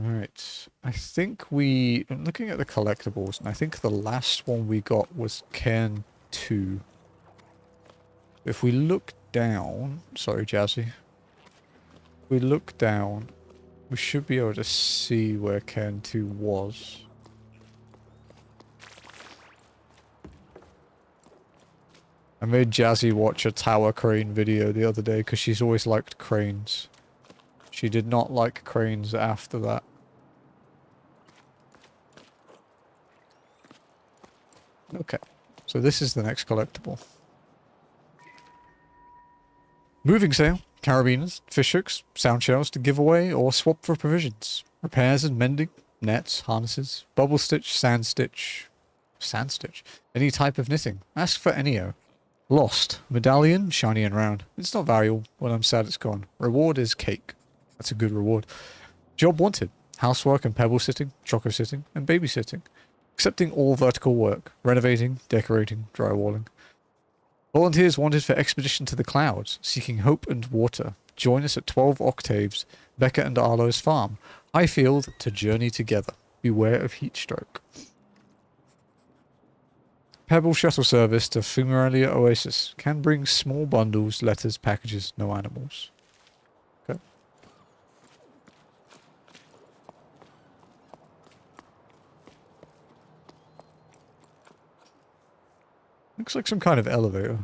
Alright. I think I'm looking at the collectibles, and I think the last one we got was Cairn 2. If we look down... Sorry, Jazzy. If we look down, we should be able to see where Cairn 2 was. I made Jazzy watch a tower crane video the other day because she's always liked cranes. She did not like cranes after that. Okay, so this is the next collectible. Moving sail, carabiners, fish hooks, sound shells to give away or swap for provisions. Repairs and mending, nets, harnesses, bubble stitch, sand stitch, any type of knitting. Ask for Enio. Lost, medallion, shiny and round. It's not valuable. When I'm sad it's gone. Reward is cake. That's a good reward. Job wanted. Housework and pebble sitting, choco sitting, and babysitting. Accepting all vertical work. Renovating, decorating, drywalling. Volunteers wanted for expedition to the clouds, seeking hope and water. Join us at 12 octaves, Becca and Arlo's farm. Highfield to journey together. Beware of heat stroke. Pebble shuttle service to Fumarelia Oasis. Can bring small bundles, letters, packages, no animals. Okay. Looks like some kind of elevator.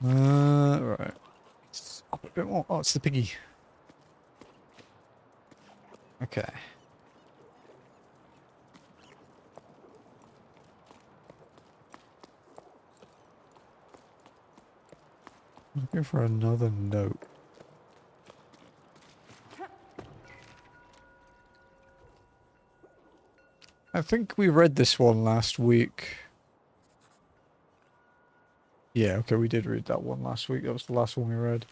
Right. Up a bit more. Oh, it's the piggy. Okay. Looking for another note. I think we read this one last week. Yeah, okay, we did read that one last week. That was the last one we read.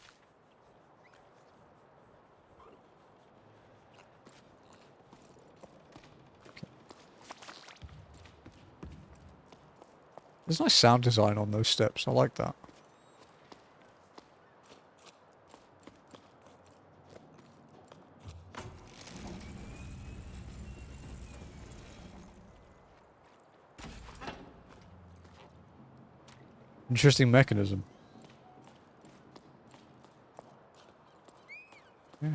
Okay. There's nice sound design on those steps. I like that. Interesting mechanism. Yeah.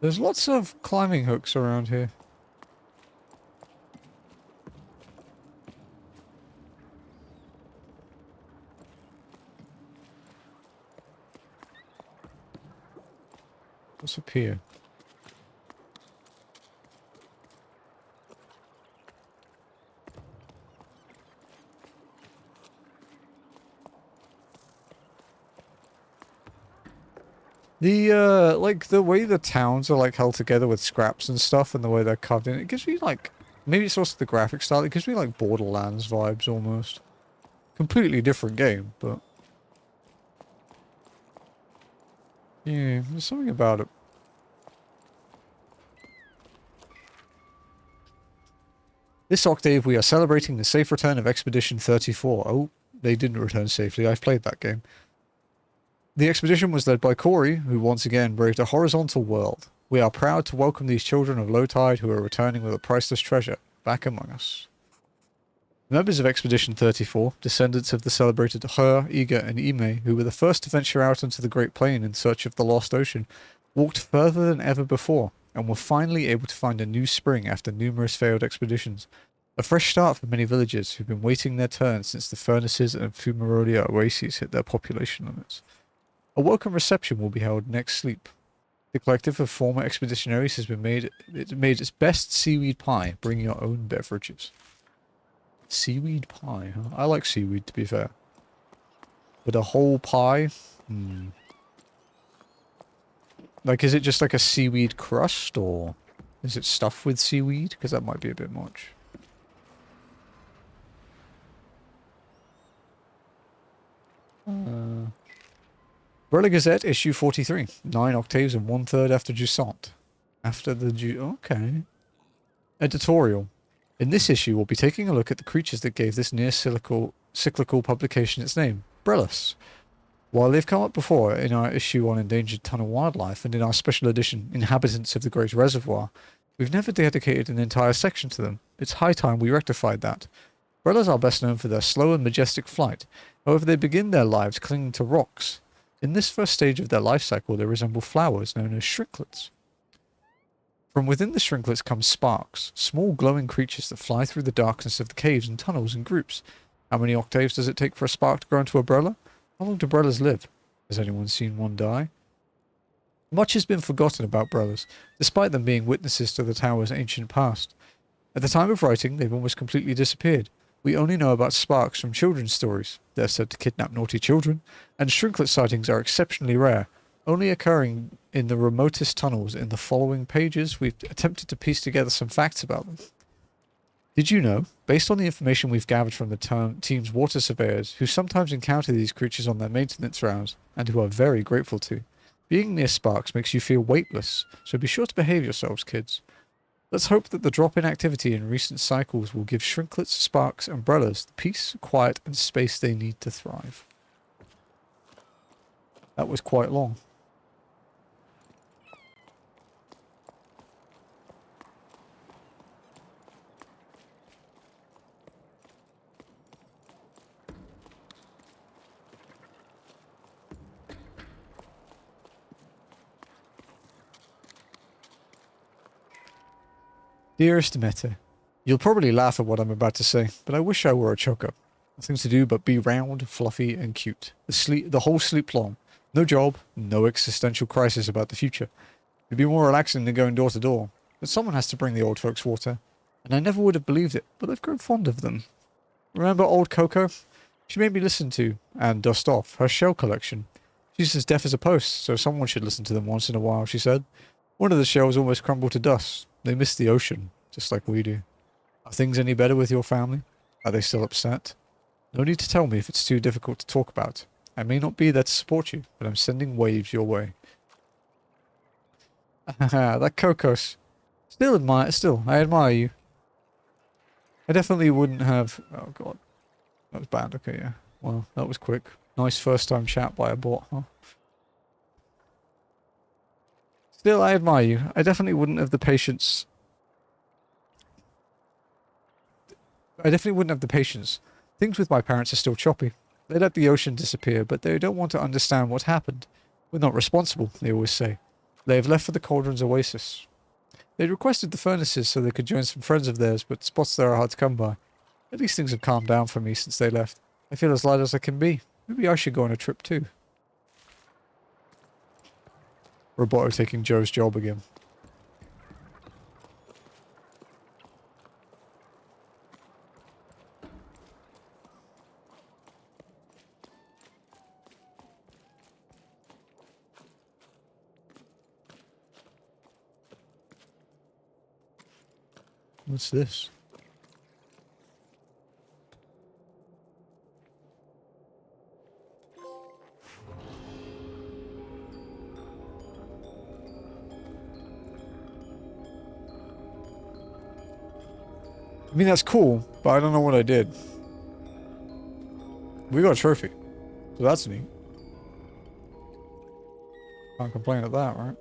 There's lots of climbing hooks around here. What's up here? The, like, the way the towns are, like, held together with scraps and stuff and the way they're carved in, it gives me, like, maybe it's also the graphic style, it gives me, like, Borderlands vibes, almost. Completely different game, but... yeah, there's something about it. This octave, we are celebrating the safe return of Expedition 34. Oh, they didn't return safely, I've played that game. The expedition was led by Corey, who once again braved a horizontal world. We are proud to welcome these children of low tide who are returning with a priceless treasure back among us. Members of Expedition 34, descendants of the celebrated Her, Iga, and Ime, who were the first to venture out into the Great Plain in search of the Lost Ocean, walked further than ever before, and were finally able to find a new spring after numerous failed expeditions. A fresh start for many villagers who've been waiting their turn since the furnaces and Fumarolia oases hit their population limits. A welcome reception will be held next sleep. The collective of former expeditionaries has made its best seaweed pie. Bring your own beverages. Seaweed pie, huh? I like seaweed, to be fair. But a whole pie? Like, is it just like a seaweed crust, or is it stuffed with seaweed? Because that might be a bit much. Burley Gazette, issue 43. 9 octaves and 1/3 after Jusant. After the okay. Editorial. In this issue, we'll be taking a look at the creatures that gave this cyclical publication its name, Brellus. While they've come up before in our issue on endangered tunnel wildlife and in our special edition, Inhabitants of the Great Reservoir, we've never dedicated an entire section to them. It's high time we rectified that. Brellus are best known for their slow and majestic flight. However, they begin their lives clinging to rocks. In this first stage of their life cycle, they resemble flowers known as shrinklets. From within the shrinklets come sparks, small glowing creatures that fly through the darkness of the caves and tunnels in groups. How many octaves does it take for a spark to grow into a Brella? How long do Brellas live? Has anyone seen one die? Much has been forgotten about Brellas, despite them being witnesses to the tower's ancient past. At the time of writing, they've almost completely disappeared. We only know about sparks from children's stories. They're said to kidnap naughty children, and shrinklet sightings are exceptionally rare, only occurring in the remotest tunnels. In the following pages, we've attempted to piece together some facts about them. Did you know, based on the information we've gathered from the team's water surveyors, who sometimes encounter these creatures on their maintenance rounds, and who are very grateful to, being near sparks makes you feel weightless, so be sure to behave yourselves, kids. Let's hope that the drop in activity in recent cycles will give shrinklets, sparks, and Brellas the peace, quiet, and space they need to thrive. That was quite long. Dearest Meta, you'll probably laugh at what I'm about to say, but I wish I were a choco. Nothing to do but be round, fluffy, and cute. The whole sleep long. No job, no existential crisis about the future. It'd be more relaxing than going door to door. But someone has to bring the old folks water. And I never would have believed it, but I've grown fond of them. Remember old Coco? She made me listen to, and dust off, her shell collection. She's as deaf as a post, so someone should listen to them once in a while, she said. One of the shells almost crumbled to dust. They miss the ocean, just like we do. Are things any better with your family? Are they still upset? No need to tell me if it's too difficult to talk about. I may not be there to support you, but I'm sending waves your way. That Cocos. I admire you. I definitely wouldn't have... Oh god. That was bad, okay, yeah. Well, that was quick. Nice first time chat by a bot, huh? Still, I admire you. I definitely wouldn't have the patience. Things with my parents are still choppy. They let the ocean disappear, but they don't want to understand what happened. We're not responsible, they always say. They have left for the Cauldron's oasis. They requested the furnaces so they could join some friends of theirs, but spots there are hard to come by. At least things have calmed down for me since they left. I feel as light as I can be. Maybe I should go on a trip too. Roboto taking Joe's job again. What's this? I mean, that's cool, but I don't know what I did. We got a trophy, so that's neat. Can't complain at that, right?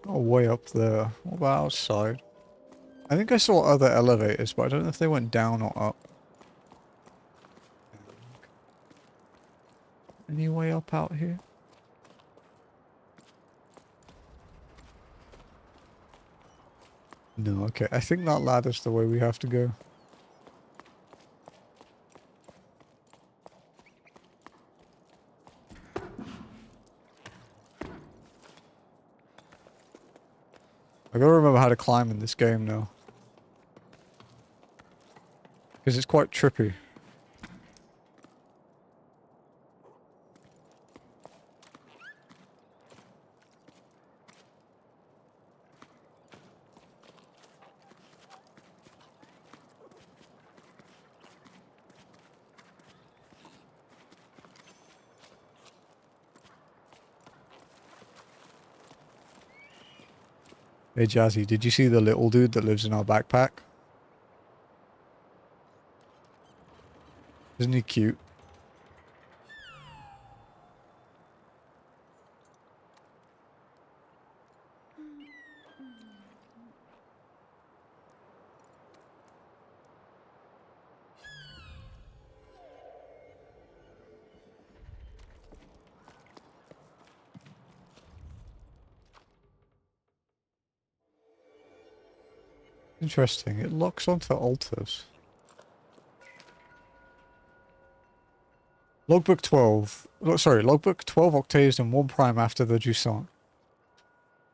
Oh, way up there. What about outside? I think I saw other elevators, but I don't know if they went down or up. Any way up out here? No, okay. I think that ladder's the way we have to go. I gotta remember how to climb in this game now. Because it's quite trippy. Hey Jazzy, did you see the little dude that lives in our backpack? Isn't he cute? Interesting. It locks onto altars. Logbook 12. Logbook 12 octaves and 1 prime after the Jusant.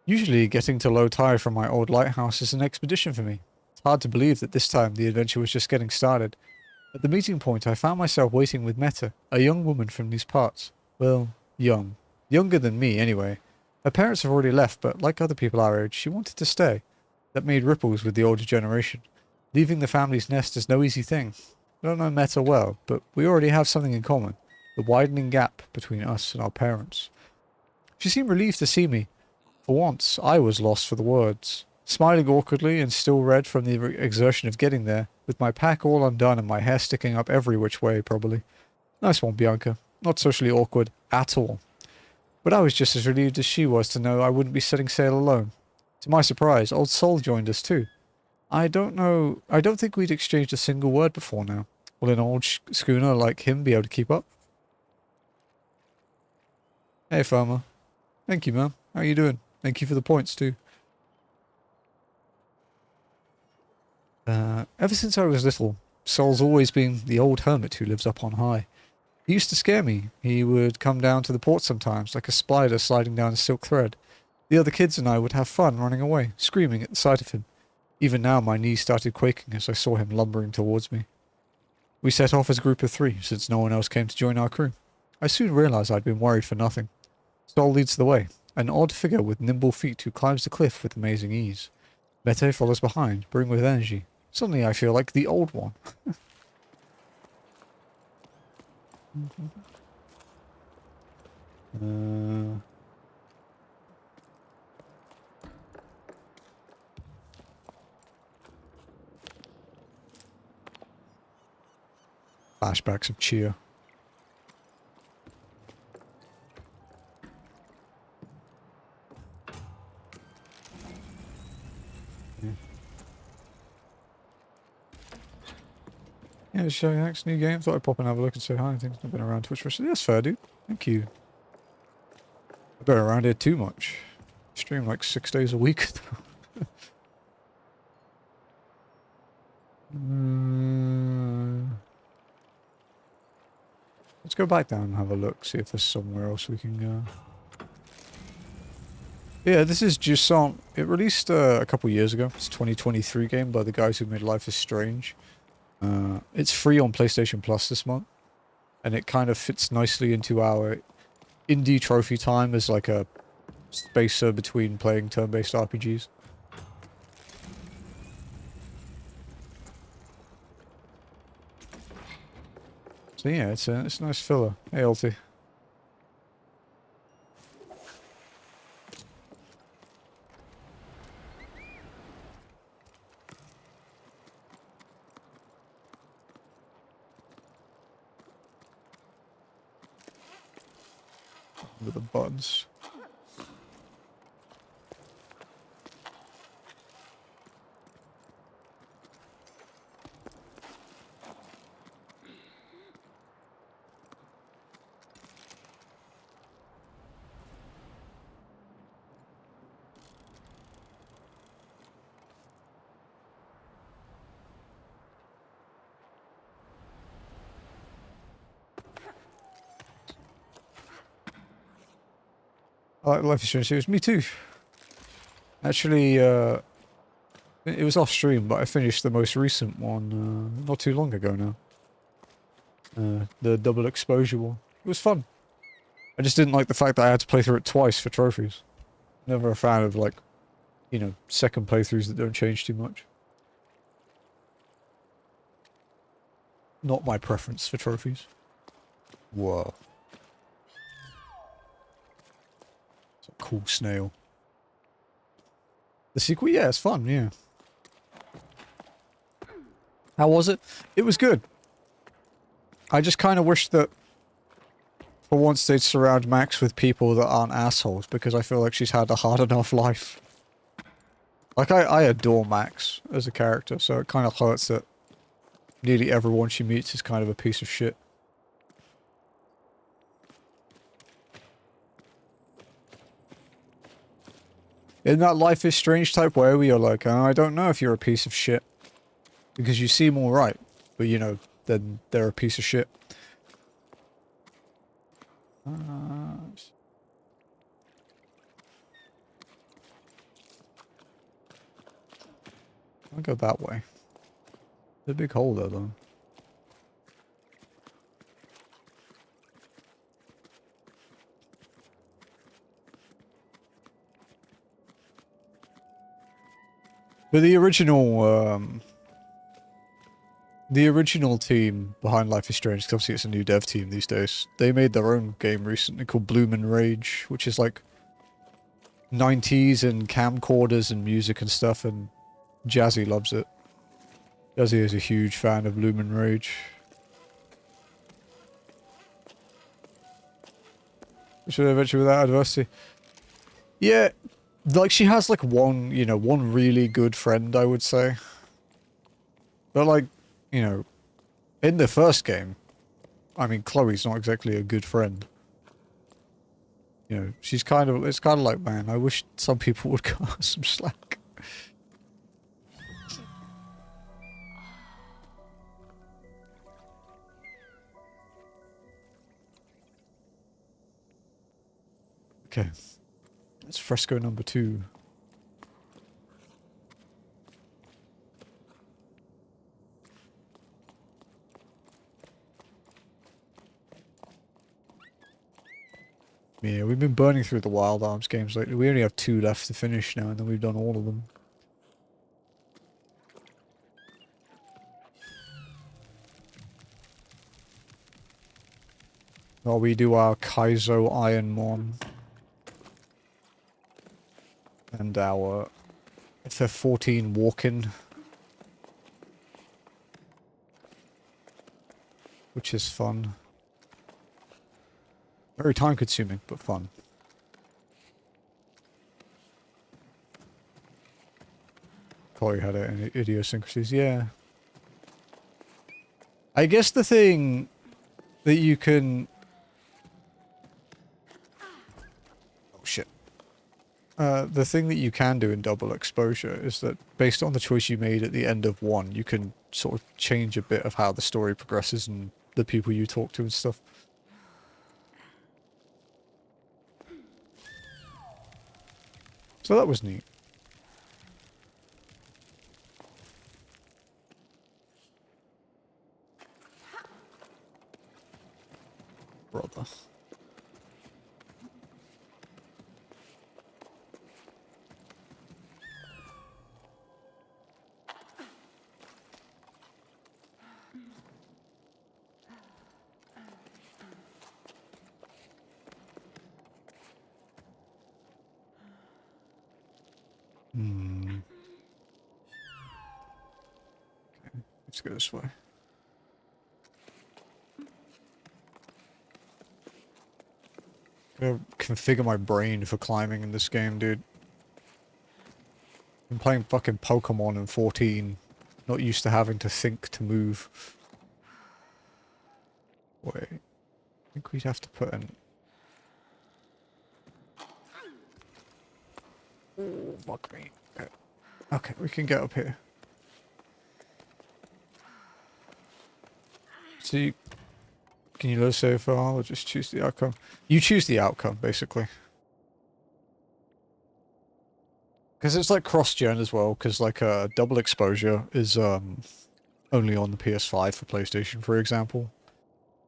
Usually getting to Low Tide from my old lighthouse is an expedition for me. It's hard to believe that this time the adventure was just getting started. At the meeting point, I found myself waiting with Meta, a young woman from these parts. Well, young. Younger than me, anyway. Her parents have already left, but like other people our age, she wanted to stay. That made ripples with the older generation. Leaving the family's nest is no easy thing. I don't know Meta well, but we already have something in common. The widening gap between us and our parents. She seemed relieved to see me. For once, I was lost for the words. Smiling awkwardly and still red from the exertion of getting there, with my pack all undone and my hair sticking up every which way, probably. Nice one, Bianca. Not socially awkward at all. But I was just as relieved as she was to know I wouldn't be setting sail alone. To my surprise, old Sol joined us too. I don't think we'd exchanged a single word before now. Will an old schooner like him be able to keep up? Hey, farmer. Thank you, ma'am. How you doing? Thank you for the points too. Ever since I was little, Sol's always been the old hermit who lives up on high. He used to scare me. He would come down to the port sometimes, like a spider sliding down a silk thread. The other kids and I would have fun running away, screaming at the sight of him. Even now my knees started quaking as I saw him lumbering towards me. We set off as a group of 3, since no one else came to join our crew. I soon realized I'd been worried for nothing. Sol leads the way, an odd figure with nimble feet who climbs the cliff with amazing ease. Mete follows behind, brimming with energy. Suddenly I feel like the old one. Flashbacks of cheer. Yeah, show Hacks, new game. Thought I'd pop and have a look and say hi. Things not been around Twitch for that's fair, dude. Thank you. I've been around here too much. Stream like 6 days a week. Let's go back down and have a look, see if there's somewhere else we can go. Yeah, this is Jusant. It released a couple years ago. It's a 2023 game by the guys who made Life is Strange. It's free on PlayStation Plus this month. And it kind of fits nicely into our indie trophy time as like a spacer between playing turn-based RPGs. So yeah, it's a nice filler. Hey, Ulti. With the buttons. I like Life is Strange series. Me too. Actually, it was off stream, but I finished the most recent one not too long ago now. The double exposure one. It was fun. I just didn't like the fact that I had to play through it twice for trophies. Never a fan of, like, you know, second playthroughs that don't change too much. Not my preference for trophies. Whoa. It's a cool snail. The sequel, yeah, it's fun, yeah. How was it? It was good. I just kind of wish that for once they'd surround Max with people that aren't assholes, because I feel like she's had a hard enough life. Like, I adore Max as a character, so it kind of hurts that nearly everyone she meets is kind of a piece of shit. In that Life is Strange type way where you're like, oh, I don't know if you're a piece of shit. Because you seem alright, but you know, then they're a piece of shit. I'll go that way. There's a big hole there, though. But the original team behind Life is Strange, because obviously it's a new dev team these days, they made their own game recently called Bloomin' Rage, which is like 90s and camcorders and music and stuff, and Jazzy loves it. Jazzy is a huge fan of Bloomin' Rage. Should I venture without adversity? Yeah, like she has like one, you know, one really good friend, I would say. But like, you know, in the first game, I mean, Chloe's not exactly a good friend. You know, she's kind of, it's kind of like, man, I wish some people would cut her some slack. Okay. That's fresco number 2. Yeah, we've been burning through the Wild Arms games lately. We only have 2 left to finish now, and then we've done all of them. While we do our Kaizo Ironmon. And our FF14 walk-in. Which is fun. Very time-consuming, but fun. Probably had any idiosyncrasies, yeah. I guess the thing that you can... Oh shit. The thing that you can do in double exposure is that based on the choice you made at the end of 1, you can sort of change a bit of how the story progresses and the people you talk to and stuff. So that was neat. Brother. Hmm. Okay, let's go this way. I'm gonna configure my brain for climbing in this game, dude. I'm playing fucking Pokemon in 14. Not used to having to think to move. Wait. I think we'd have to put in... Oh, fuck me. Okay. Okay, we can get up here. So you... Can you load so far or just choose the outcome? You choose the outcome, basically. Because it's like cross-gen as well, because like double exposure is only on the PS5 for PlayStation, for example.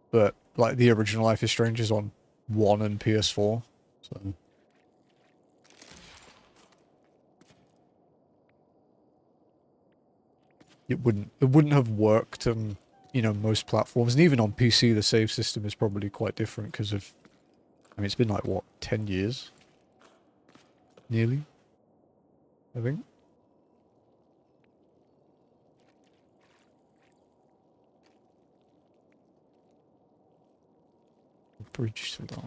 But like the original Life is Strange is on 1 and PS4. So it wouldn't have worked on, you know, most platforms. And even on PC the save system is probably quite different because of, I mean, it's been like what, 10 years? Nearly? I think. Bridge to that.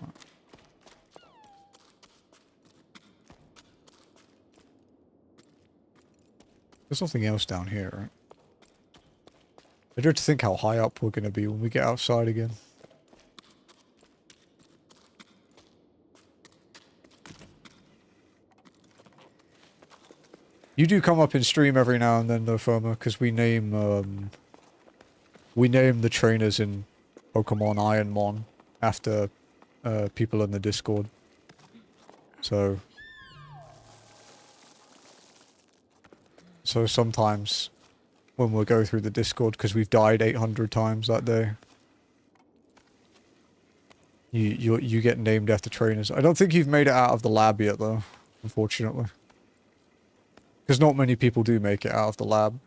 There's nothing else down here, right? I dread to think how high up we're going to be when we get outside again. You do come up in stream every now and then, though, Firma, because we name the trainers in Pokemon Ironmon after people in the Discord. So sometimes when we'll go through the Discord, because we've died 800 times that day, you get named after trainers. I don't think you've made it out of the lab yet, though, unfortunately. Because not many people do make it out of the lab.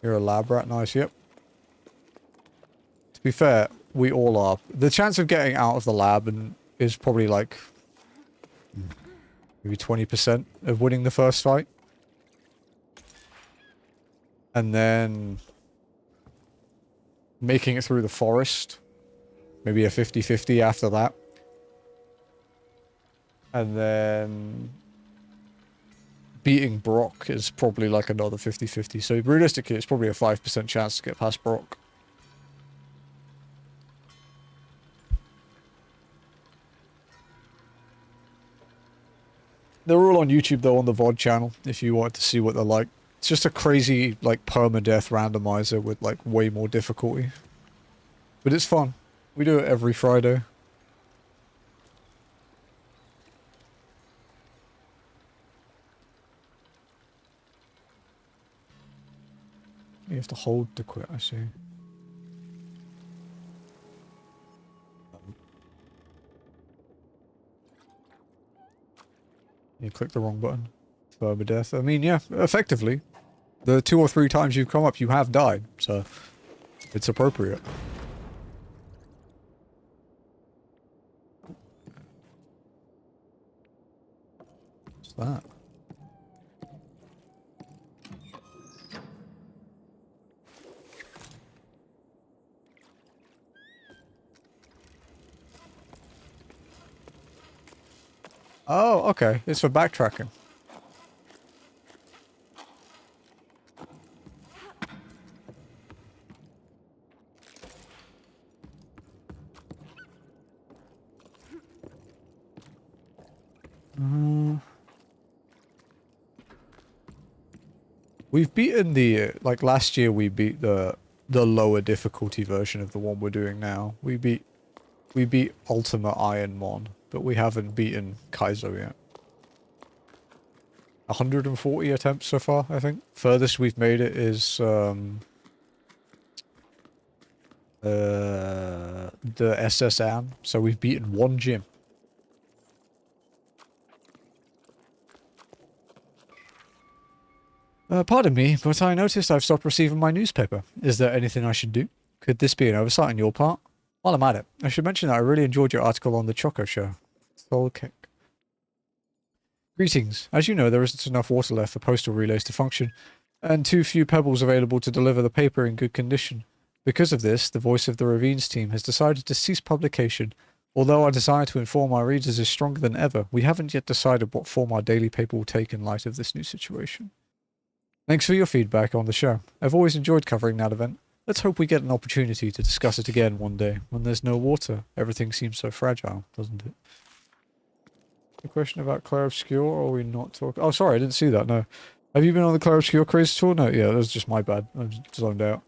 You're a lab rat, nice, yep. To be fair, we all are. The chance of getting out of the lab is probably like maybe 20% of winning the first fight. And then making it through the forest, maybe a 50-50 after that. And then beating Brock is probably like another 50-50. So realistically, it's probably a 5% chance to get past Brock. They're all on YouTube, though, on the VOD channel, if you wanted to see what they're like. It's just a crazy, like, permadeath randomizer with, like, way more difficulty. But it's fun. We do it every Friday. You have to hold to quit, I see. You clicked the wrong button. Permadeath. I mean, yeah, effectively. The 2 or 3 times you've come up, you have died, so it's appropriate. What's that? Oh, okay. It's for backtracking. We've beaten the, like last year we beat the lower difficulty version of the one we're doing now. We beat Ultimate Ironmon, but we haven't beaten Kaizo yet. 140 attempts so far, I think. Furthest we've made it is the SSN, so we've beaten 1 gym. Pardon me, but I noticed I've stopped receiving my newspaper. Is there anything I should do? Could this be an oversight on your part? While I'm at it, I should mention that I really enjoyed your article on the Choco Show. Soul kick. Greetings. As you know, there isn't enough water left for postal relays to function, and too few pebbles available to deliver the paper in good condition. Because of this, the Voice of the Ravines team has decided to cease publication. Although our desire to inform our readers is stronger than ever, we haven't yet decided what form our daily paper will take in light of this new situation. Thanks for your feedback on the show. I've always enjoyed covering that event. Let's hope we get an opportunity to discuss it again one day. When there's no water, everything seems so fragile, doesn't it? A question about Clair Obscure, or are we not talking? Oh, sorry, I didn't see that, no. Have you been on the Clair Obscure craze tour? No, yeah, that was just my bad. I was zoned out.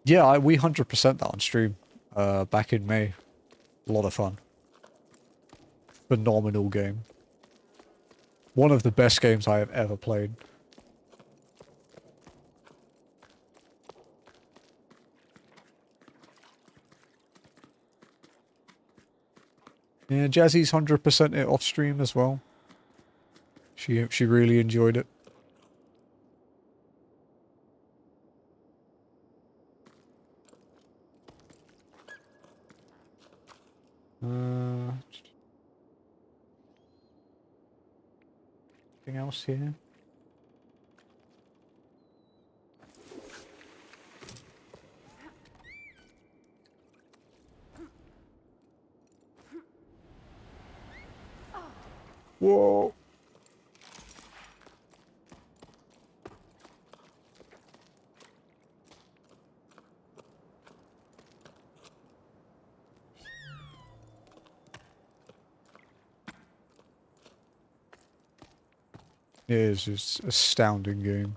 Yeah, we 100% that on stream. Back in May. A lot of fun. Phenomenal game. One of the best games I have ever played. Yeah, Jazzy's 100% it off stream as well. She really enjoyed it. Anything else here? Whoa! It is just an astounding game.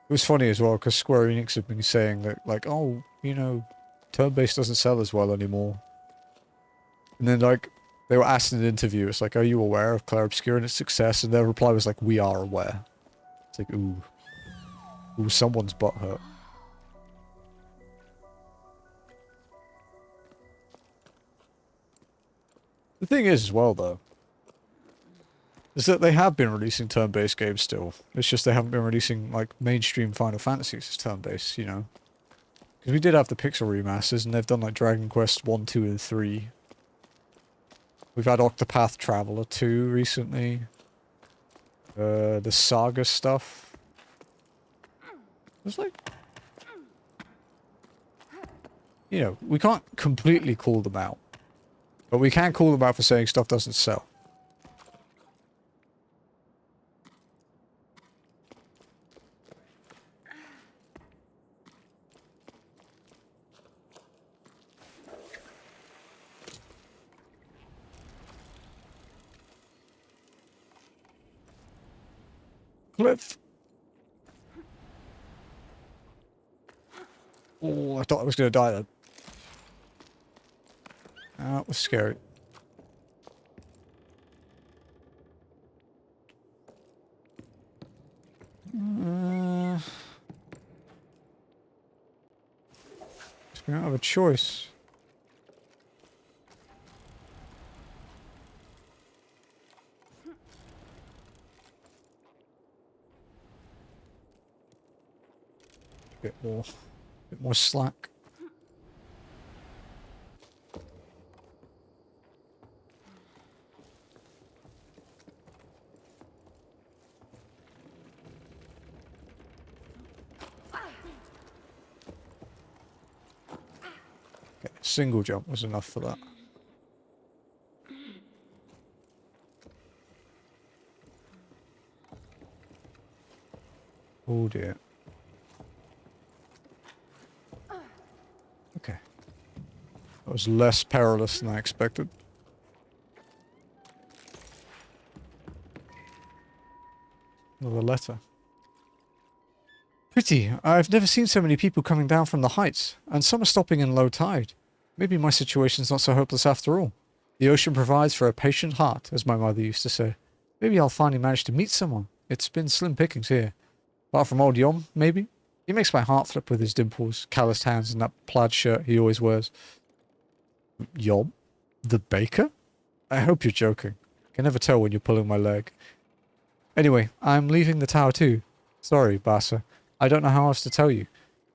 It was funny as well, because Square Enix have been saying that, like, oh, you know, turn-based doesn't sell as well anymore. And then, like, they were asked in an interview, it's like, are you aware of Clair Obscur and its success? And their reply was like, we are aware. It's like, ooh. Ooh, someone's butt hurt. The thing is, as well, though, is that they have been releasing turn-based games still. It's just they haven't been releasing, like, mainstream Final Fantasies as turn-based, you know? Because we did have the Pixel remasters, and they've done, like, Dragon Quest 1, 2, and 3. We've had Octopath Traveler 2 recently. The Saga stuff. It's like... You know, we can't completely call them out. But we can call them out for saying stuff doesn't sell. Cliff! Oh, I thought I was going to die then. That was scary. We don't have a choice. Bit more slack. Okay, single jump was enough for that. Oh dear. Okay. That was less perilous than I expected. Another letter. Pity, I've never seen so many people coming down from the heights, and some are stopping in low tide. Maybe my situation's not so hopeless after all. The ocean provides for a patient heart, as my mother used to say. Maybe I'll finally manage to meet someone. It's been slim pickings here. Apart from old Yom, maybe? He makes my heart flip with his dimples, calloused hands, and that plaid shirt he always wears. Yom? The baker? I hope you're joking. I can never tell when you're pulling my leg. Anyway, I'm leaving the tower too. Sorry, Bassa. I don't know how else to tell you.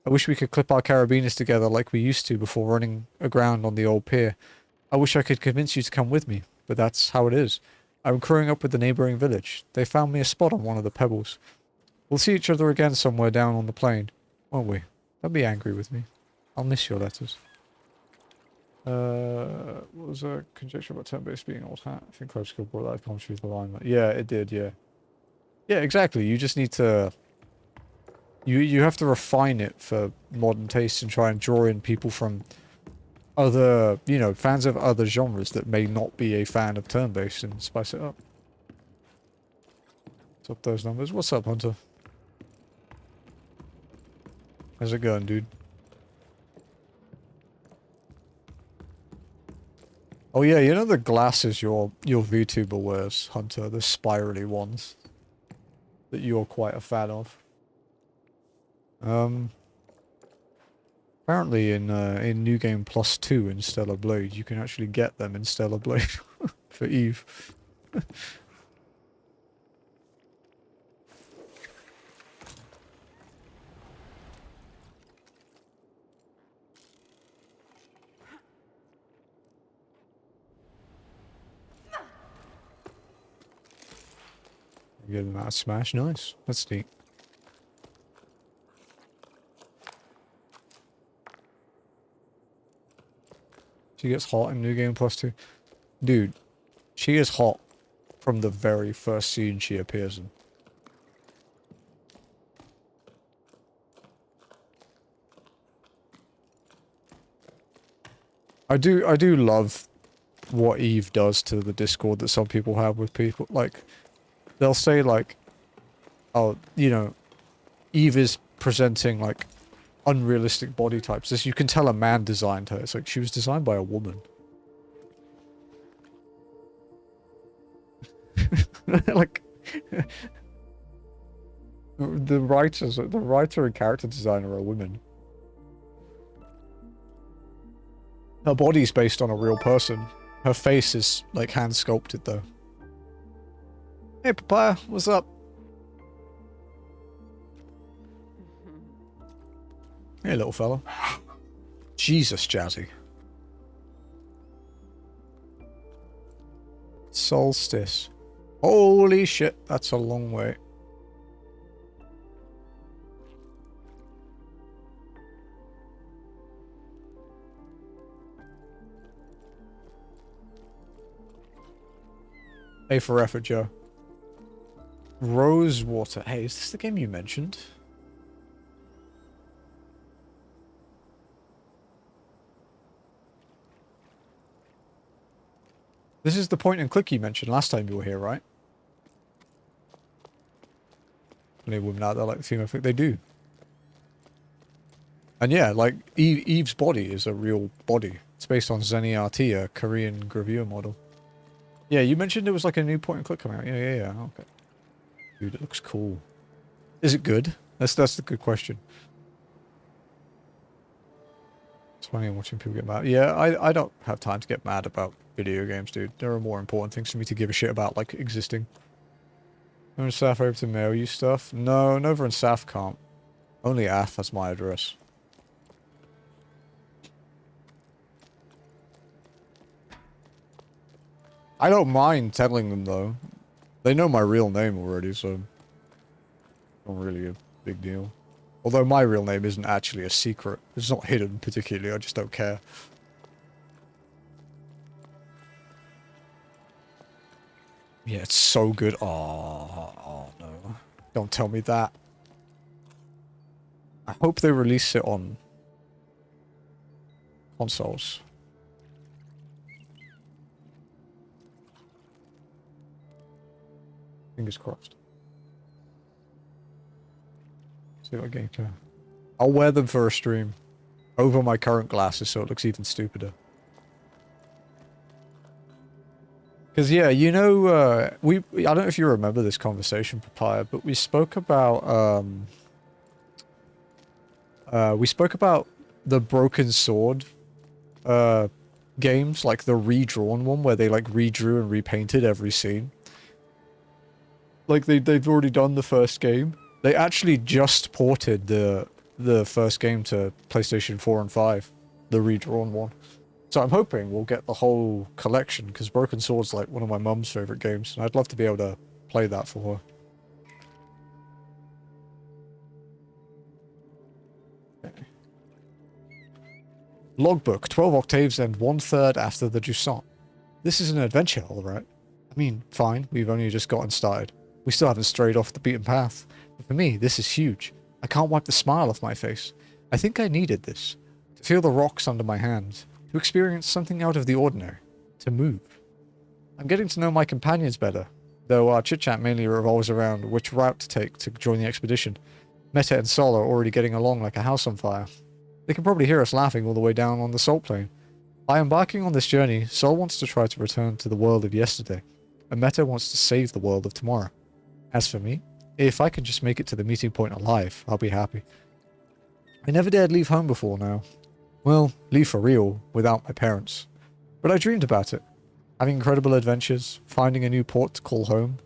I wish we could clip our carabiners together like we used to before running aground on the old pier. I wish I could convince you to come with me, but that's how it is. I'm crewing up with the neighbouring village. They found me a spot on one of the pebbles. We'll see each other again somewhere down on the plain, won't we? Don't be angry with me. I'll miss your letters. What was a conjecture about turn-based being old hat? I think Close Skill brought that commentary to the line. Yeah, it did, yeah. Yeah, exactly. You just need to... You have to refine it for modern taste and try and draw in people from other, you know, fans of other genres that may not be a fan of turn-based and spice it up. What's up those numbers? What's up, Hunter? How's it going, dude? Oh yeah, you know the glasses your VTuber wears, Hunter, the spirally ones that you're quite a fan of. Apparently in New Game Plus 2 in Stellar Blade, you can actually get them in Stellar Blade for Eve. Get them out of Smash. Nice. That's neat. She gets hot in New Game Plus 2. Dude, she is hot from the very first scene she appears in. I do love what Eve does to the Discord that some people have with people. Like, they'll say like, oh, you know, Eve is presenting like unrealistic body types. This, you can tell a man designed her. It's like she was designed by a woman. Like the writer and character designer are women. Her body's based on a real person. Her face is like hand sculpted though. Hey Papaya, what's up? Hey little fella. Jesus, Jazzy. Solstice. Holy shit, that's a long way. A for effort, Joe. Rosewater. Hey, is this the game you mentioned? This is the point and click you mentioned last time you were here, right? Any women out there like the female thing? They do. And yeah, like, Eve's body is a real body. It's based on Nirethia, a Korean gravure model. Yeah, you mentioned it was like a new point and click coming out. Yeah. Okay. Dude, it looks cool. Is it good? That's the good question. It's funny watching people get mad. Yeah, I don't have time to get mad about video games, dude. There are more important things for me to give a shit about, like existing. No one Saf able to mail you stuff? No, Nova and Saf can't. Only Af has my address. I don't mind telling them though. They know my real name already, so not really a big deal. Although my real name isn't actually a secret. It's not hidden particularly, I just don't care. Yeah, it's so good. Oh no. Don't tell me that. I hope they release it on consoles. Fingers crossed. See what game to. I'll wear them for a stream. Over my current glasses so it looks even stupider. Because, yeah, you know, I don't know if you remember this conversation, Papaya, but we spoke about, the Broken Sword, games, like the redrawn one, where they, like, redrew and repainted every scene. Like, they've already done the first game. They actually just ported the first game to PlayStation 4 and 5, the redrawn one. So I'm hoping we'll get the whole collection, because Broken Sword's like one of my mum's favourite games, and I'd love to be able to play that for her. Okay. Logbook, 12 octaves and 1/3 after the Jusant. This is an adventure, alright. I mean, fine, we've only just gotten started. We still haven't strayed off the beaten path. But for me, this is huge. I can't wipe the smile off my face. I think I needed this. To feel the rocks under my hands. To experience something out of the ordinary. To move. I'm getting to know my companions better, though our chit-chat mainly revolves around which route to take to join the expedition. Meta and Sol are already getting along like a house on fire. They can probably hear us laughing all the way down on the salt plain. By embarking on this journey, Sol wants to try to return to the world of yesterday, and Meta wants to save the world of tomorrow. As for me, if I can just make it to the meeting point alive, I'll be happy. I never dared leave home before now. Well, leave for real, without my parents. But I dreamed about it. Having incredible adventures, finding a new port to call home,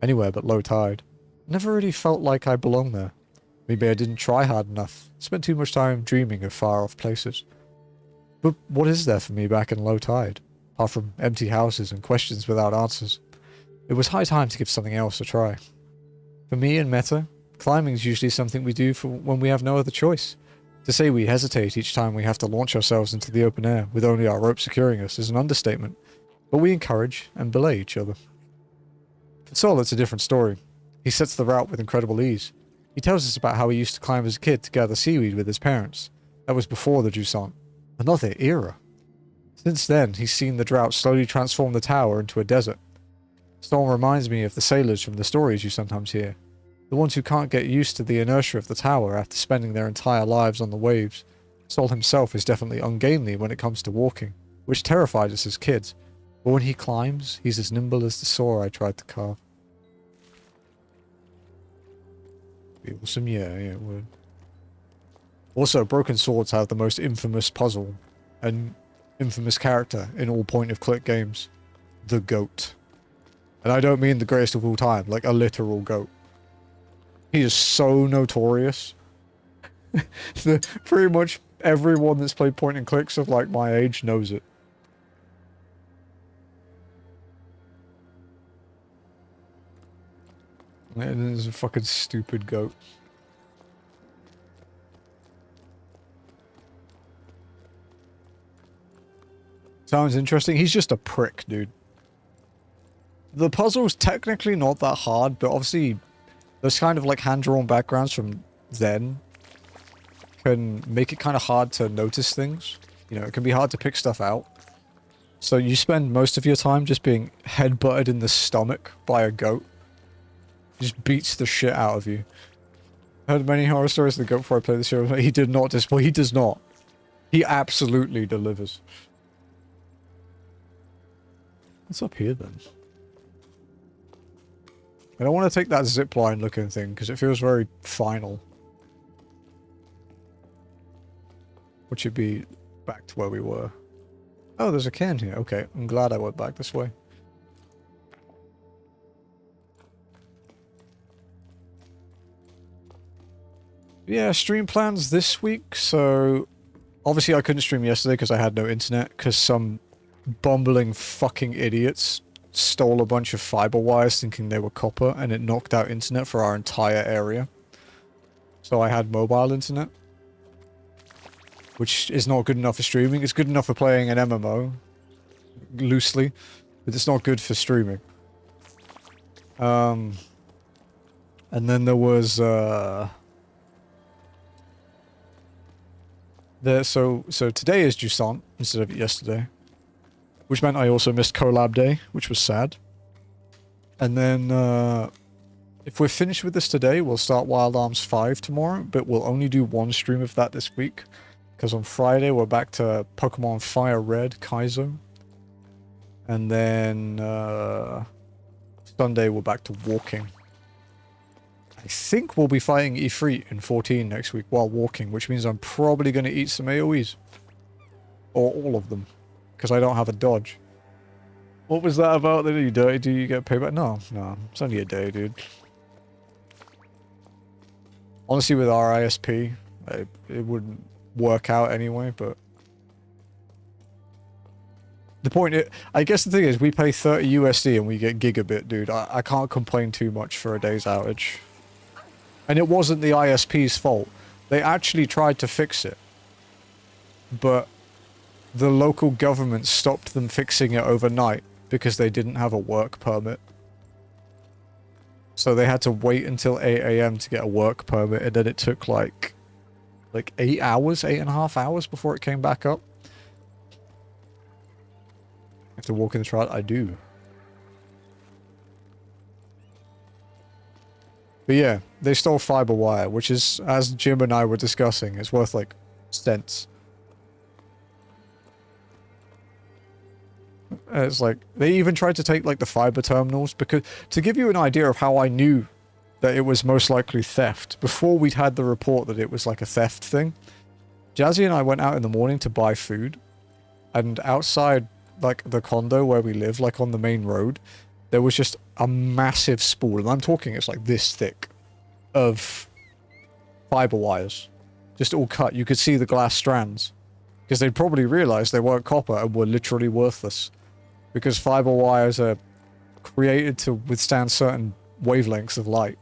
anywhere but low tide. Never really felt like I belonged there. Maybe I didn't try hard enough, spent too much time dreaming of far-off places. But what is there for me back in low tide, apart from empty houses and questions without answers? It was high time to give something else a try. For me and Meta, climbing is usually something we do for when we have no other choice. To say we hesitate each time we have to launch ourselves into the open air with only our rope securing us is an understatement, but we encourage and belay each other. For Sol, it's a different story. He sets the route with incredible ease. He tells us about how he used to climb as a kid to gather seaweed with his parents. That was before the Jusant. Another era. Since then, he's seen the drought slowly transform the tower into a desert. Sol reminds me of the sailors from the stories you sometimes hear. The ones who can't get used to the inertia of the tower after spending their entire lives on the waves. Sol himself is definitely ungainly when it comes to walking, which terrified us as kids. But when he climbs, he's as nimble as the saw I tried to carve. Be awesome, yeah, it would. Also, broken swords have the most infamous puzzle and infamous character in all point-of-click games. The goat. And I don't mean the greatest of all time, like a literal goat. He is so notorious. Pretty much everyone that's played point-and-clicks of like my age knows it. It is a fucking stupid goat. Sounds interesting. He's just a prick, dude. The puzzle's technically not that hard, but obviously those kind of like hand-drawn backgrounds from then can make it kind of hard to notice things. You know, it can be hard to pick stuff out. So you spend most of your time just being headbutted in the stomach by a goat. Just beats the shit out of you. I heard many horror stories of the goat before I played the series. He did not display. He does not. He absolutely delivers. What's up here then? I don't want to take that zipline looking thing because it feels very final. Which should be back to where we were. Oh, there's a can here. Okay, I'm glad I went back this way. Yeah, stream plans this week, so obviously I couldn't stream yesterday because I had no internet, because some bumbling fucking idiots stole a bunch of fiber wires thinking they were copper, and it knocked out internet for our entire area. So I had mobile internet, which is not good enough for streaming. It's good enough for playing an MMO, loosely, but it's not good for streaming. And then there was, so today is Jusant instead of yesterday, which meant I also missed collab day, which was sad. And then if we're finished with this today, we'll start Wild Arms 5 tomorrow, but we'll only do one stream of that this week, because on Friday we're back to Pokemon Fire Red Kaizo, and then Sunday we're back to walking. I think we'll be fighting Ifrit in 14 next week while walking, which means I'm probably going to eat some AoEs. Or all of them. Because I don't have a dodge. What was that about? That you dirty? Do you get payback? No, it's only a day, dude. Honestly, with our ISP, it wouldn't work out anyway, but... The point is, I guess the thing is, we pay 30 USD and we get gigabit, dude. I can't complain too much for a day's outage. And it wasn't the ISP's fault. They actually tried to fix it. But the local government stopped them fixing it overnight because they didn't have a work permit. So they had to wait until 8 AM to get a work permit, and then it took like 8 hours, 8.5 hours before it came back up. I have to walk in the trial? I do. But yeah, they stole fiber wire, which is, as Jim and I were discussing, it's worth like cents. It's like, they even tried to take like the fiber terminals, because to give you an idea of how I knew that it was most likely theft, before we'd had the report that it was like a theft thing, Jazzy and I went out in the morning to buy food, and outside like the condo where we live, like on the main road, there was just a massive spool, and I'm talking it's like this thick, of fiber wires. Just all cut. You could see the glass strands. Because they'd probably realized they weren't copper and were literally worthless. Because fiber wires are created to withstand certain wavelengths of light.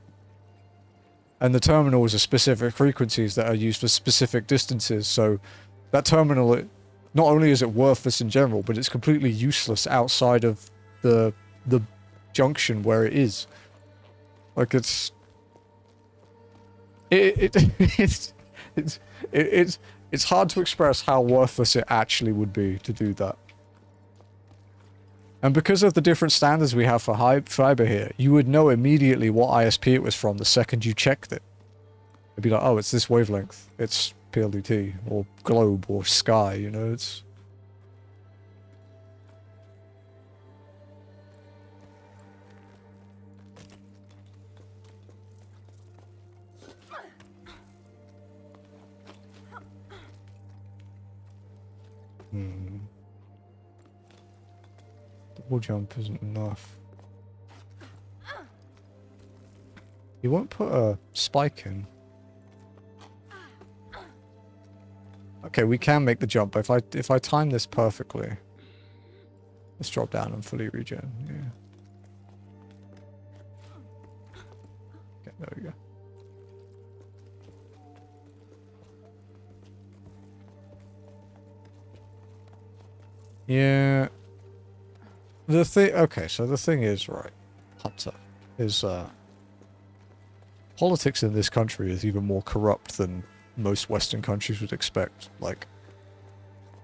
And the terminals are specific frequencies that are used for specific distances, so that terminal, not only is it worthless in general, but it's completely useless outside of the junction where it is. Like it's it's hard to express how worthless it actually would be to do that. And because of the different standards we have for fiber here, you would know immediately what ISP it was from the second you checked it. It'd be like, oh, it's this wavelength. It's PLDT, or globe, or sky, you know, it's... Double jump isn't enough. You won't put a spike in. Okay, we can make the jump. If I time this perfectly. Let's drop down and fully regen. Yeah. Okay, there we go. Yeah. The thing, okay, so the thing is, right, Hunter, is, politics in this country is even more corrupt than most Western countries would expect. Like,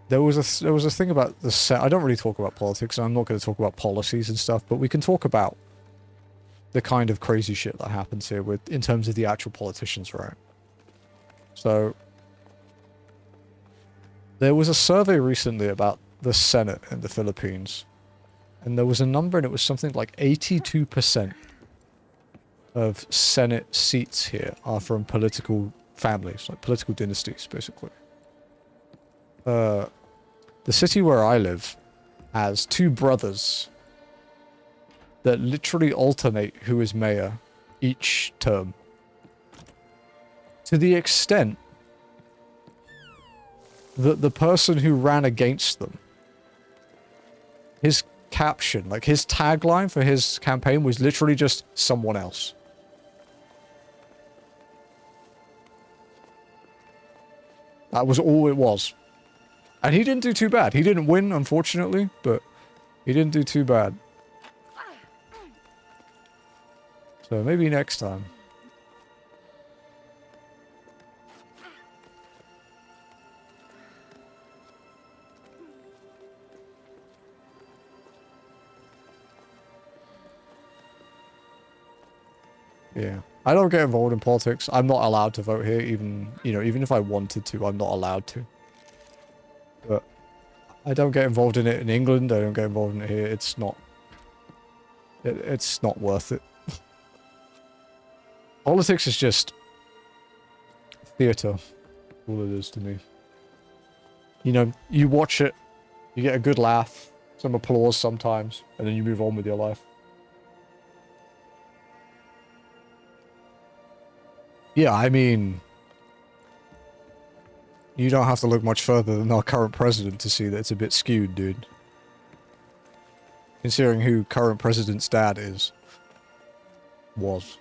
there was a thing about the I don't really talk about politics, and I'm not going to talk about policies and stuff, but we can talk about the kind of crazy shit that happens here with, in terms of the actual politicians, right? So, there was a survey recently about the Senate in the Philippines, and there was a number, and it was something like 82% of Senate seats here are from political families, like political dynasties, basically. The city where I live has two brothers that literally alternate who is mayor each term. To the extent that the person who ran against them, his caption, like his tagline for his campaign was literally just someone else. That was all it was. And he didn't do too bad. He didn't win, unfortunately, but he didn't do too bad. So maybe next time. Yeah. I don't get involved in politics. I'm not allowed to vote here, even, you know, even if I wanted to, I'm not allowed to. But I don't get involved in it in England. I don't get involved in it here. It's not... It's not worth it. Politics is just... theatre. All it is to me. You know, you watch it, you get a good laugh, some applause sometimes, and then you move on with your life. Yeah, I mean... You don't have to look much further than our current president to see that it's a bit skewed, dude. Considering who current president's dad is. Was.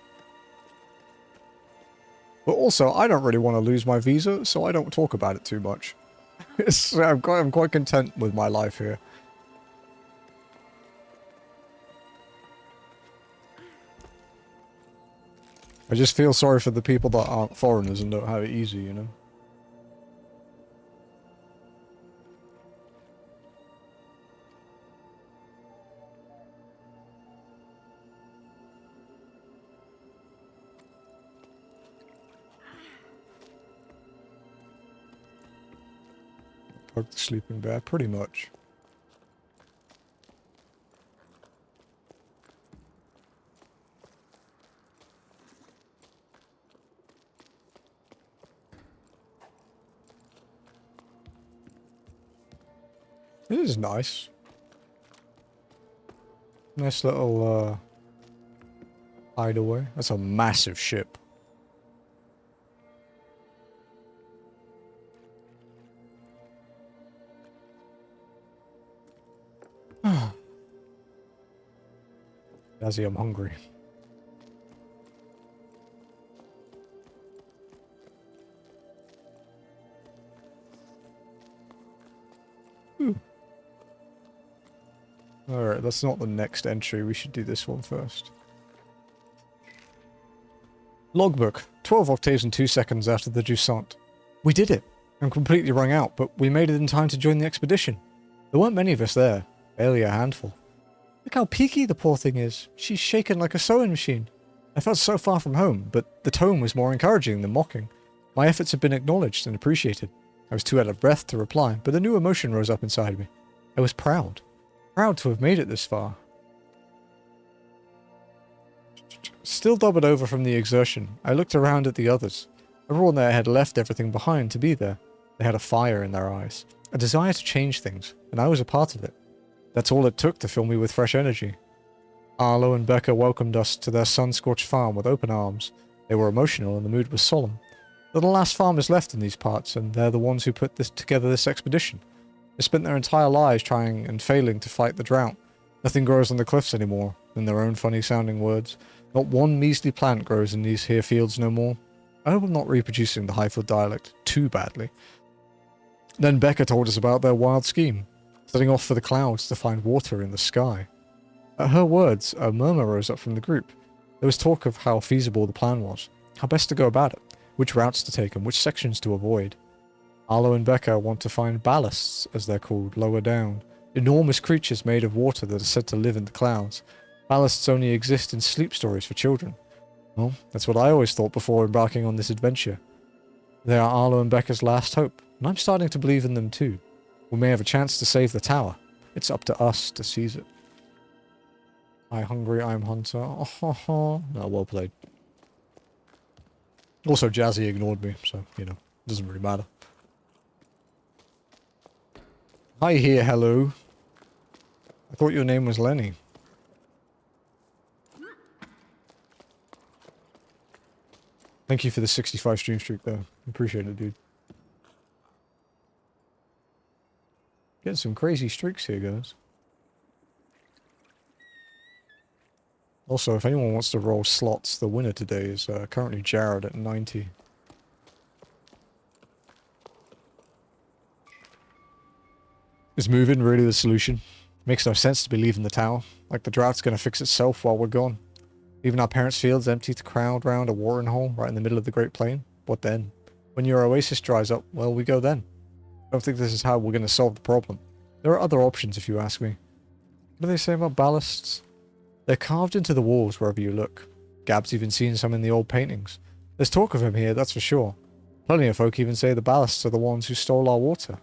But also, I don't really want to lose my visa, so I don't talk about it too much. I'm quite content with my life here. I just feel sorry for the people that aren't foreigners and don't have it easy, you know? Poke the sleeping bear, pretty much. This is nice. Nice little, hideaway. That's a massive ship. Dazzy, I'm hungry. Alright, that's not the next entry. We should do this one first. Logbook. 12 octaves and 2 seconds after the Jusant. We did it! I'm completely wrung out, but we made it in time to join the expedition. There weren't many of us there. Barely a handful. Look how peaky the poor thing is. She's shaken like a sewing machine. I felt so far from home, but the tone was more encouraging than mocking. My efforts had been acknowledged and appreciated. I was too out of breath to reply, but a new emotion rose up inside me. I was proud. Proud to have made it this far. Still doubled over from the exertion, I looked around at the others. Everyone there had left everything behind to be there. They had a fire in their eyes, a desire to change things, and I was a part of it. That's all it took to fill me with fresh energy. Arlo and Becca welcomed us to their sun-scorched farm with open arms. They were emotional and the mood was solemn. They're the last farmers left in these parts, and they're the ones who put together this expedition. They spent their entire lives trying and failing to fight the drought. Nothing grows on the cliffs anymore, in their own funny-sounding words. Not one measly plant grows in these here fields no more. I hope I'm not reproducing the Highfield dialect too badly. Then Becca told us about their wild scheme, setting off for the clouds to find water in the sky. At her words, a murmur rose up from the group. There was talk of how feasible the plan was, how best to go about it, which routes to take and which sections to avoid. Arlo and Becca want to find ballasts, as they're called, lower down. Enormous creatures made of water that are said to live in the clouds. Ballasts only exist in sleep stories for children. Well, that's what I always thought before embarking on this adventure. They are Arlo and Becca's last hope, and I'm starting to believe in them too. We may have a chance to save the tower. It's up to us to seize it. I hungry, I'm hunter. Oh, no, well played. Also, Jazzy ignored me, so, you know, doesn't really matter. Hi here, hello. I thought your name was Lenny. Thank you for the 65 stream streak, though. Appreciate it, dude. Getting some crazy streaks here, guys. Also, if anyone wants to roll slots, the winner today is currently Jared at 90. Is moving really the solution? Makes no sense to be leaving the tower. Like the drought's gonna fix itself while we're gone. Leaving our parents' fields empty to crowd round a watering hole right in the middle of the Great Plain? What then? When your oasis dries up, well, we go then. I don't think this is how we're gonna solve the problem. There are other options if you ask me. What do they say about ballasts? They're carved into the walls wherever you look. Gab's even seen some in the old paintings. There's talk of him here, that's for sure. Plenty of folk even say the ballasts are the ones who stole our water.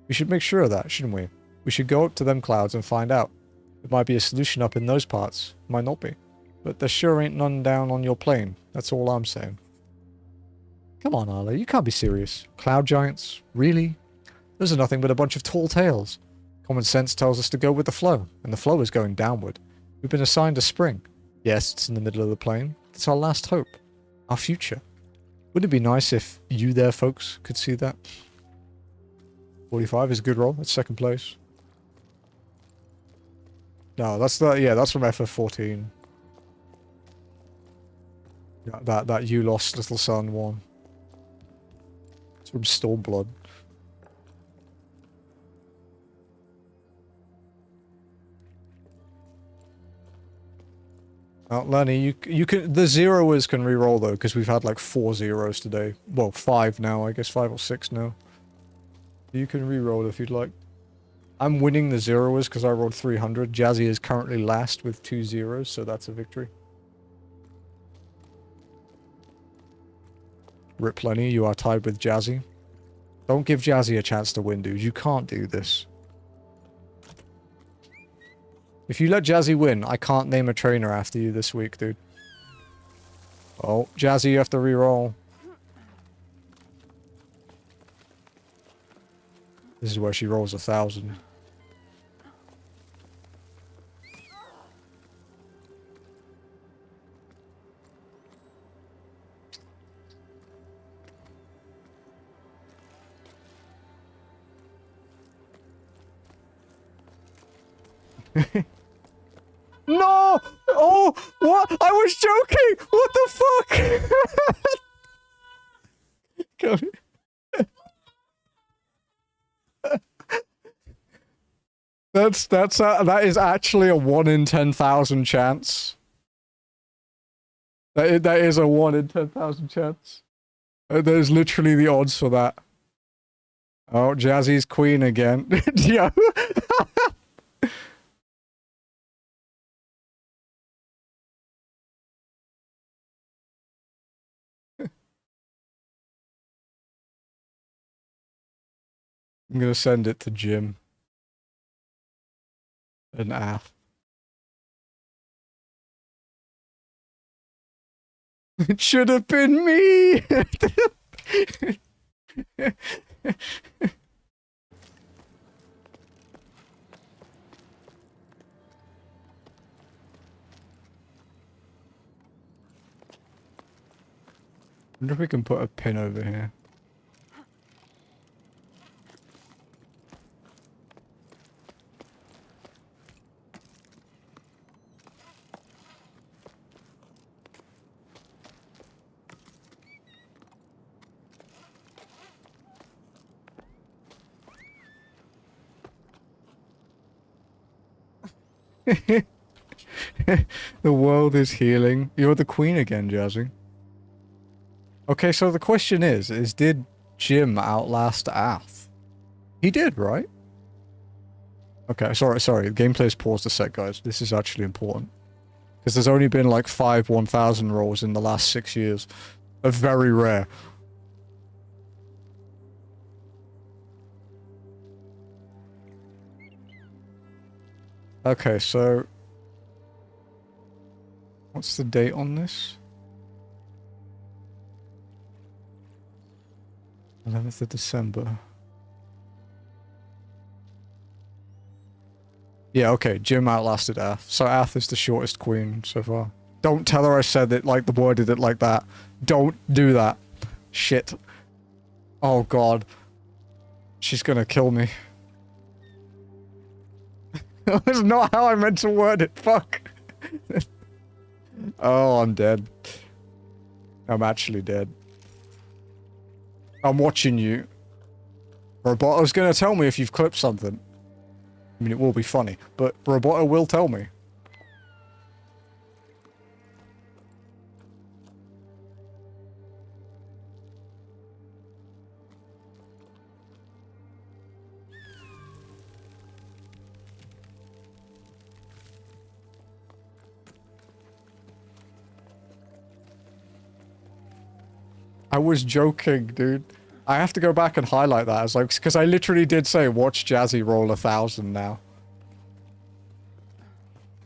We should make sure of that, shouldn't we? We should go up to them clouds and find out. It might be a solution up in those parts. Might not be. But there sure ain't none down on your plane. That's all I'm saying. Come on, Arlo, you can't be serious. Cloud giants? Really? Those are nothing but a bunch of tall tales. Common sense tells us to go with the flow, and the flow is going downward. We've been assigned a spring. Yes, it's in the middle of the plain. It's our last hope. Our future. Wouldn't it be nice if you there, folks, could see that? 45 is a good roll. It's second place. No, that's the, yeah, that's from FF14. Yeah, that you lost little son one. It's from Stormblood. Lenny, you can, the zeroers can re-roll though, because we've had like 4 zeros today. Well, 5 now, I guess 5 or 6 now. You can re-roll if you'd like. I'm winning the zeroers because I rolled 300. Jazzy is currently last with 2 zeros, so that's a victory. Rip Lenny, you are tied with Jazzy. Don't give Jazzy a chance to win, dude. You can't do this. If you let Jazzy win, I can't name a trainer after you this week, dude. Oh, Jazzy, you have to re-roll. This is where she rolls 1,000. No! Oh! What? I was joking! What the fuck? Go. That is actually a 1 in 10,000 chance. That is a 1 in 10,000 chance. There's literally the odds for that. Oh, Jazzy's queen again. Yo. I'm gonna send it to Jim and Af. It should have been me. Wonder if we can put a pin over here. The world is healing. You're the queen again, Jazzy. Okay, so the question is did Jim outlast Ath? He did, right? Okay, sorry. The gameplay's paused a sec, guys. This is actually important. Because there's only been like 5 1000 rolls in the last 6 years. They're very rare. Okay, so... what's the date on this? 11th of December. Yeah, okay, Jim outlasted Ath. So Ath is the shortest queen so far. Don't tell her I said it like the worded it like that. Don't do that. Shit. Oh god. She's gonna kill me. That's not how I meant to word it, fuck. Oh, I'm dead. I'm actually dead. I'm watching you. Roboto's gonna tell me if you've clipped something. I mean, it will be funny, but Roboto will tell me. I was joking, dude. I have to go back and highlight that as like, because I literally did say, watch Jazzy roll 1000 now.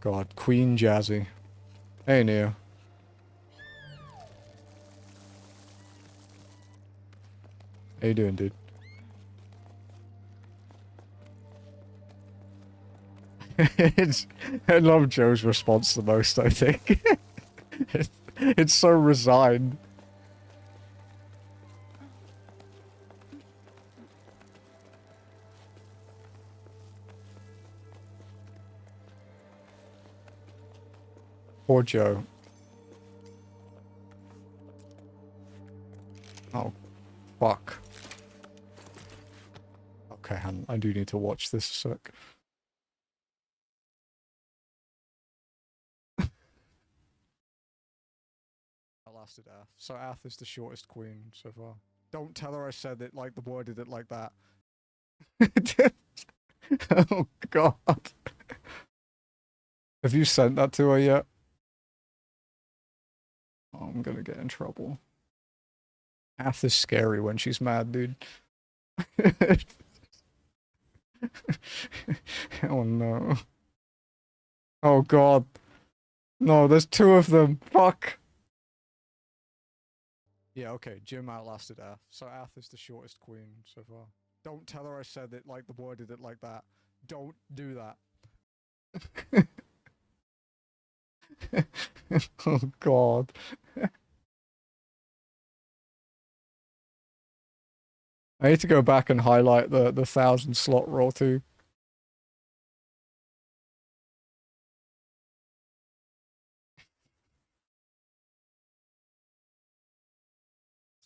God, Queen Jazzy. Hey, Neo. How you doing, dude? I love Joe's response the most, I think. It's so resigned. Poor Joe. Oh, fuck. Okay, I do need to watch this a sec. I lasted Ath. So Ath is the shortest queen so far. Don't tell her I said it like the worded it like that. Oh god. Have you sent that to her yet? Oh, I'm gonna get in trouble. Ath is scary when she's mad, dude. Oh no. Oh god. No, there's 2 of them. Fuck. Yeah, okay, Jim outlasted Ath. So Ath is the shortest queen so far. Don't tell her I said it like the worded it like that. Don't do that. Oh god. I need to go back and highlight the 1000 slot roll too.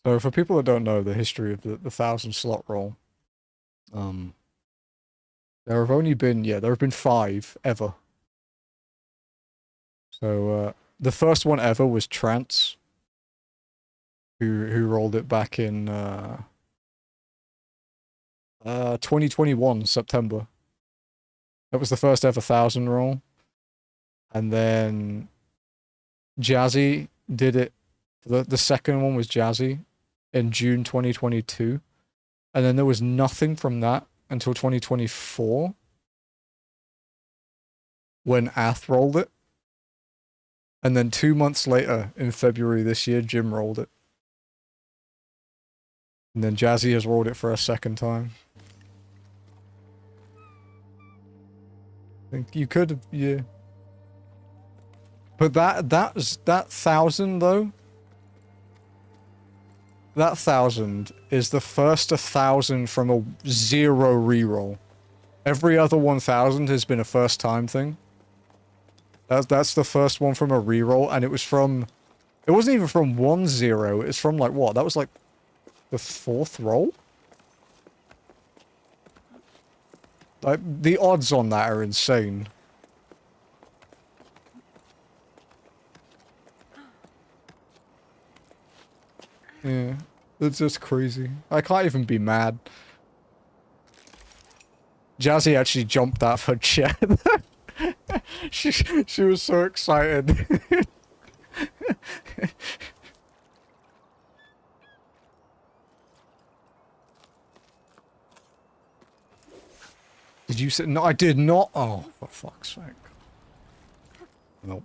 So for people that don't know the history of the 1000 slot roll, There have only been, yeah, there have been 5 ever. So, the first one ever was Trance, who rolled it back in 2021 September. That was the first ever 1,000 roll. And then Jazzy did it. The second one was Jazzy in June 2022. And then there was nothing from that until 2024 when Ath rolled it. And then 2 months later, in February this year, Jim rolled it. And then Jazzy has rolled it for a second time. I think you could have, yeah. But that 1,000 though, that 1,000 is the first 1,000 from a 0 reroll. Every other 1,000 has been a first time thing. That's the first one from a reroll, and it wasn't even from 1-0, it's from like what? That was like the 4th roll? Like, the odds on that are insane. Yeah, it's just crazy. I can't even be mad. Jazzy actually jumped out of her chair. she was so excited. Did you say no? I did not. Oh, for fuck's sake! Nope.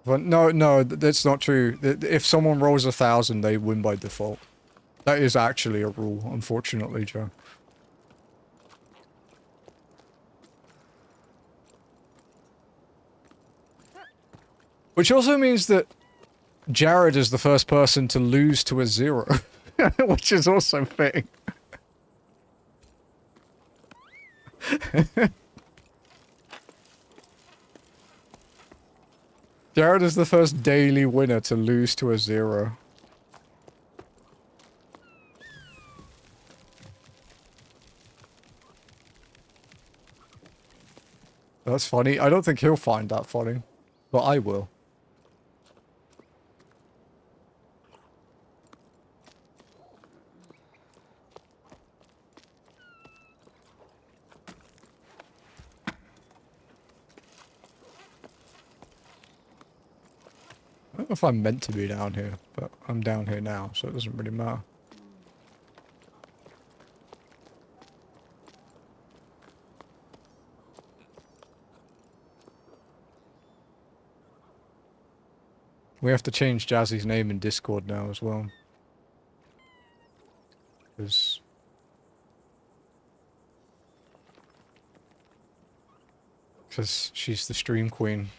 But no, that's not true. If someone rolls 1,000, they win by default. That is actually a rule, unfortunately, Joe. Which also means that Jared is the first person to lose to a 0, which is also fitting. Jared is the first daily winner to lose to a 0. That's funny. I don't think he'll find that funny, but I will. I don't know if I'm meant to be down here, but I'm down here now, so it doesn't really matter. We have to change Jazzy's name in Discord now as well. Because she's the stream queen.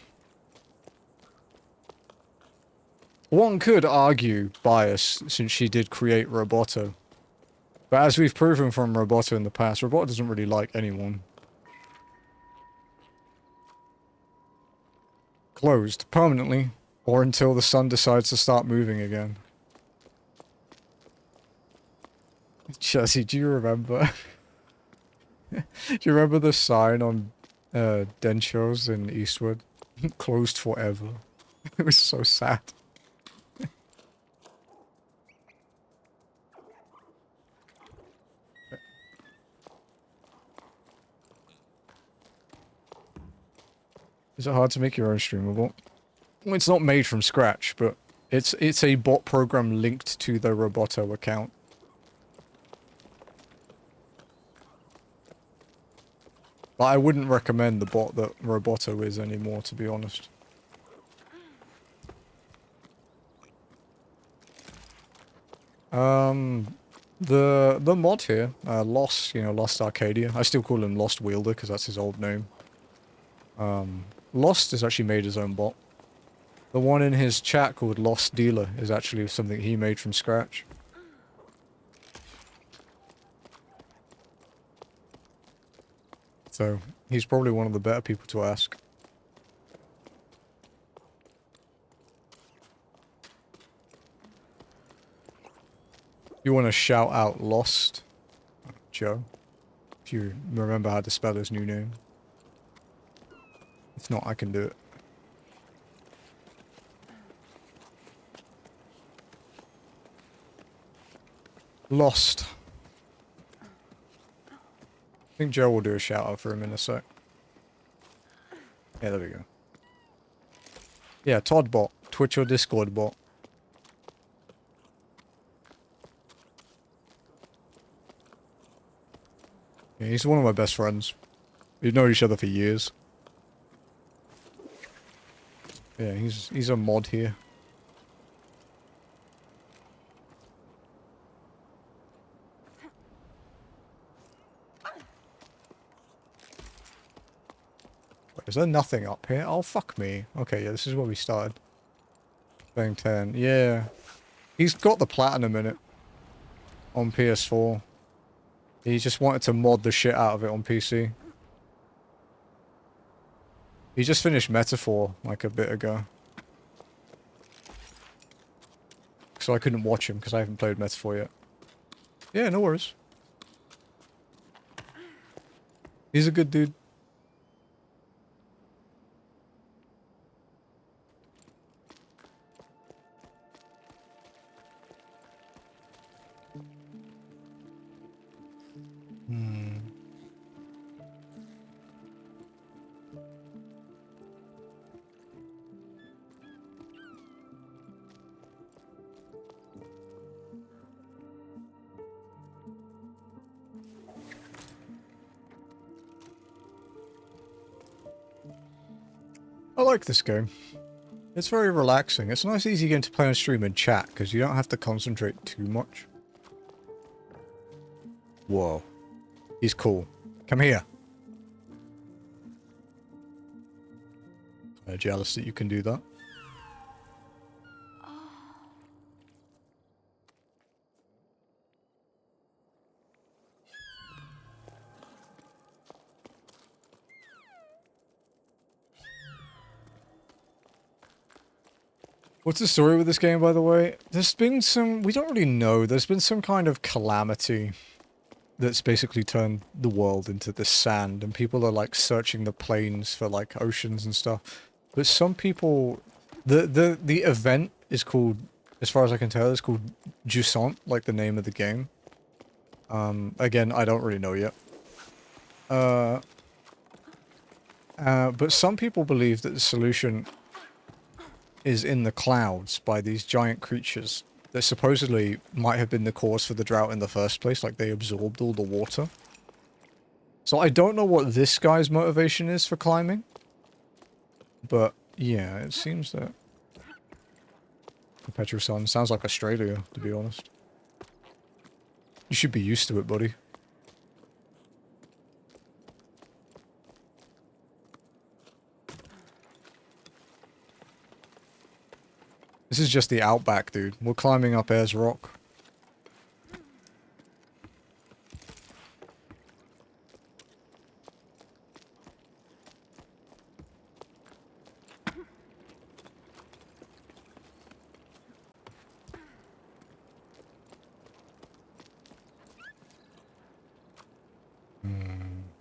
One could argue bias, since she did create Roboto. But as we've proven from Roboto in the past, Roboto doesn't really like anyone. Closed. Permanently. Or until the sun decides to start moving again. Jesse, do you remember? Do you remember the sign on Denshos in Eastwood? Closed forever. It was so sad. Is it hard to make your own streamable? Well, it's not made from scratch, but it's a bot program linked to the Roboto account. But I wouldn't recommend the bot that Roboto is anymore, to be honest. The mod here, Lost, Lost Arcadia. I still call him Lost Wielder because that's his old name. Lost has actually made his own bot. The one in his chat called Lost Dealer is actually something he made from scratch. So, he's probably one of the better people to ask. You want to shout out Lost? Joe. If you remember how to spell his new name. If not, I can do it. Lost. I think Joe will do a shout out for him in a sec. Yeah, there we go. Yeah, Todd bot. Twitch or Discord bot. Yeah, he's one of my best friends. We've known each other for years. Yeah, he's a mod here. Wait, is there nothing up here? Oh, fuck me. Okay, yeah, this is where we started. Playing 10. Yeah. He's got the platinum in it. On PS4. He just wanted to mod the shit out of it on PC. He just finished Metaphor, like, a bit ago. So I couldn't watch him, because I haven't played Metaphor yet. Yeah, no worries. He's a good dude. I like this game. It's very relaxing. It's a nice, easy game to play on stream and chat, because you don't have to concentrate too much. Whoa. He's cool. Come here. I'm jealous that you can do that. What's the story with this game, by the way? There's been some... We don't really know. There's been some kind of calamity that's basically turned the world into the sand, and people are, like, searching the plains for, like, oceans and stuff. But some people... The event is called, as far as I can tell, it's called Jusant, like the name of the game. Again, I don't really know yet. But some people believe that the solution is in the clouds by these giant creatures that supposedly might have been the cause for the drought in the first place, like they absorbed all the water. So I don't know what this guy's motivation is for climbing, but yeah, it seems that Perpetual Sun sounds like Australia, to be honest. You should be used to it, buddy. This is just the outback, dude. We're climbing up Ayers Rock.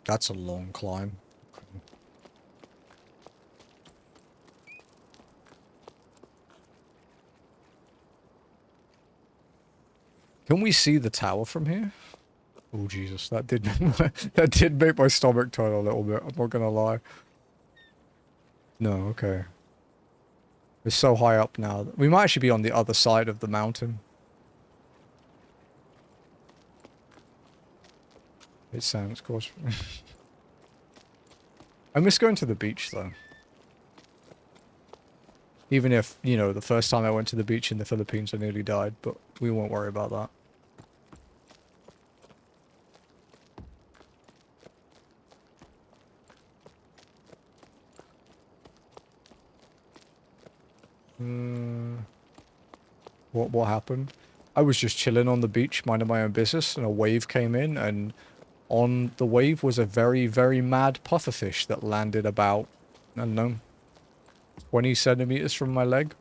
That's a long climb. Can we see the tower from here? Oh Jesus, that did that did make my stomach turn a little bit. I'm not gonna lie. No, okay. It's so high up now. We might actually be on the other side of the mountain. It sounds, of course. I miss going to the beach, though. Even if, you know, the first time I went to the beach in the Philippines, I nearly died, but we won't worry about that. What happened? I was just chilling on the beach, minding my own business, and a wave came in, and on the wave was a very, very mad pufferfish that landed about, I don't know, 20 centimeters from my leg.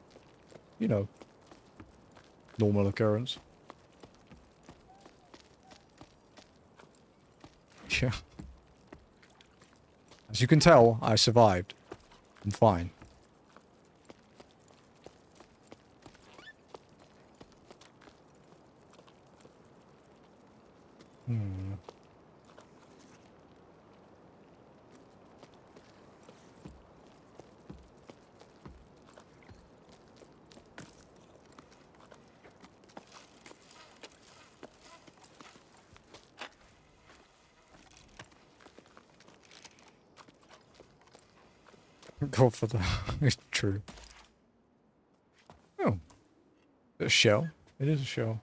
You know, normal occurrence. Yeah. As you can tell, I survived. I'm fine. Hmm. Go for that. It's true. Oh. A shell? It is a shell.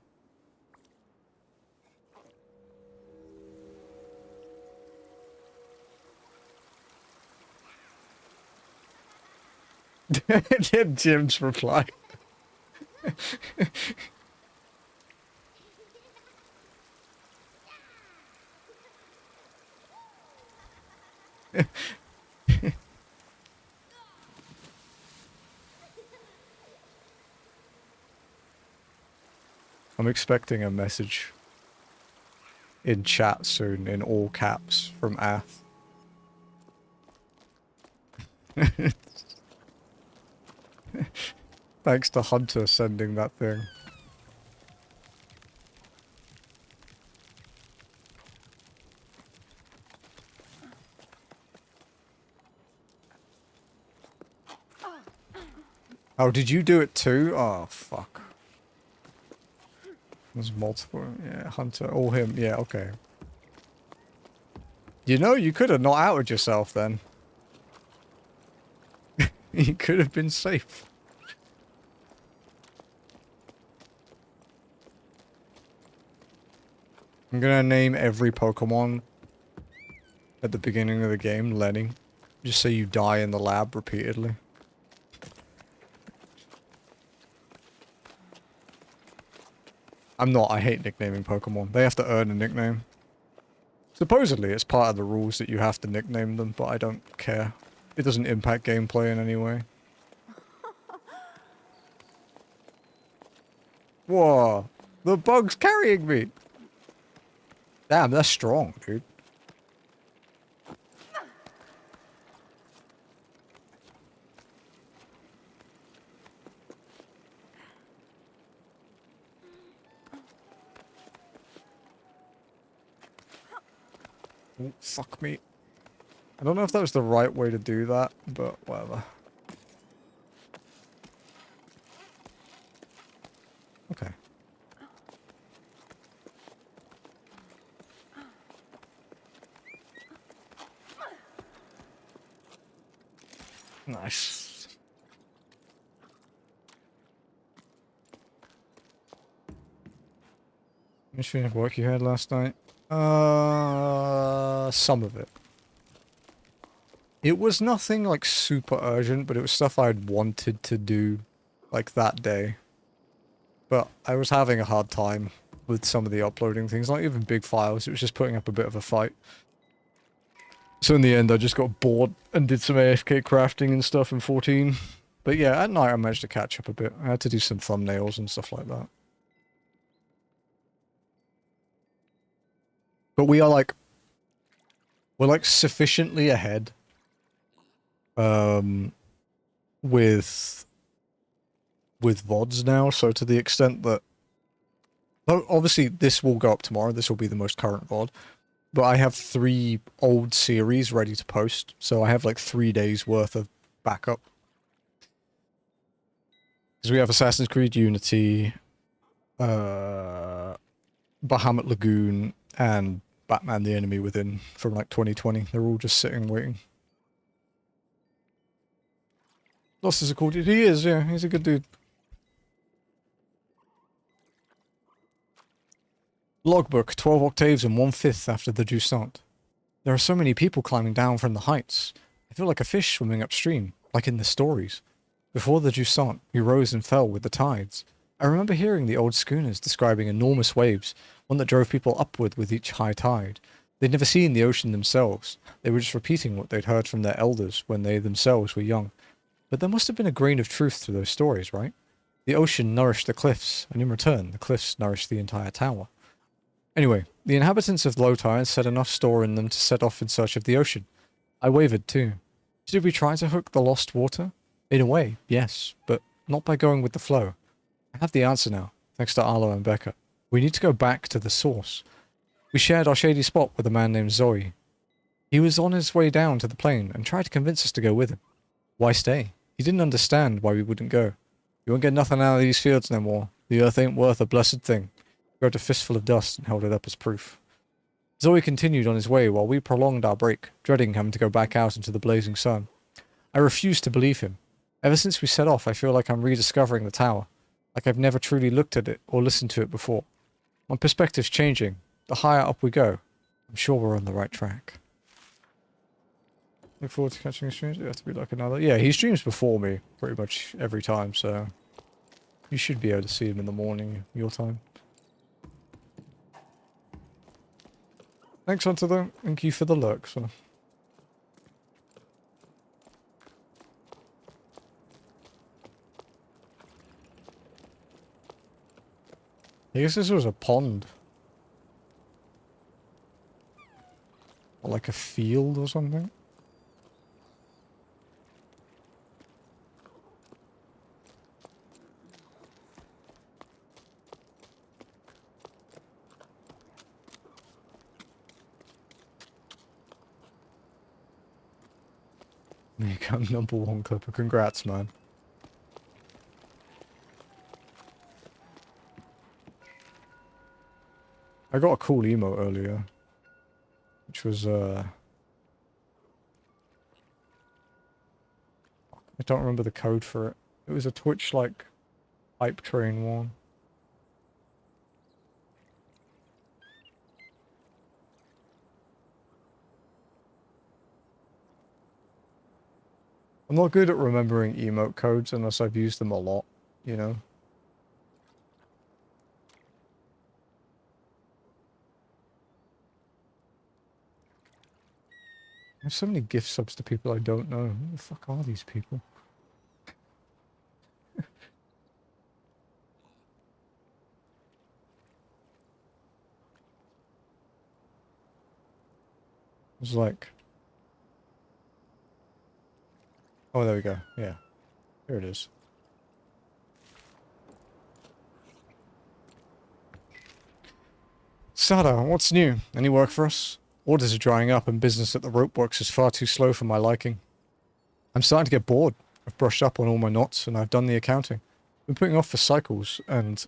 Jim's reply. I'm expecting a message in chat soon in all caps from Ath. Thanks to Hunter sending that thing. Oh, did you do it too? Oh, fuck. There's multiple. Yeah, Hunter. Or him. Yeah, okay. You know, you could have not outed yourself then. You could have been safe. I'm gonna name every Pokemon at the beginning of the game Lenny. Just so you die in the lab repeatedly. I'm not. I hate nicknaming Pokemon. They have to earn a nickname. Supposedly, it's part of the rules that you have to nickname them, but I don't care. It doesn't impact gameplay in any way. Whoa! The bug's carrying me! Damn, that's strong, dude. Oh, fuck me. I don't know if that was the right way to do that, but whatever. Okay. Nice. Which kind of work you had last night? Some of it. It was nothing like super urgent, but it was stuff I'd wanted to do like that day. But I was having a hard time with some of the uploading things, not even big files, it was just putting up a bit of a fight. So in the end I just got bored and did some AFK crafting and stuff in 14. But yeah, at night I managed to catch up a bit. I had to do some thumbnails and stuff like that. But we're like sufficiently ahead with VODs now, so to the extent that obviously this will go up tomorrow, this will be the most current VOD, but I have 3 old series ready to post, so I have like 3 days worth of backup. Because we have Assassin's Creed Unity, Bahamut Lagoon, and Batman the Enemy Within from like 2020. They're all just sitting waiting. Lost is a cool dude. He is, yeah, he's a good dude. Logbook, 12 octaves and 1/5 after the Jusant. There are so many people climbing down from the heights. I feel like a fish swimming upstream, like in the stories. Before the Jusant, we rose and fell with the tides. I remember hearing the old schooners describing enormous waves, one that drove people upward with each high tide. They'd never seen the ocean themselves. They were just repeating what they'd heard from their elders when they themselves were young. But there must have been a grain of truth to those stories, right? The ocean nourished the cliffs, and in return, the cliffs nourished the entire tower. Anyway, the inhabitants of low tides had enough store in them to set off in search of the ocean. I wavered too. Should we try to hook the lost water? In a way, yes, but not by going with the flow. I have the answer now, thanks to Arlo and Becca. We need to go back to the source. We shared our shady spot with a man named Zoe. He was on his way down to the plane and tried to convince us to go with him. Why stay? He didn't understand why we wouldn't go. You won't get nothing out of these fields no more. The earth ain't worth a blessed thing. He grabbed a fistful of dust and held it up as proof. Zoe continued on his way while we prolonged our break, dreading having to go back out into the blazing sun. I refused to believe him. Ever since we set off, I feel like I'm rediscovering the tower, like I've never truly looked at it or listened to it before. My perspective's changing. The higher up we go, I'm sure we're on the right track. Look forward to catching his streams. It has to be like another... Yeah, he streams before me pretty much every time, so... You should be able to see him in the morning, your time. Thanks, Hunter, though. Thank you for the lurk, so... I guess this was a pond. Or like a field or something. There you go, #1 clipper. Congrats, man. I got a cool emote earlier. Which was, I don't remember the code for it. It was a Twitch, like, hype train one. I'm not good at remembering emote codes unless I've used them a lot, you know? There's so many gift subs to people I don't know. Who the fuck are these people? It's like... Oh, there we go. Yeah. Here it is. Sada, what's new? Any work for us? Orders are drying up and business at the ropeworks is far too slow for my liking. I'm starting to get bored. I've brushed up on all my knots and I've done the accounting. I've been putting off for cycles and...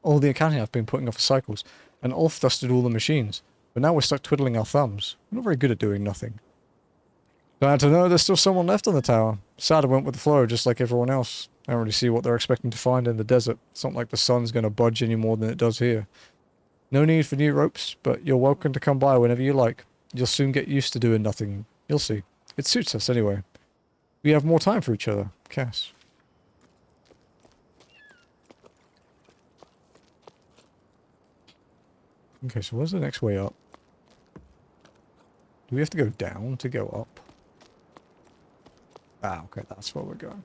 All the accounting I've been putting off for cycles. And Ulf dusted all the machines. But now we're stuck twiddling our thumbs. We're not very good at doing nothing. Glad to know there's still someone left on the tower. Sada went with the flow just like everyone else. I don't really see what they're expecting to find in the desert. It's not like the sun's going to budge any more than it does here. No need for new ropes, but you're welcome to come by whenever you like. You'll soon get used to doing nothing. You'll see. It suits us anyway. We have more time for each other. Cass. Okay, so where's the next way up? Do we have to go down to go up? Ah, okay, that's where we're going.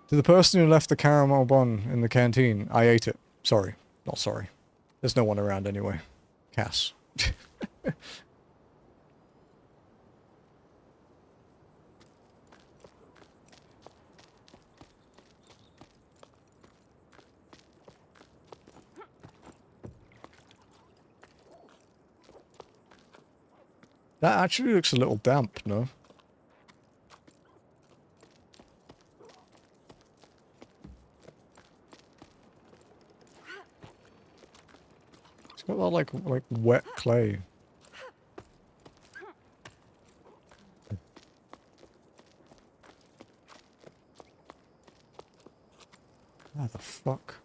To the person who left the caramel bun in the canteen, I ate it. Sorry. Not sorry. There's no one around anyway. Cass. That actually looks a little damp, no? It's got that like wet clay. What the fuck?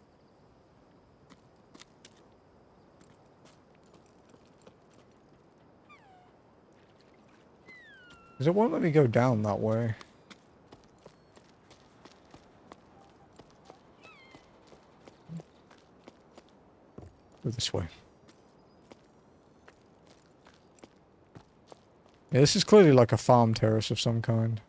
Because it won't let me go down that way. Go this way. Yeah, this is clearly like a farm terrace of some kind.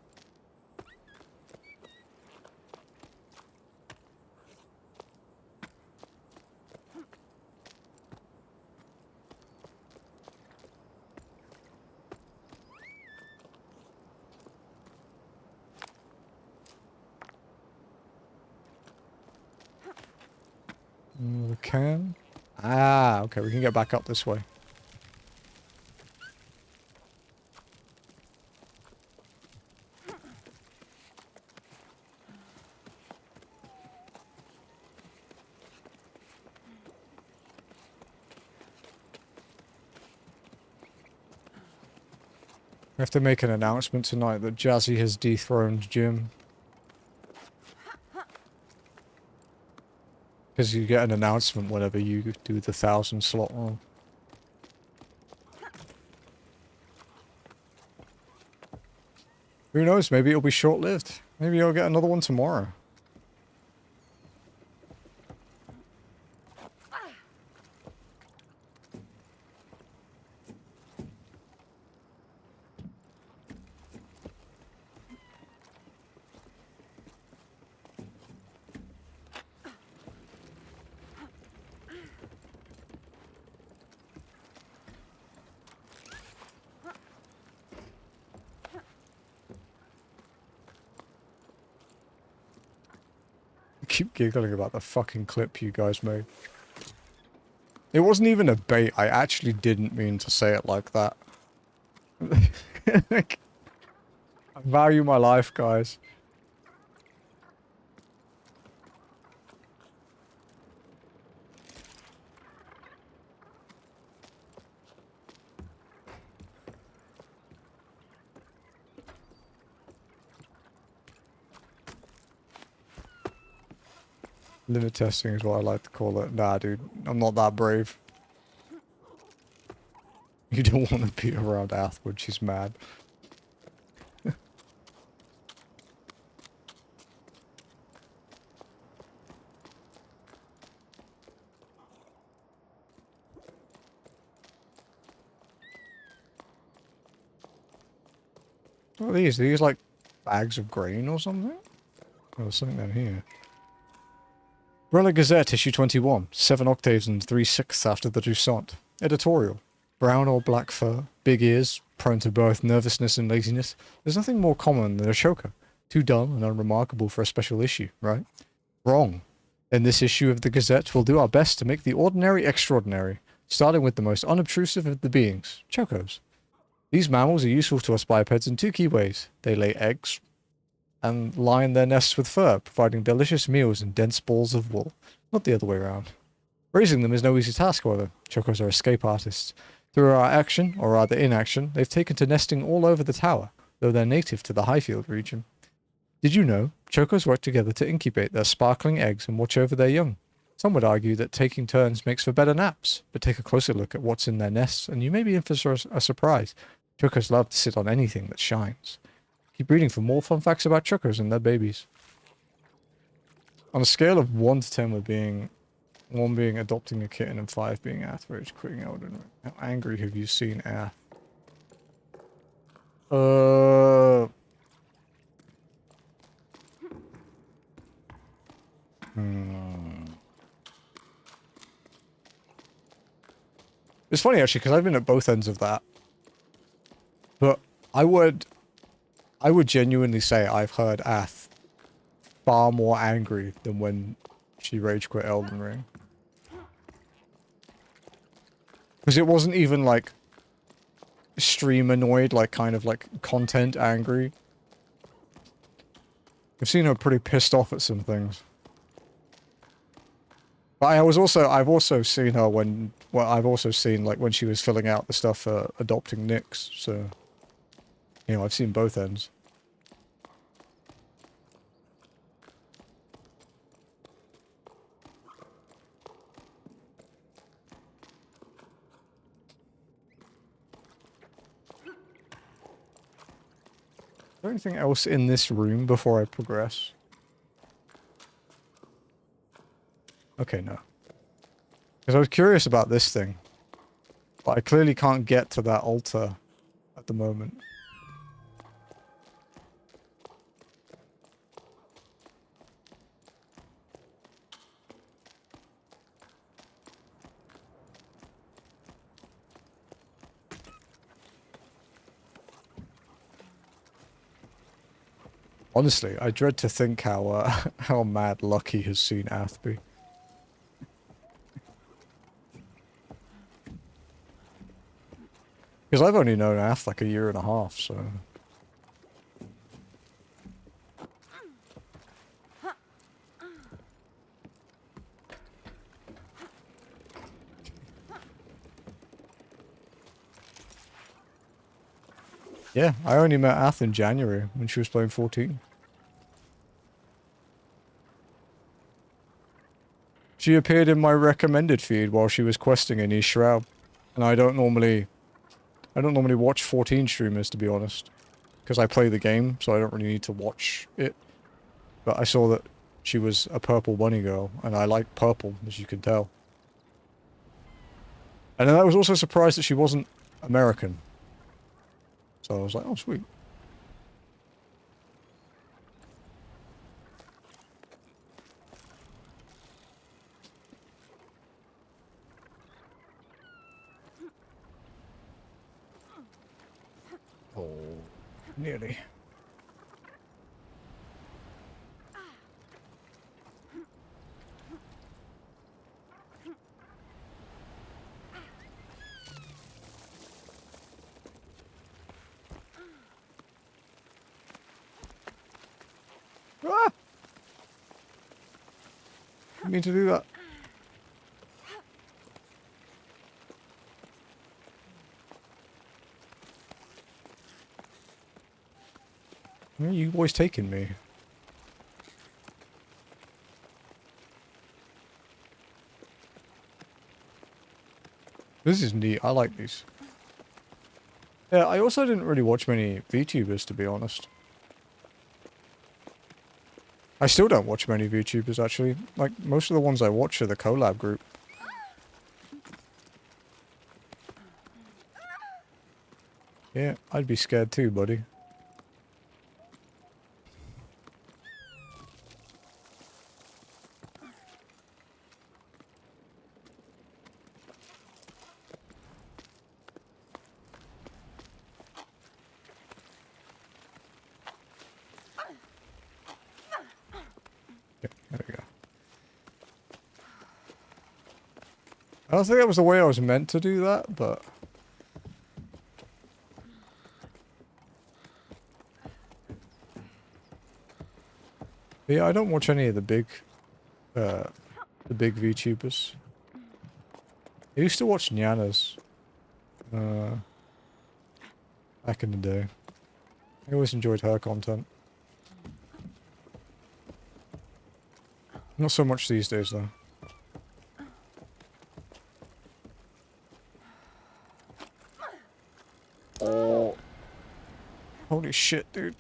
We can. Ah, okay, we can get back up this way. We have to make an announcement tonight that Jazzy has dethroned Jim. Because you get an announcement whenever you do the 1,000 slot roll. Who knows, maybe it'll be short-lived. Maybe you'll get another one tomorrow. I keep giggling about the fucking clip you guys made. It wasn't even a bait. I actually didn't mean to say it like that. I value my life, guys. Limit testing is what I like to call it. Nah, dude. I'm not that brave. You don't want to be around Ath when she's mad. What are these? Are these like bags of grain or something? Oh, there's something down here. Relic Gazette, issue 21. 7 octaves and 3/6 after the Jusant. Editorial. Brown or black fur, big ears, prone to both nervousness and laziness. There's nothing more common than a choker. Too dull and unremarkable for a special issue, right? Wrong. In this issue of the Gazette, we'll do our best to make the ordinary extraordinary, starting with the most unobtrusive of the beings, chocos. These mammals are useful to us bipeds in 2 key ways. They lay eggs and line their nests with fur, providing delicious meals and dense balls of wool. Not the other way around. Raising them is no easy task, however. Chocos are escape artists. Through our action, or rather inaction, they've taken to nesting all over the tower, though they're native to the Highfield region. Did you know chocos work together to incubate their sparkling eggs and watch over their young? Some would argue that taking turns makes for better naps, but take a closer look at what's in their nests and you may be in for a surprise. Chocos love to sit on anything that shines. Keep reading for more fun facts about chocos and their babies. On a scale of 1 to 10 with being 1 being adopting a kitten and 5 being Ath rage quitting Elden Ring, how angry have you seen Ath? It's funny actually because I've been at both ends of that, but I would genuinely say I've heard Ath far more angry than when she rage quit Elden Ring. Because it wasn't even like stream annoyed, like kind of like content angry. I've seen her pretty pissed off at some things. But I've also seen her when, well, I've also seen like when she was filling out the stuff for adopting Nyx, so, you know, I've seen both ends. Is there anything else in this room before I progress? Okay, no. Because I was curious about this thing. But I clearly can't get to that altar at the moment. Honestly, I dread to think how how mad Lucky has seen Athby. Because I've only known Ath like a year and a half, so... Yeah, I only met Ath in January when she was playing 14. She appeared in my recommended feed while she was questing in East Shroud. And I don't normally watch 14 streamers, to be honest. Because I play the game, so I don't really need to watch it. But I saw that she was a purple bunny girl, and I like purple, as you can tell. And then I was also surprised that she wasn't American. So I was like, oh, sweet. Oh, nearly. Ah! Didn't mean to do that. Where are you always taking me? This is neat. I like these. Yeah, I also didn't really watch many VTubers, to be honest. I still don't watch many VTubers, actually. Like, most of the ones I watch are the collab group. Yeah, I'd be scared too, buddy. Yeah, there we go. I don't think that was the way I was meant to do that, but... Yeah, I don't watch any of the big VTubers. I used to watch Nyanas, back in the day. I always enjoyed her content. Not so much these days, though. Oh. Holy shit, dude.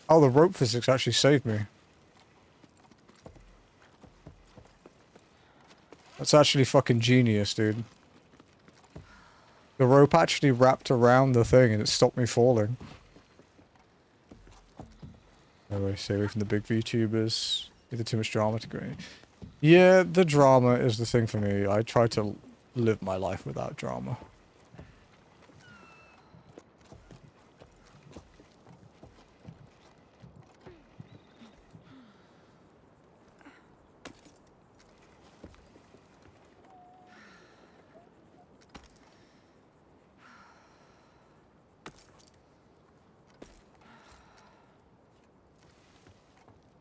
Oh, the rope physics actually saved me. That's actually fucking genius, dude. The rope actually wrapped around the thing and it stopped me falling. Anyway, stay away from the big VTubers. Either too much drama to go in. Yeah, the drama is the thing for me. I try to live my life without drama.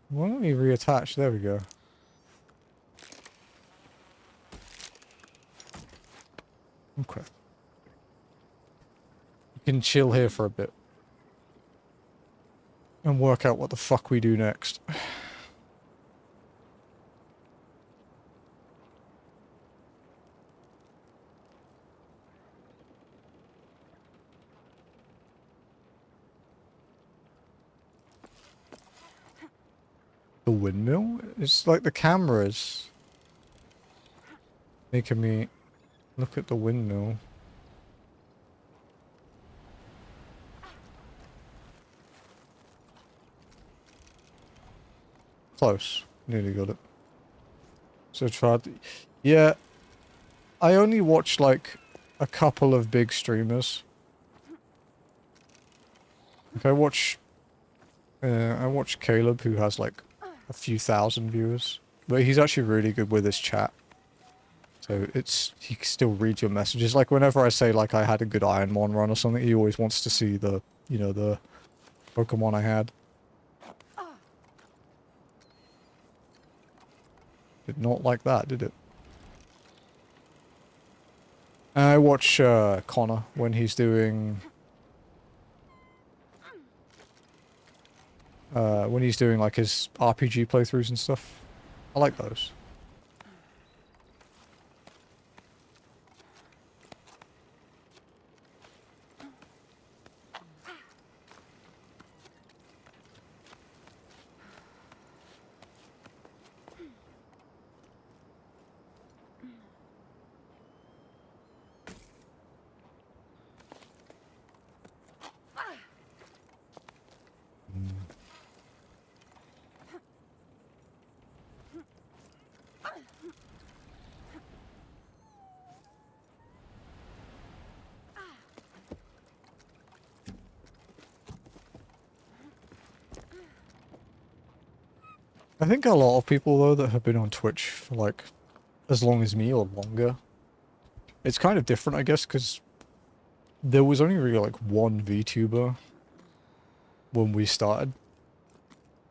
Why don't we reattach? There we go. Okay. We can chill here for a bit. And work out what the fuck we do next. The windmill? It's like the cameras making me look at the windmill. Close. Nearly got it. So tried. Yeah. I only watch like a couple of big streamers. Like I watch Caleb, who has like a few thousand viewers. but he's actually really good with his chat. So he can still read your messages. Like whenever I say like I had a good Ironmon run or something, he always wants to see the, you know, the Pokemon I had. Did not like that, did it? I watch Connor when he's doing like his RPG playthroughs and stuff. I like those. I think a lot of people though that have been on Twitch for like as long as me or longer, it's kind of different I guess because there was only really like one VTuber when we started.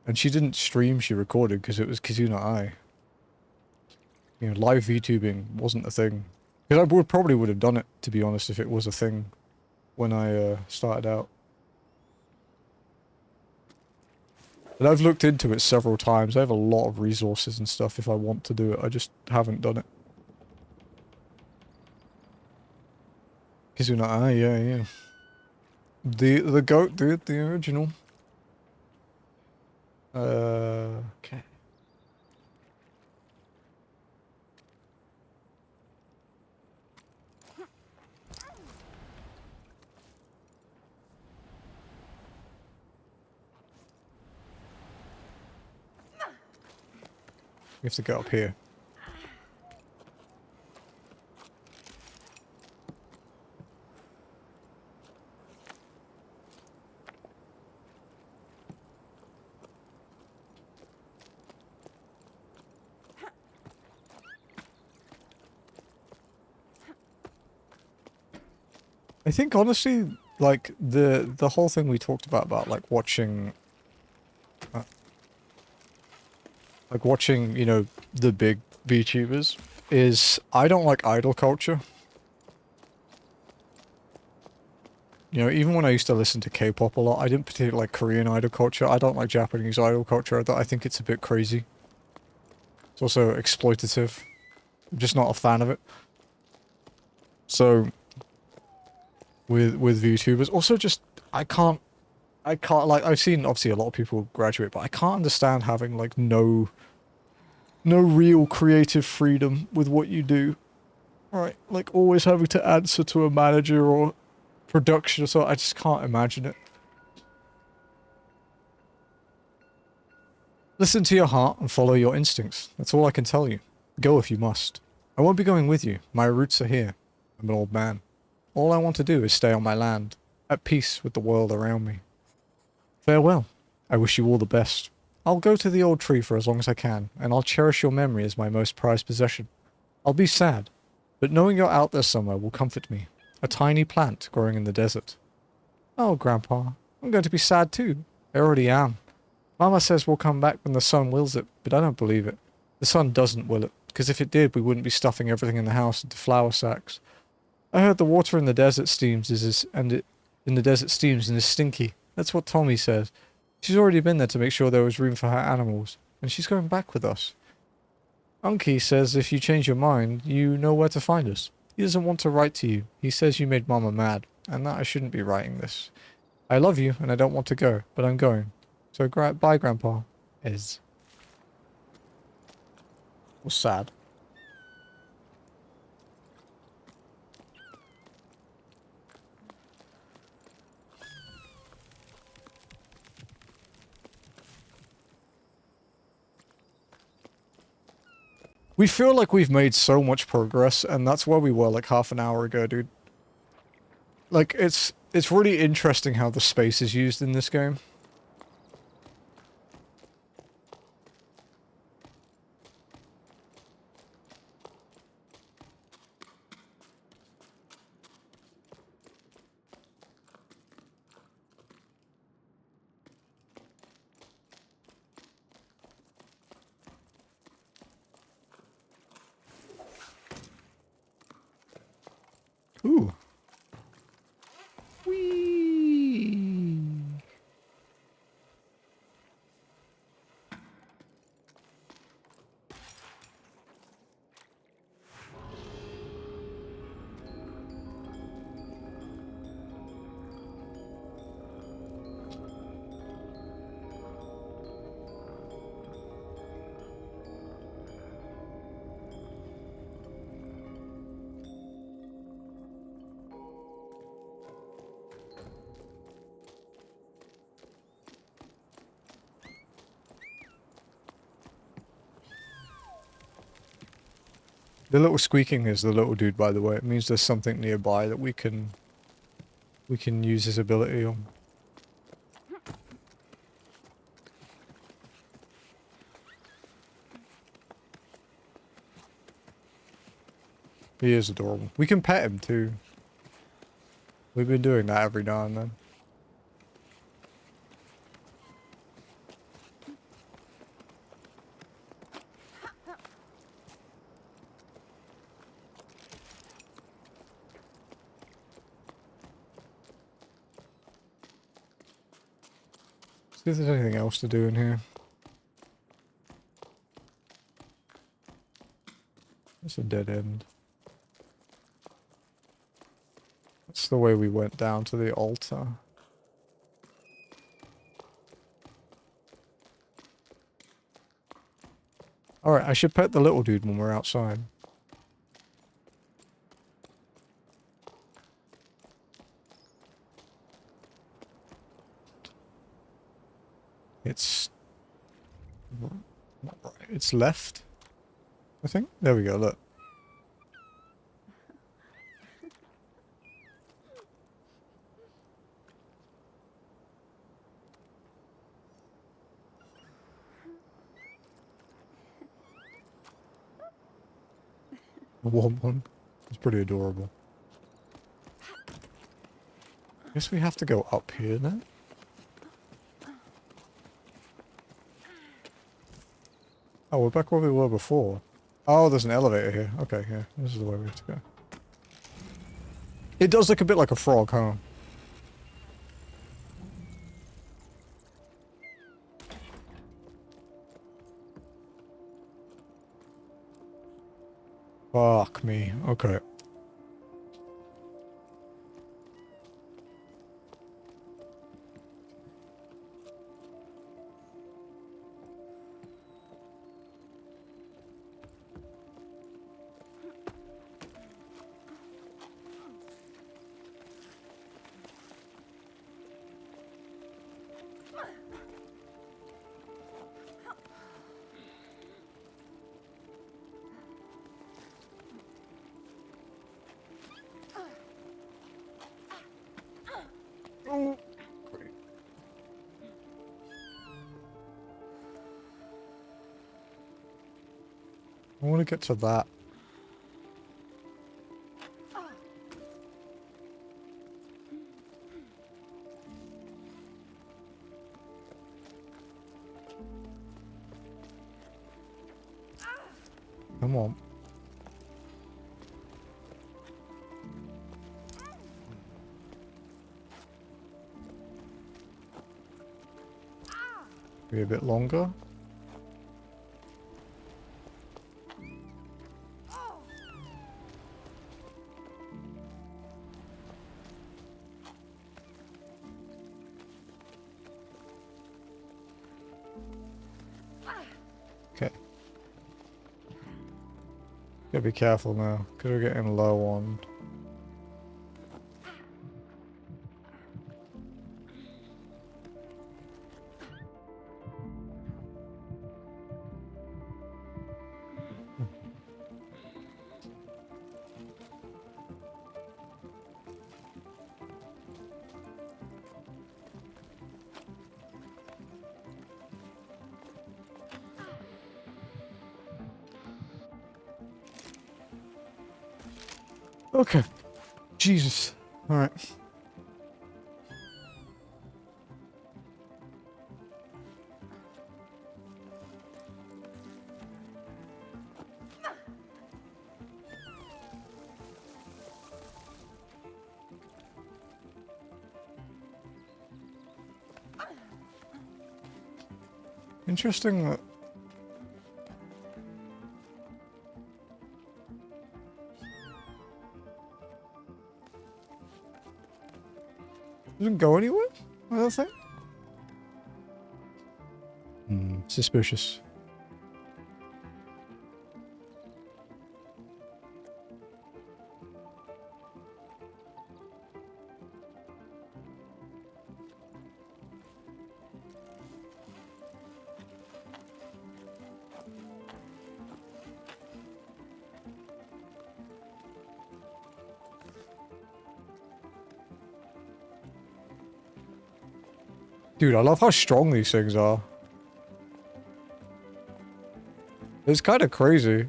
And she didn't stream, she recorded because it was Kizuna Ai. You know, live VTubing wasn't a thing. Because I probably would have done it, to be honest, if it was a thing when I started out. But I've looked into it several times. I have a lot of resources and stuff if I want to do it. I just haven't done it. Kizuna Ai, yeah. The goat, dude, the original. Okay. We have to go up here. I think honestly, like the whole thing we talked about like watching, you know, the big VTubers is I don't like idol culture. You know, even when I used to listen to K-pop a lot, I didn't particularly like Korean idol culture. I don't like Japanese idol culture. I think it's a bit crazy. It's also exploitative. I'm just not a fan of it. So with VTubers, also just I can't like I've seen obviously a lot of people graduate, but I can't understand having like no real creative freedom with what you do. Right, like always having to answer to a manager or production or so. I just can't imagine it. Listen to your heart and follow your instincts. That's all I can tell you. Go if you must. I won't be going with you. My roots are here. I'm an old man. All I want to do is stay on my land, at peace with the world around me. Farewell. I wish you all the best. I'll go to the old tree for as long as I can, and I'll cherish your memory as my most prized possession. I'll be sad, but knowing you're out there somewhere will comfort me. A tiny plant growing in the desert. Oh, Grandpa, I'm going to be sad too. I already am. Mama says we'll come back when the sun wills it, but I don't believe it. The sun doesn't will it, because if it did, we wouldn't be stuffing everything in the house into flour sacks. I heard the water in the desert steams and is stinky. That's what Tommy says. She's already been there to make sure there was room for her animals, and she's going back with us. Unky says if you change your mind, you know where to find us. He doesn't want to write to you. He says you made Mama mad, and that I shouldn't be writing this. I love you, and I don't want to go, but I'm going. So bye, Grandpa. Ez. Was sad. We feel like we've made so much progress, and that's where we were like half an hour ago, dude. Like, it's really interesting how the space is used in this game. Ooh. Whee! The little squeaking is the little dude, by the way. It means there's something nearby that we can use his ability on. He is adorable. We can pet him too. We've been doing that every now and then. See if there's anything else to do in here. It's a dead end. That's the way we went down to the altar. Alright, I should pet the little dude when we're outside. It's... not right. It's left, I think. There we go, look. A warm one. It's pretty adorable. Guess we have to go up here then. Oh, we're back where we were before. Oh, there's an elevator here. Okay, yeah. This is the way we have to go. It does look a bit like a frog, huh? Fuck me. Okay. Oh, great. I want to get to that. Come on. Be a bit longer. Okay. Gotta be careful now, because we're getting low on... Okay. Jesus. Alright. Interesting that... Doesn't go anywhere, I don't think. Suspicious. Dude, I love how strong these things are. It's kind of crazy.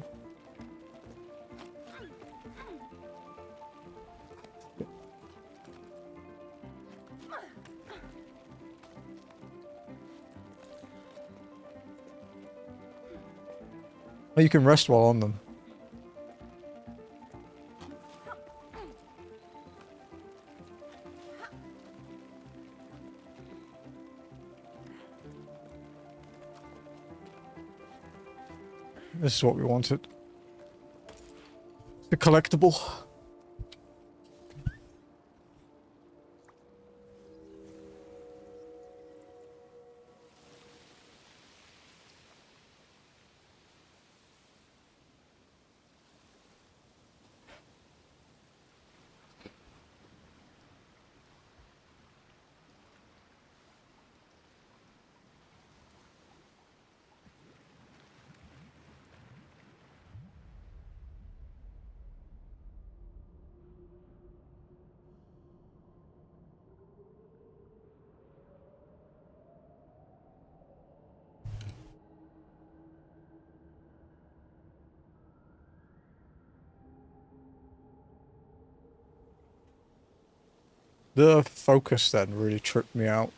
Oh, you can rest while on them. This is what we wanted. The collectible. The focus then really tripped me out.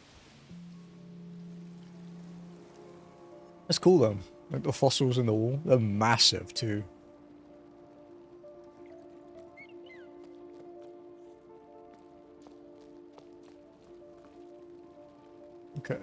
That's cool though. Like the fossils in the wall. They're massive too. Okay.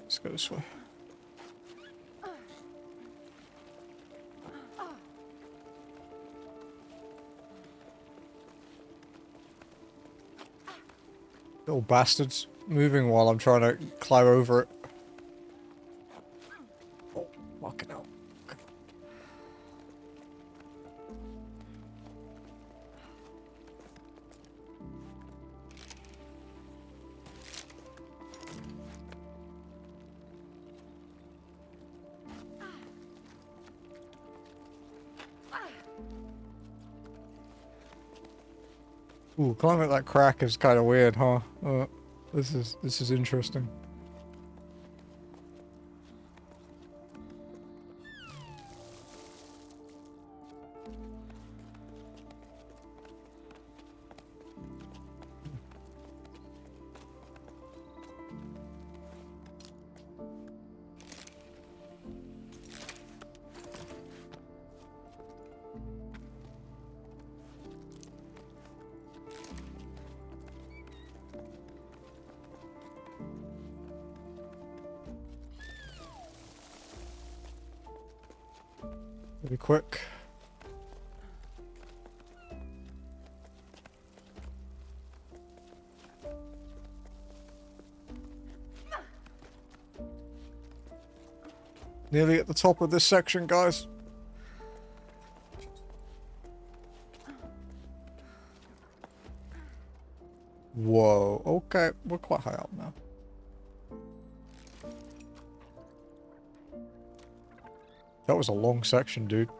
Let's go this way. Little bastards moving while I'm trying to climb over it. Oh, fucking hell. Ooh, climbing that crack is kind of weird, huh? This is interesting. Pretty quick. Nearly at the top of this section, guys. Whoa, okay, we're quite high up now. That was a long section, dude.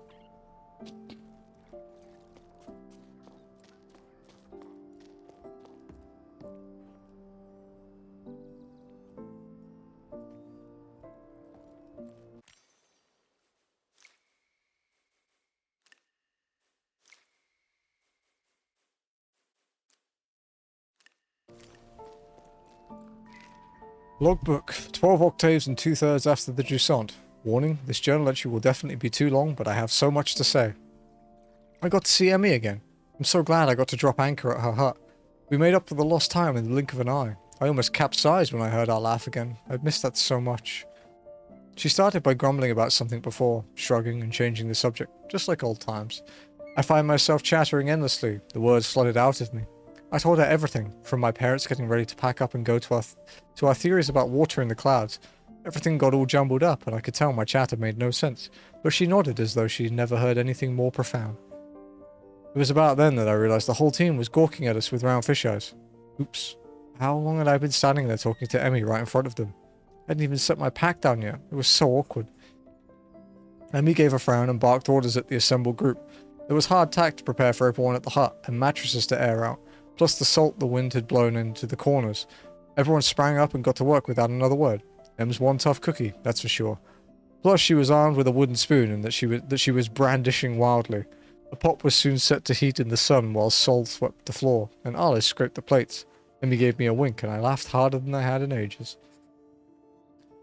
Logbook, 12 octaves and 2/3 after the Jusant. Warning, this journal entry will definitely be too long, but I have so much to say. I got to see Emmy again. I'm so glad I got to drop anchor at her hut. We made up for the lost time in the blink of an eye. I almost capsized when I heard our laugh again. I'd missed that so much. She started by grumbling about something before, shrugging and changing the subject, just like old times. I find myself chattering endlessly, the words flooded out of me. I told her everything, from my parents getting ready to pack up and go to our theories about water in the clouds. Everything got all jumbled up, and I could tell my chatter made no sense, but she nodded as though she'd never heard anything more profound. It was about then that I realized the whole team was gawking at us with round fish eyes. Oops. How long had I been standing there talking to Emmy right in front of them? I hadn't even set my pack down yet. It was so awkward. Emmy gave a frown and barked orders at the assembled group. There was hard tack to prepare for everyone at the hut, and mattresses to air out, plus the salt the wind had blown into the corners. Everyone sprang up and got to work without another word. Em's one tough cookie, that's for sure. Plus she was armed with a wooden spoon and that she was brandishing wildly. The pot was soon set to heat in the sun while Sol swept the floor, and Alice scraped the plates. Emmy gave me a wink, and I laughed harder than I had in ages.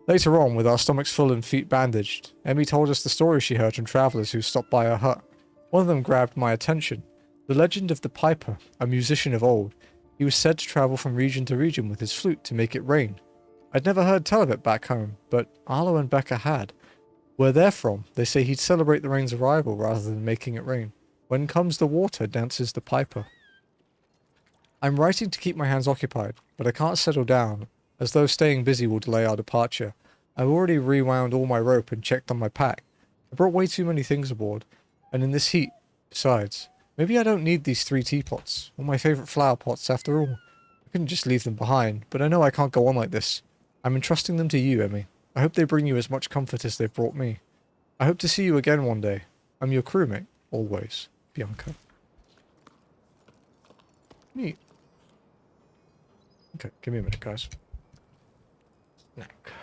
Later on, with our stomachs full and feet bandaged, Emmy told us the story she heard from travellers who stopped by her hut. One of them grabbed my attention. The legend of the Piper, a musician of old. He was said to travel from region to region with his flute to make it rain. I'd never heard tell of it back home, but Arlo and Becca had. Where they're from, they say he'd celebrate the rain's arrival rather than making it rain. When comes the water, dances the Piper. I'm writing to keep my hands occupied, but I can't settle down, as though staying busy will delay our departure. I've already rewound all my rope and checked on my pack. I brought way too many things aboard, and in this heat, besides. Maybe I don't need these 3 teapots, or my favourite flower pots after all. I couldn't just leave them behind, but I know I can't go on like this. I'm entrusting them to you, Emmy. I hope they bring you as much comfort as they've brought me. I hope to see you again one day. I'm your crewmate, always. Bianca. Neat. Okay, give me a minute, guys. Snack.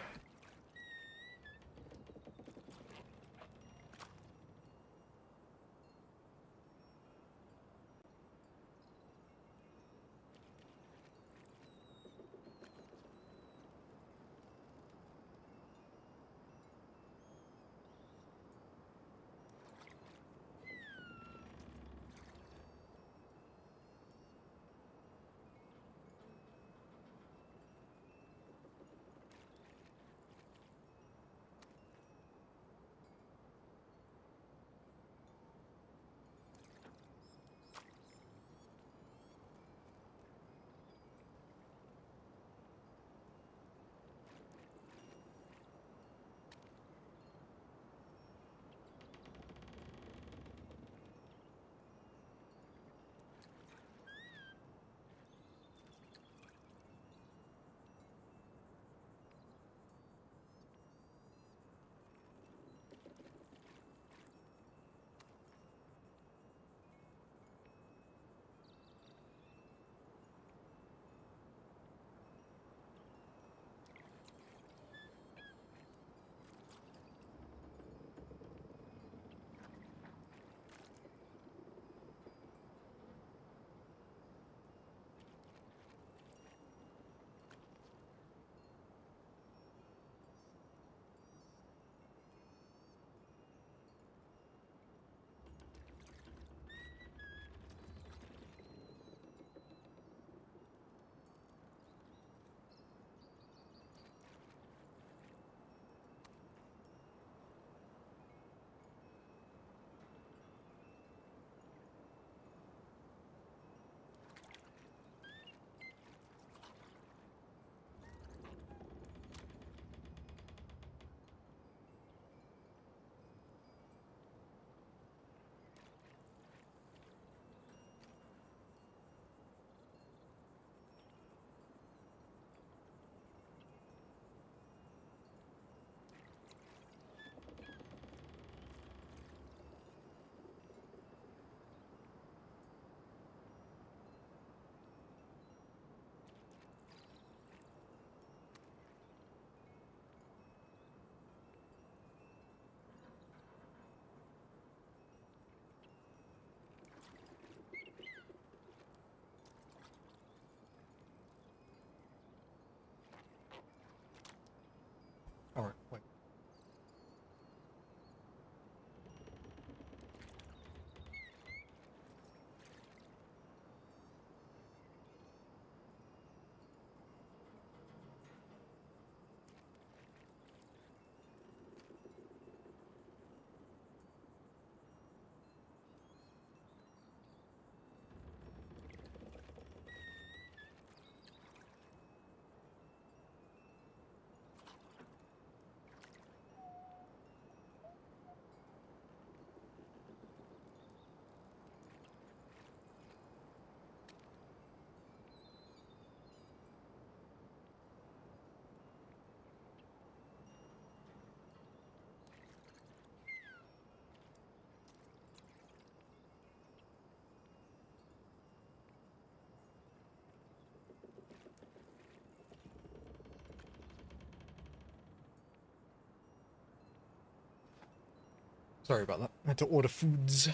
Sorry about that. I had to order foods.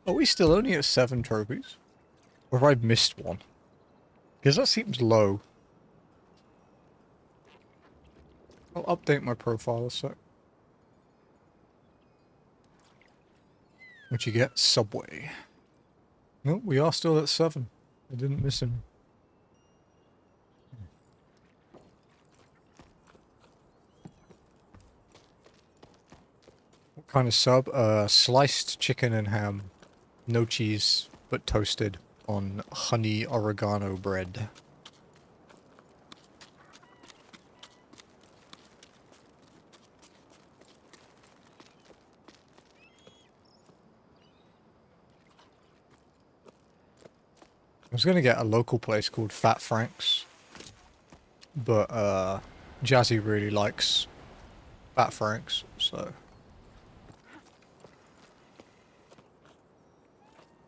Are we still only at 7 trophies? Or have I missed one? Because that seems low. I'll update my profile a sec. What you get? Subway. No, we are still at 7. I didn't miss him. What kind of sub? Sliced chicken and ham. No cheese, but toasted on honey oregano bread. I was gonna get a local place called Fat Frank's, but Jazzy really likes Fat Frank's, so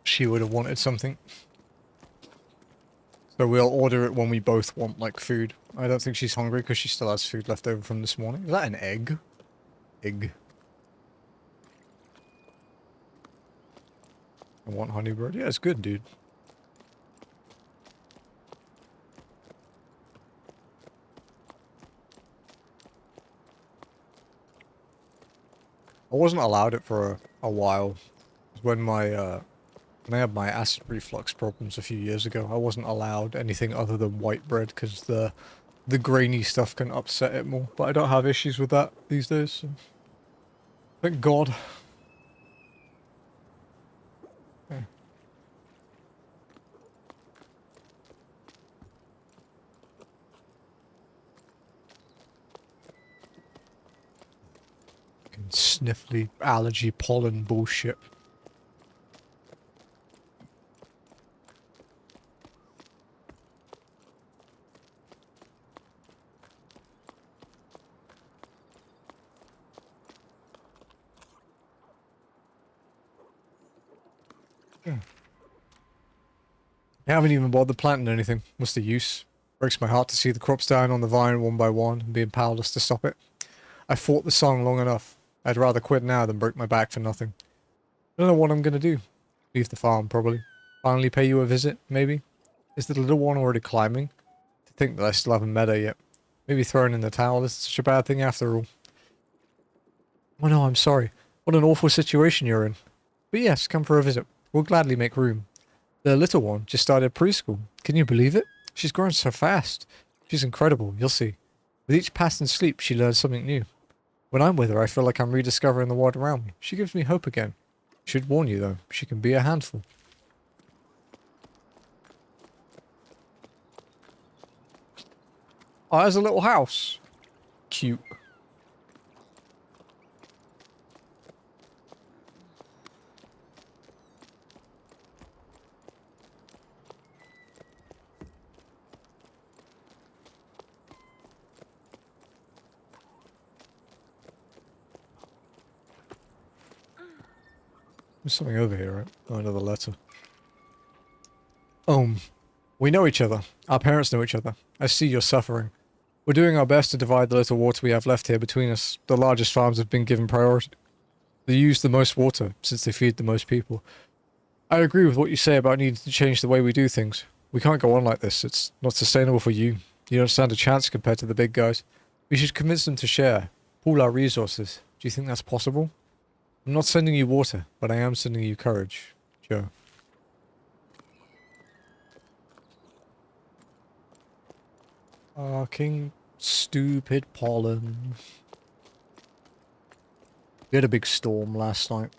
she would have wanted something. So we'll order it when we both want like food. I don't think she's hungry because she still has food left over from this morning. Is that an egg? Egg. I want honey bread. Yeah, it's good, dude. I wasn't allowed it for a while. When my when I had my acid reflux problems a few years ago, I wasn't allowed anything other than white bread because the grainy stuff can upset it more. But I don't have issues with that these days. So. Thank God. Yeah. Sniffly allergy pollen bullshit. Yeah. I haven't even bothered planting anything. What's the use? Breaks my heart to see the crops dying on the vine one by one and being powerless to stop it. I fought the song long enough. I'd rather quit now than break my back for nothing. I don't know what I'm gonna do. Leave the farm, probably. Finally pay you a visit, maybe? Is the little one already climbing? To think that I still haven't met her yet. Maybe throwing in the towel isn't such a bad thing after all. Oh no, I'm sorry. What an awful situation you're in. But yes, come for a visit. We'll gladly make room. The little one just started preschool. Can you believe it? She's grown so fast. She's incredible, you'll see. With each passing sleep, she learns something new. When I'm with her, I feel like I'm rediscovering the world around me. She gives me hope again. Should warn you, though. She can be a handful. Oh, there's a little house. Cute. There's something over here, right? Oh, another letter. We know each other. Our parents know each other. I see you're suffering. We're doing our best to divide the little water we have left here between us. The largest farms have been given priority. They use the most water, since they feed the most people. I agree with what you say about needing to change the way we do things. We can't go on like this. It's not sustainable for you. You don't stand a chance compared to the big guys. We should convince them to share. Pool our resources. Do you think that's possible? I'm not sending you water, but I am sending you courage. Joe. Fucking stupid pollen. We had a big storm last night,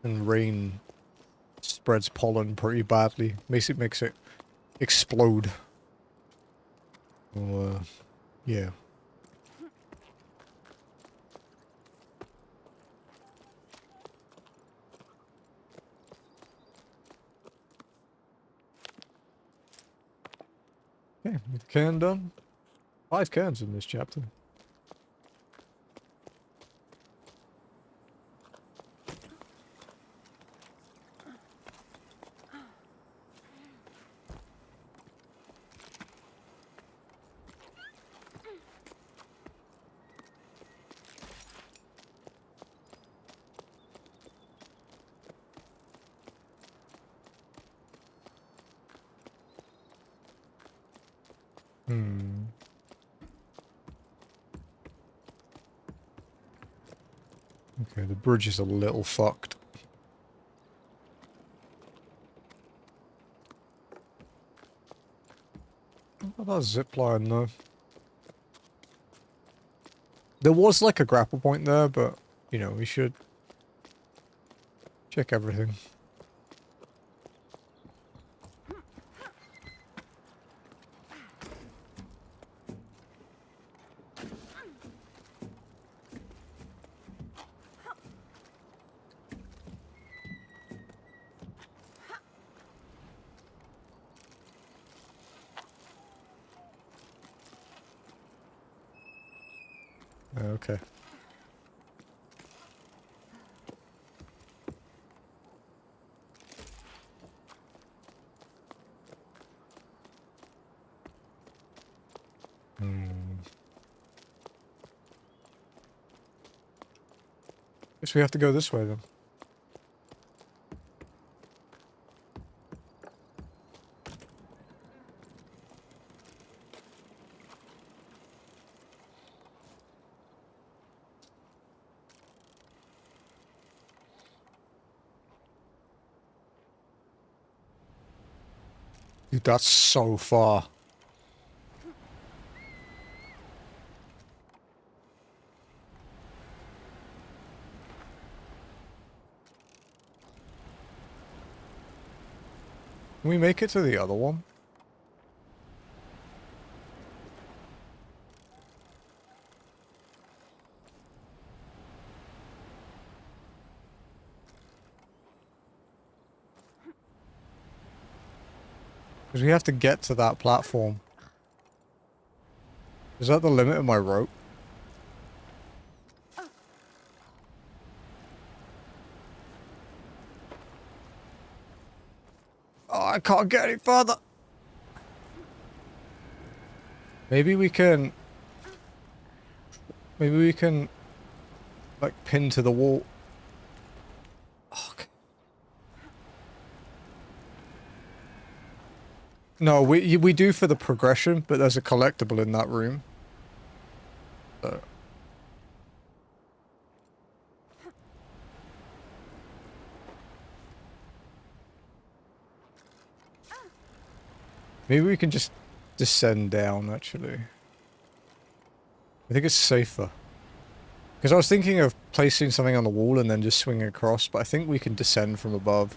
and rain spreads pollen pretty badly. Makes it explode. So, yeah. Okay, with the can done. 5 cans in this chapter. Hmm. Okay, the bridge is a little fucked. What about that zip line though? There was like a grapple point there, but you know, we should check everything. Okay. Guess we have to go this way then. Dude, that's so far. Can we make it to the other one? Because we have to get to that platform. Is that the limit of my rope? Oh, I can't get any further. Maybe we can... Maybe we can... like, pin to the wall. Oh, okay. No, we do for the progression, but there's a collectible in that room. So. Maybe we can just descend down, actually. I think it's safer. Because I was thinking of placing something on the wall and then just swinging across, but I think we can descend from above.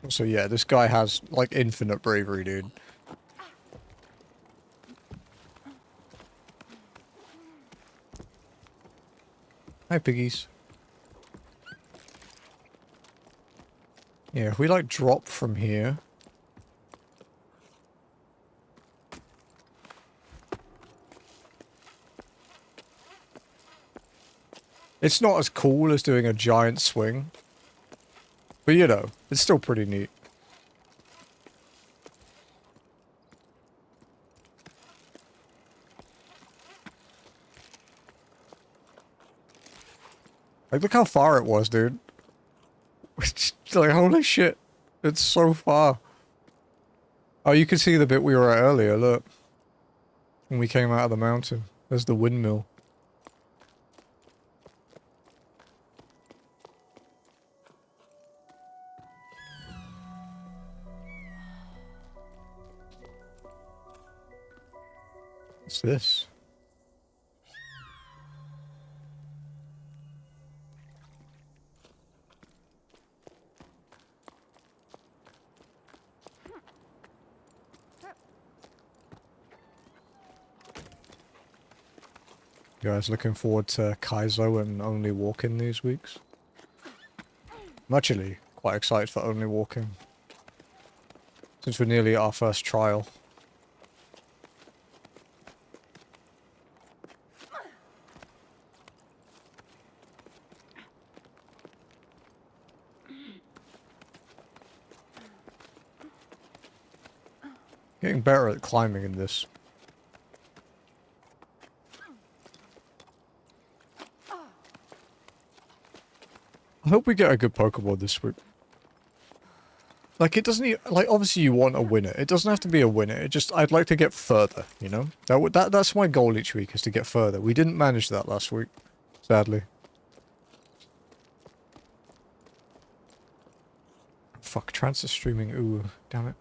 So yeah, this guy has, like, infinite bravery, dude. Hi, piggies. Yeah, if we, like, drop from here... It's not as cool as doing a giant swing. But, you know, it's still pretty neat. Like, look how far it was, dude. Like, holy shit. It's so far. Oh, you can see the bit we were at earlier, look. When we came out of the mountain. There's the windmill. What's this? You guys looking forward to Kaizo and only walking these weeks? I'm actually quite excited for only walking. Since we're nearly at our first trial. Getting better at climbing in this. I hope we get a good Pokemon this week. Like, it doesn't... Like, obviously you want a winner. It doesn't have to be a winner. It just... I'd like to get further, you know? That's my goal each week, is to get further. We didn't manage that last week, sadly. Fuck, transfer streaming. Ooh, damn it.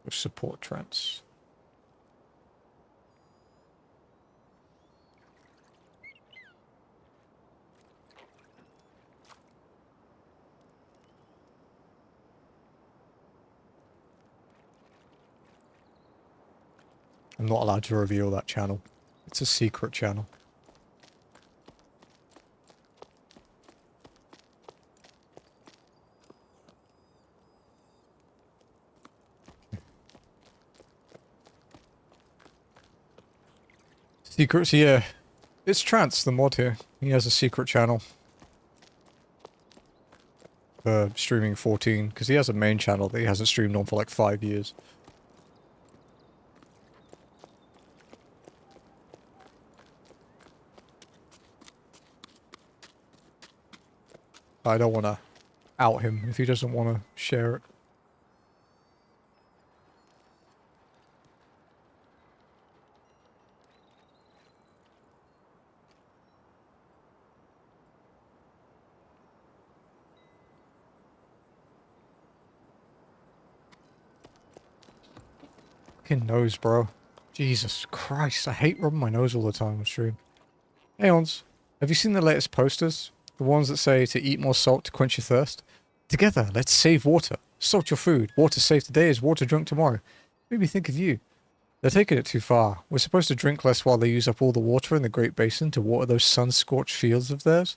Support trans. I'm not allowed to reveal that channel. It's a secret channel. Secrets, yeah. It's Trance, the mod here. He has a secret channel. For streaming 14, because he has a main channel that he hasn't streamed on for like 5 years. I don't want to out him if he doesn't want to share it. Fucking nose, bro. Jesus Christ, I hate rubbing my nose all the time on stream. Hey, Ons, have you seen the latest posters? The ones that say to eat more salt to quench your thirst? Together, let's save water. Salt your food. Water saved today is water drunk tomorrow. Made me think of you. They're taking it too far. We're supposed to drink less while they use up all the water in the Great Basin to water those sun-scorched fields of theirs.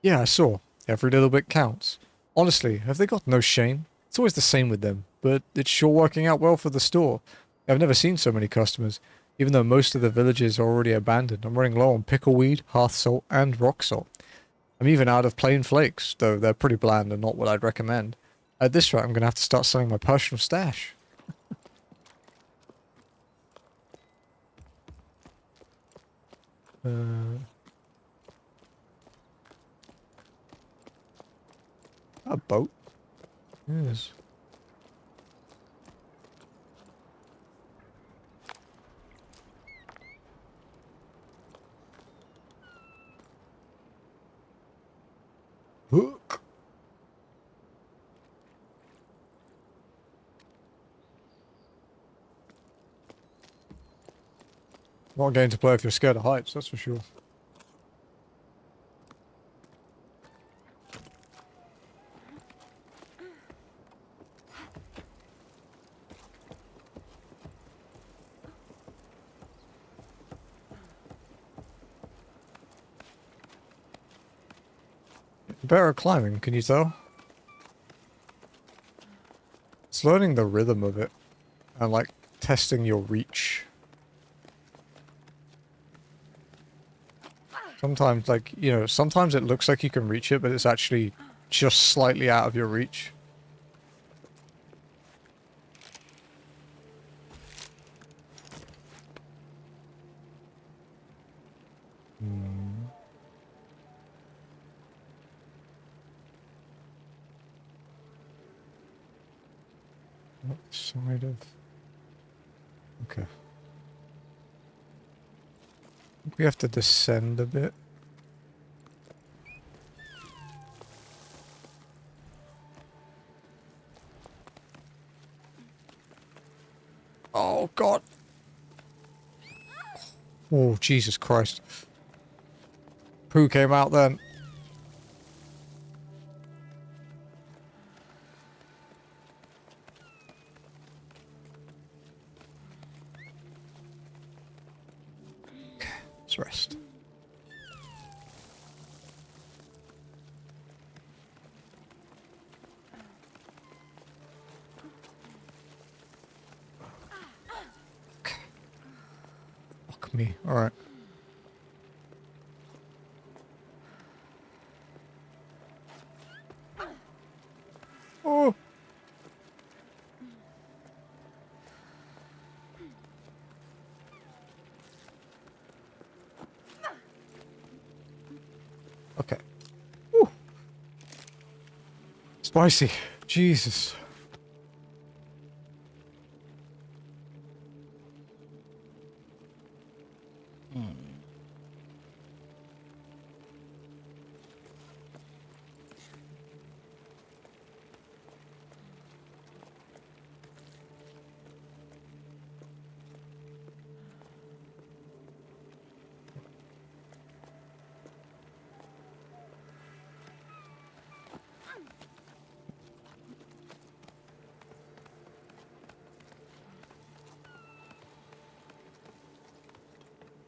Yeah, I saw. Every little bit counts. Honestly, have they got no shame? It's always the same with them, but it's sure working out well for the store. I've never seen so many customers. Even though most of the villages are already abandoned, I'm running low on pickleweed, hearth salt, and rock salt. I'm even out of plain flakes, though they're pretty bland and not what I'd recommend. At this rate, I'm going to have to start selling my personal stash. A boat? Yes. Hook. Not a game to play if you're scared of heights, that's for sure. Better at climbing, can you tell? It's learning the rhythm of it and like testing your reach. Sometimes, like, you know, sometimes it looks like you can reach it, but it's actually just slightly out of your reach. What side of... Okay. We have to descend a bit. Oh, God. Oh, Jesus Christ. Pooh came out then. Okay, let's rest. Okay. Fuck me. Alright. Okay. Woo. Spicy. Jesus.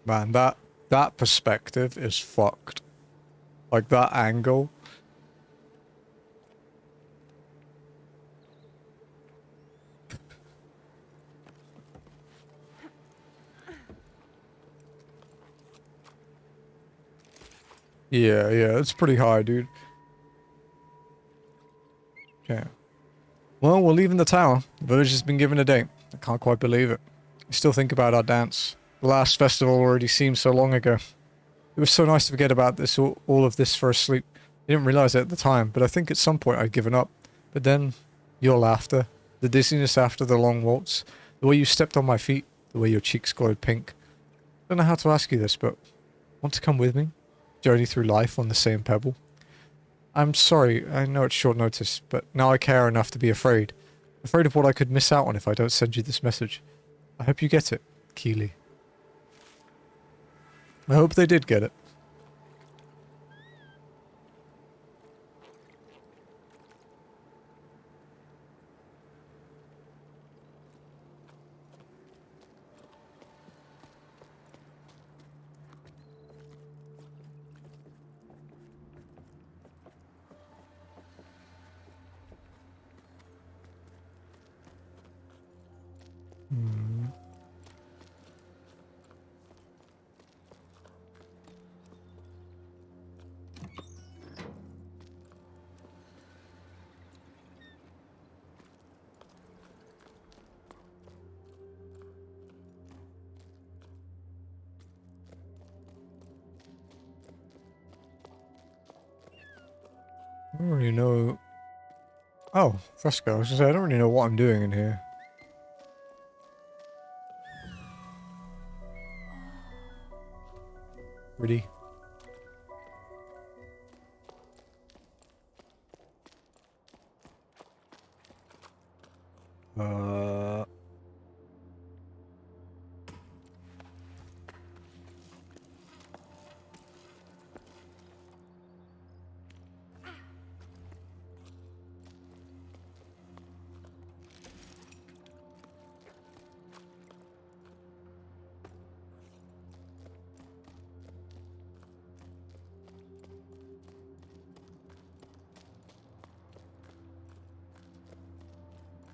Man, that perspective is fucked. Like that angle. Yeah, yeah, it's pretty high, dude. Yeah. Well, we're leaving the tower. The village has been given a date. I can't quite believe it. I still think about our dance. The last festival already seems so long ago. It was so nice to forget about this, all of this for a sleep. I didn't realize it at the time, but I think at some point I'd given up. But then, your laughter, the dizziness after the long waltz, the way you stepped on my feet, the way your cheeks glowed pink. I don't know how to ask you this, but want to come with me? Journey through life on the same pebble? I'm sorry, I know it's short notice, but now I care enough to be afraid. Afraid of what I could miss out on if I don't send you this message. I hope you get it, Keely. I hope they did get it. Hmm. I don't really know. Oh, Fresco. I was gonna say, I don't really know what I'm doing in here. Really? Uh.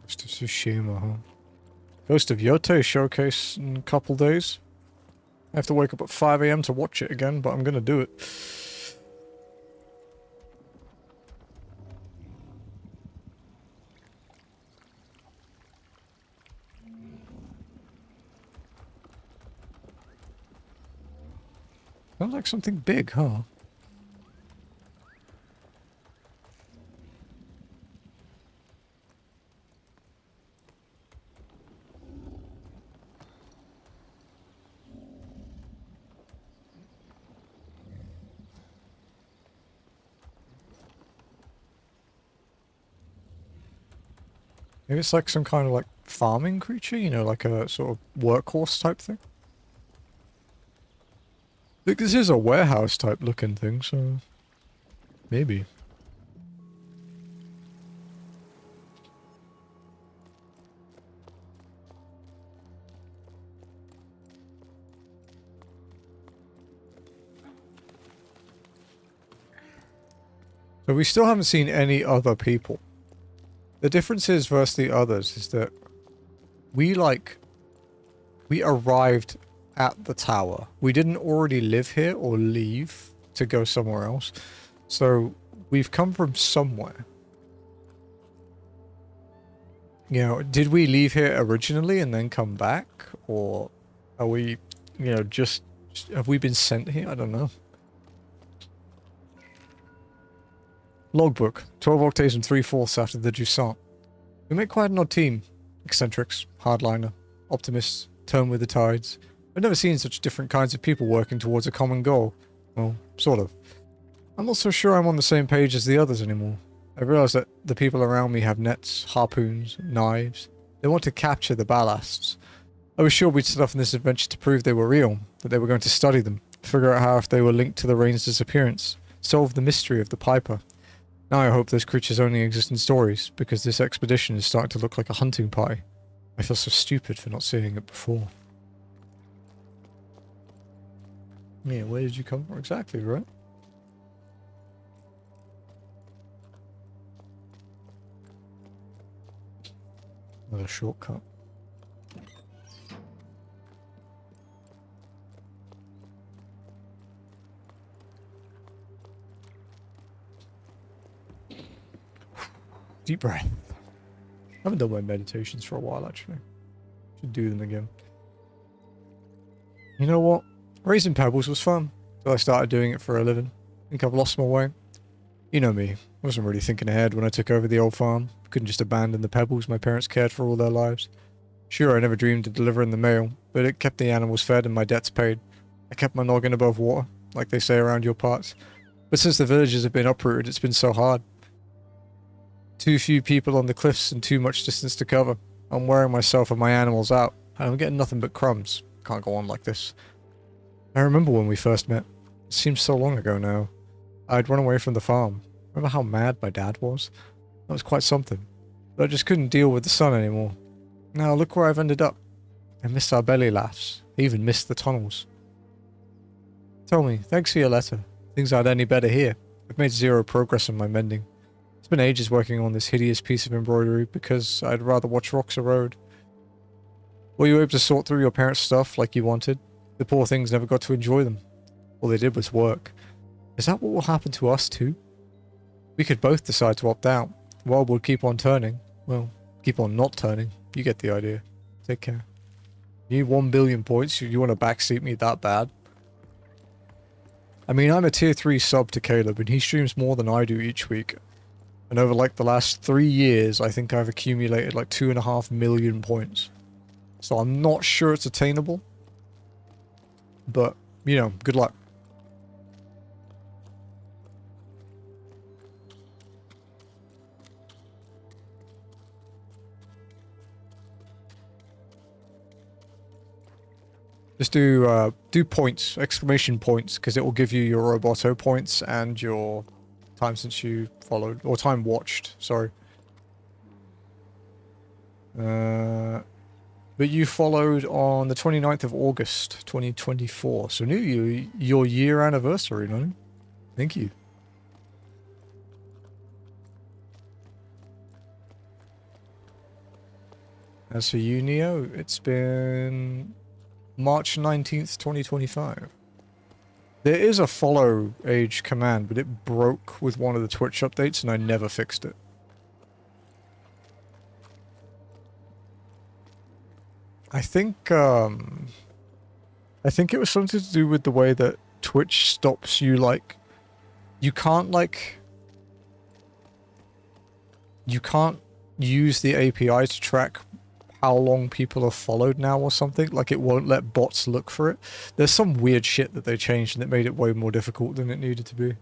Ghost of Tsushima, huh? Ghost of Yote showcase in a couple days. I have to wake up at 5 AM to watch it again, but I'm gonna do it. Sounds like something big, huh? Maybe it's like some kind of like farming creature, you know, like a sort of workhorse type thing. I think this is a warehouse type looking thing, so maybe. So we still haven't seen any other people. The difference is versus the others is that we arrived at the tower. We didn't already live here or leave to go somewhere else. So we've come from somewhere. You know, did we leave here originally and then come back? Or are we, you know, just have we been sent here? I don't know. Logbook. 12 octaves and 3/4 after the Jusant. We make quite an odd team. Eccentrics, hardliner, optimists, turn with the tides. I've never seen such different kinds of people working towards a common goal. Well, sort of. I'm not so sure I'm on the same page as the others anymore. I realize that the people around me have nets, harpoons, knives. They want to capture the ballasts. I was sure we'd set off on this adventure to prove they were real, that they were going to study them, figure out how if they were linked to the rain's disappearance, solve the mystery of the Piper. Now I hope those creatures only exist in stories, because this expedition is starting to look like a hunting party. I feel so stupid for not seeing it before. Yeah, where did you come from exactly, right? Another shortcut. Deep breath. I haven't done my meditations for a while, actually. Should do them again. You know what? Raising pebbles was fun, till I started doing it for a living. I think I've lost my way. You know me. I wasn't really thinking ahead when I took over the old farm. Couldn't just abandon the pebbles my parents cared for all their lives. Sure, I never dreamed of delivering the mail, but it kept the animals fed and my debts paid. I kept my noggin above water, like they say around your parts. But since the villages have been uprooted, it's been so hard. Too few people on the cliffs and too much distance to cover. I'm wearing myself and my animals out, and I'm getting nothing but crumbs. Can't go on like this. I remember when we first met. It seems so long ago now. I'd run away from the farm. Remember how mad my dad was? That was quite something. But I just couldn't deal with the sun anymore. Now look where I've ended up. I missed our belly laughs. I even missed the tunnels. Tell me, thanks for your letter. Things aren't any better here. I've made zero progress on my mending. It's been ages working on this hideous piece of embroidery because I'd rather watch rocks erode. Were you able to sort through your parents' stuff like you wanted? The poor things never got to enjoy them. All they did was work. Is that what will happen to us too? We could both decide to opt out. The world would keep on turning. Well, keep on not turning. You get the idea. Take care. You need 1 billion points? You want to backseat me that bad? I mean, I'm a tier 3 sub to Caleb, and he streams more than I do each week. And over like the last 3 years, I think I've accumulated like 2.5 million points. So I'm not sure it's attainable. But, you know, good luck. Just do points, exclamation points, because it will give you your Roboto points and your time since you followed, or time watched, sorry. But you followed on the 29th of August, 2024, so your year anniversary, no? Thank you. As for you, Neo, it's been March 19th, 2025. There is a follow age command, but it broke with one of the Twitch updates and I never fixed it. I think it was something to do with the way that Twitch stops you, like, you can't use the API to track how long people are followed now or something. Like, it won't let bots look for it. There's some weird shit that they changed and it made it way more difficult than it needed to be.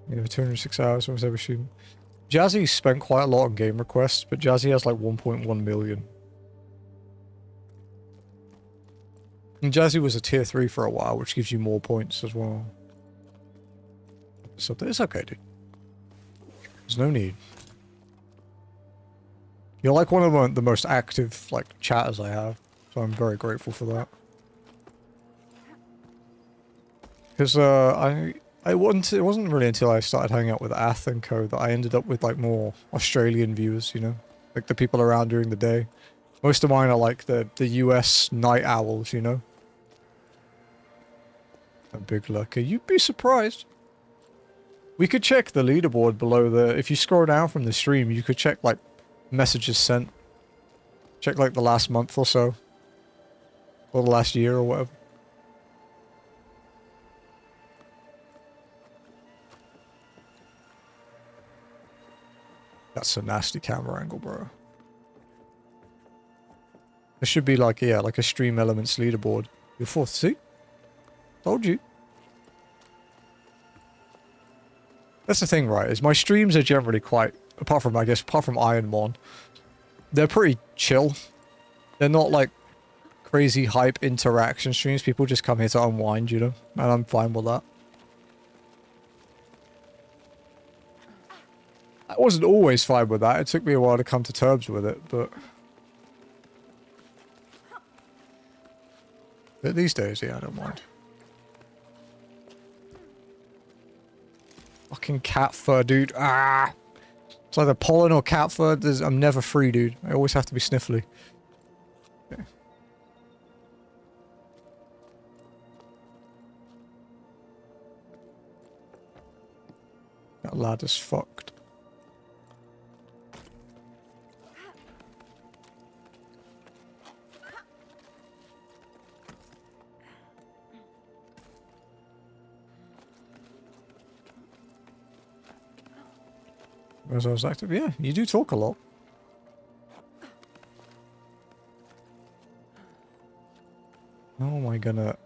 Yeah, for 206 hours, I was ever shooting. Jazzy spent quite a lot on game requests, but Jazzy has like 1.1 million. And Jazzy was a tier 3 for a while, which gives you more points as well. So it's okay, dude. There's no need. You're like one of the most active, like, chatters I have. So I'm very grateful for that. Because, it wasn't really until I started hanging out with Ath and co that I ended up with, like, more Australian viewers, you know? Like, the people around during the day. Most of mine are, like, the US night owls, you know? A big lucky. You'd be surprised. We could check the leaderboard below the... If you scroll down from the stream, you could check, like, messages sent. Check, like, the last month or so. Or the last year or whatever. That's a nasty camera angle, bro. There should be, like, yeah, like a Stream Elements leaderboard. You're fourth, see? Told you. That's the thing, right, is my streams are generally quite, apart from Iron Mon, they're pretty chill. They're not like crazy hype interaction streams. People just come here to unwind, you know? And I'm fine with that. I wasn't always fine with that. It took me a while to come to terms with it, but these days, yeah, I don't mind. Fucking cat fur, dude. Ah! It's either pollen or cat fur. I'm never free, dude. I always have to be sniffly. Okay. That lad is fucked. As I was active, yeah, you do talk a lot. How am I gonna...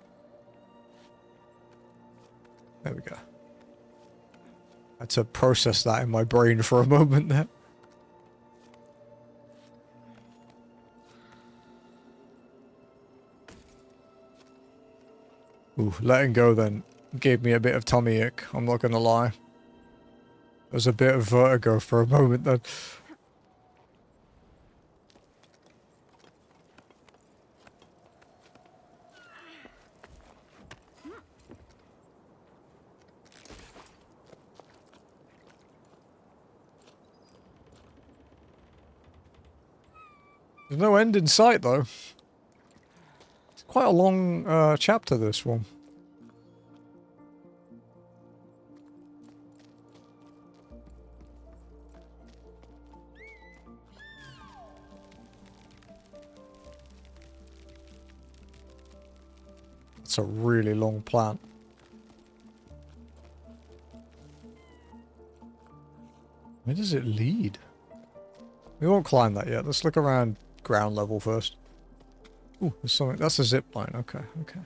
There we go. I had to process that in my brain for a moment there. Ooh, letting go then gave me a bit of tummy ache, I'm not gonna lie. There was a bit of vertigo for a moment then. There's no end in sight though. It's quite a long chapter, this one. It's a really long plant. Where does it lead? We won't climb that yet. Let's look around ground level first. Ooh, there's something. That's a zip line. Okay, okay.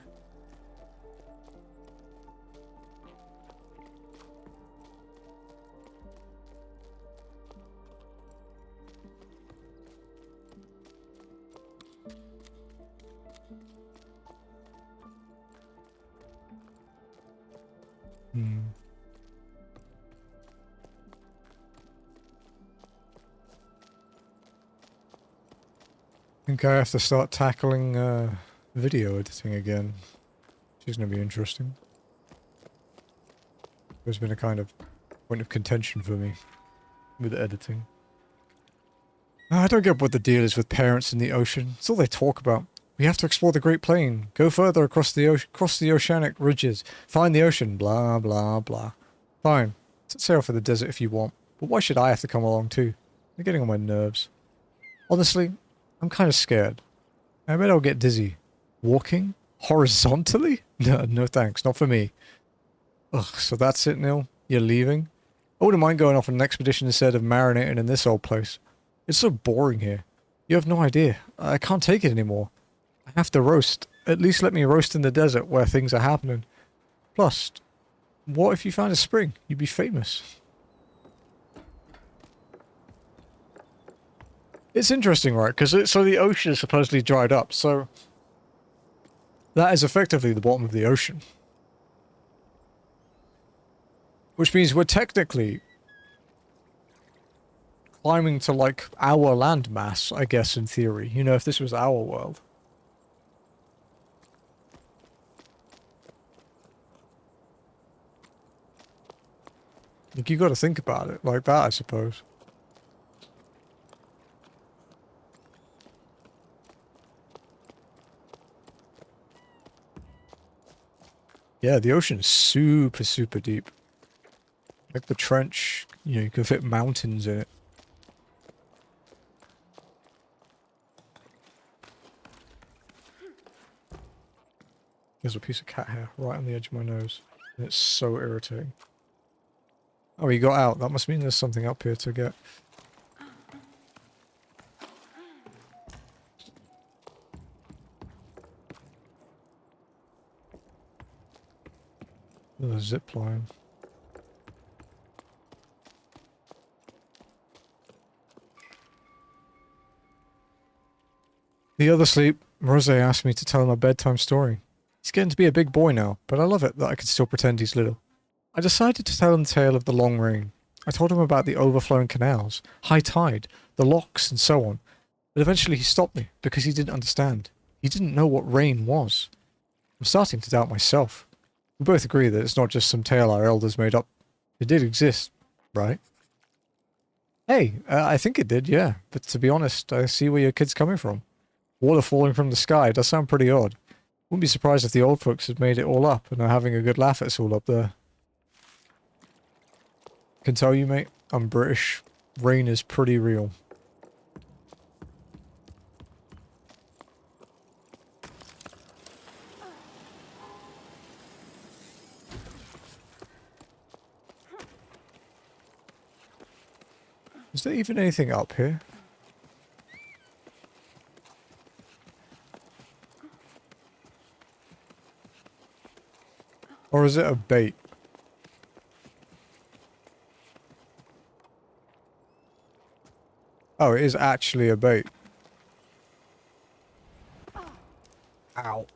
Hmm. I think I have to start tackling video editing again. Which is going to be interesting. There's been a kind of point of contention for me with editing. I don't get what the deal is with parents in the ocean. It's all they talk about. We have to explore the Great Plain. Go further across the oceanic ridges. Find the ocean. Blah, blah, blah. Fine. Sail for the desert if you want. But why should I have to come along too? They're getting on my nerves. Honestly, I'm kind of scared. I bet I'll get dizzy. Walking? Horizontally? No, no thanks. Not for me. Ugh, so that's it, Neil? You're leaving? I wouldn't mind going off on an expedition instead of marinating in this old place. It's so boring here. You have no idea. I can't take it anymore. I have to roast. At least let me roast in the desert where things are happening. Plus, what if you found a spring? You'd be famous. It's interesting, right? Because so the ocean is supposedly dried up, so that is effectively the bottom of the ocean. Which means we're technically climbing to, like, our landmass, I guess, in theory. You know, if this was our world. Like, you gotta think about it like that, I suppose. Yeah, the ocean is super, super deep. Like the trench, you know, you can fit mountains in it. There's a piece of cat hair right on the edge of my nose. And it's so irritating. Oh, he got out. That must mean there's something up here to get. There's a zip line. The other sleep, Rose asked me to tell him a bedtime story. He's getting to be a big boy now, but I love it that I can still pretend he's little. I decided to tell him the tale of the long rain. I told him about the overflowing canals, high tide, the locks, and so on. But eventually he stopped me because he didn't understand. He didn't know what rain was. I'm starting to doubt myself. We both agree that it's not just some tale our elders made up. It did exist, right? Hey, I think it did, yeah. But to be honest, I see where your kid's coming from. Water falling from the sky does sound pretty odd. Wouldn't be surprised if the old folks had made it all up and are having a good laugh at us all up there. Can tell you, mate, I'm British. Rain is pretty real. Is there even anything up here? Or is it a bait? Oh, it is actually a bait. Ow.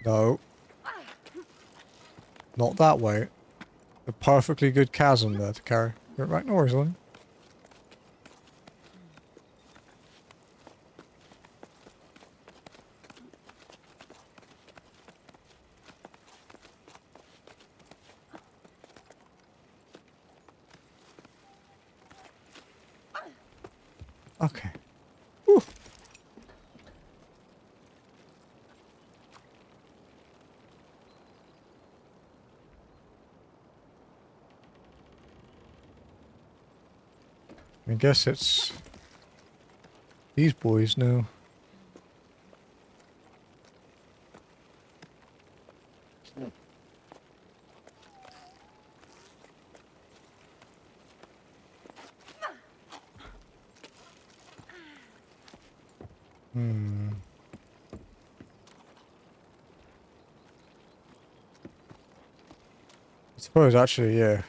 No. Not that way. A perfectly good chasm there to carry. Get back noisily. Okay. Whew. I guess it's these boys now. Hmm. I suppose actually, yeah.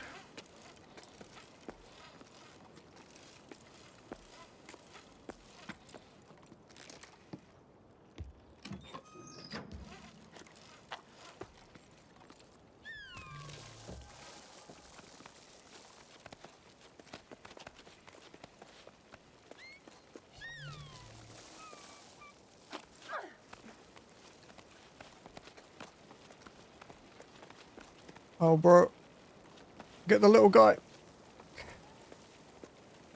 Oh, bro. Get the little guy.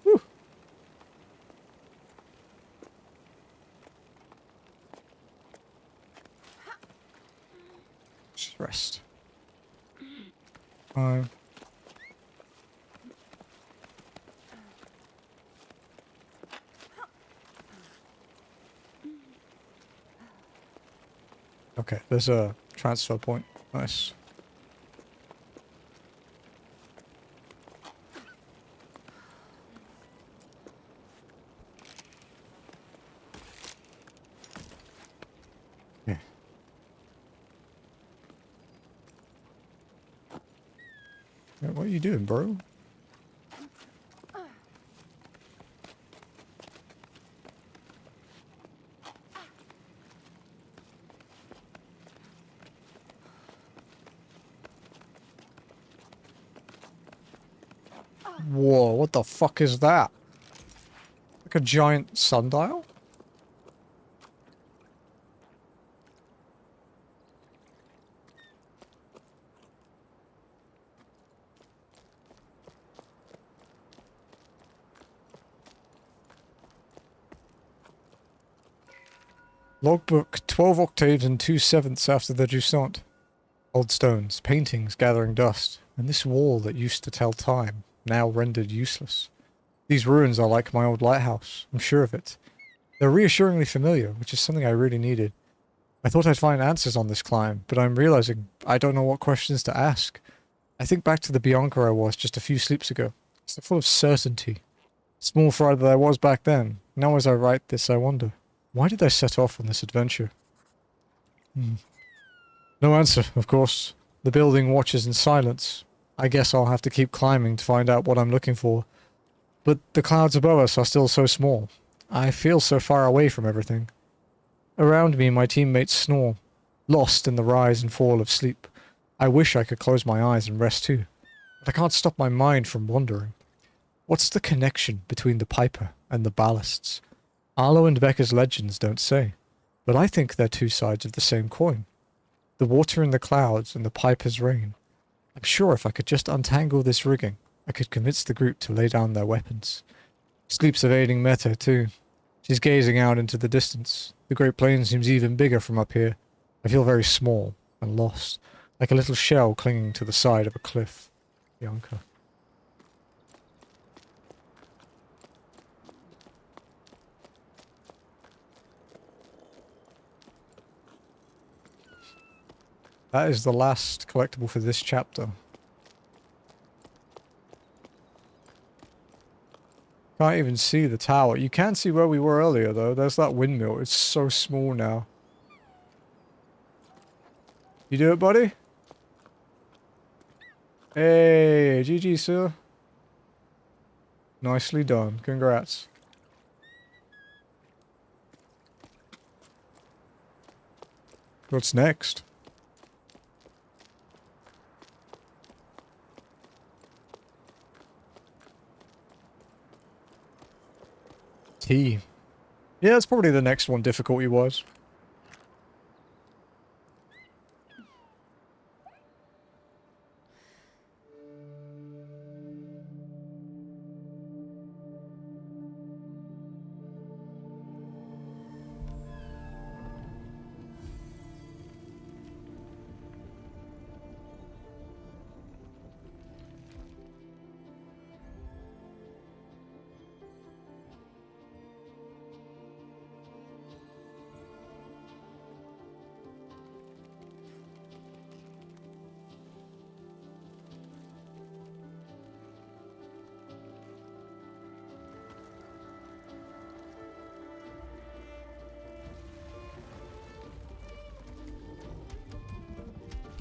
Whew. Just rest. Fine. Okay, there's a transfer point. Nice. Yeah. Yeah, what are you doing, bro? Whoa, what the fuck is that? Like a giant sundial? Logbook, 12 octaves and 2/7 after the Jusant. Old stones, paintings gathering dust, and this wall that used to tell time, now rendered useless. These ruins are like my old lighthouse, I'm sure of it. They're reassuringly familiar, which is something I really needed. I thought I'd find answers on this climb, but I'm realizing I don't know what questions to ask. I think back to the Bianca I was just a few sleeps ago. It's full of certainty. Small fry that I was back then. Now as I write this, I wonder, why did I set off on this adventure? No answer, of course. The building watches in silence. I guess I'll have to keep climbing to find out what I'm looking for. But the clouds above us are still so small. I feel so far away from everything. Around me, my teammates snore, lost in the rise and fall of sleep. I wish I could close my eyes and rest too, but I can't stop my mind from wandering. What's the connection between the Piper and the ballasts? Arlo and Becca's legends don't say, but I think they're two sides of the same coin. The water in the clouds and the Piper's rain. I'm sure if I could just untangle this rigging, I could convince the group to lay down their weapons. Sleep's evading Meta too. She's gazing out into the distance. The Great Plain seems even bigger from up here. I feel very small and lost, like a little shell clinging to the side of a cliff. Bianca. That is the last collectible for this chapter. Can't even see the tower. You can see where we were earlier though. There's that windmill. It's so small now. You do it, buddy? Hey, GG, sir. Nicely done. Congrats. What's next? T. Yeah, that's probably the next one difficulty-wise.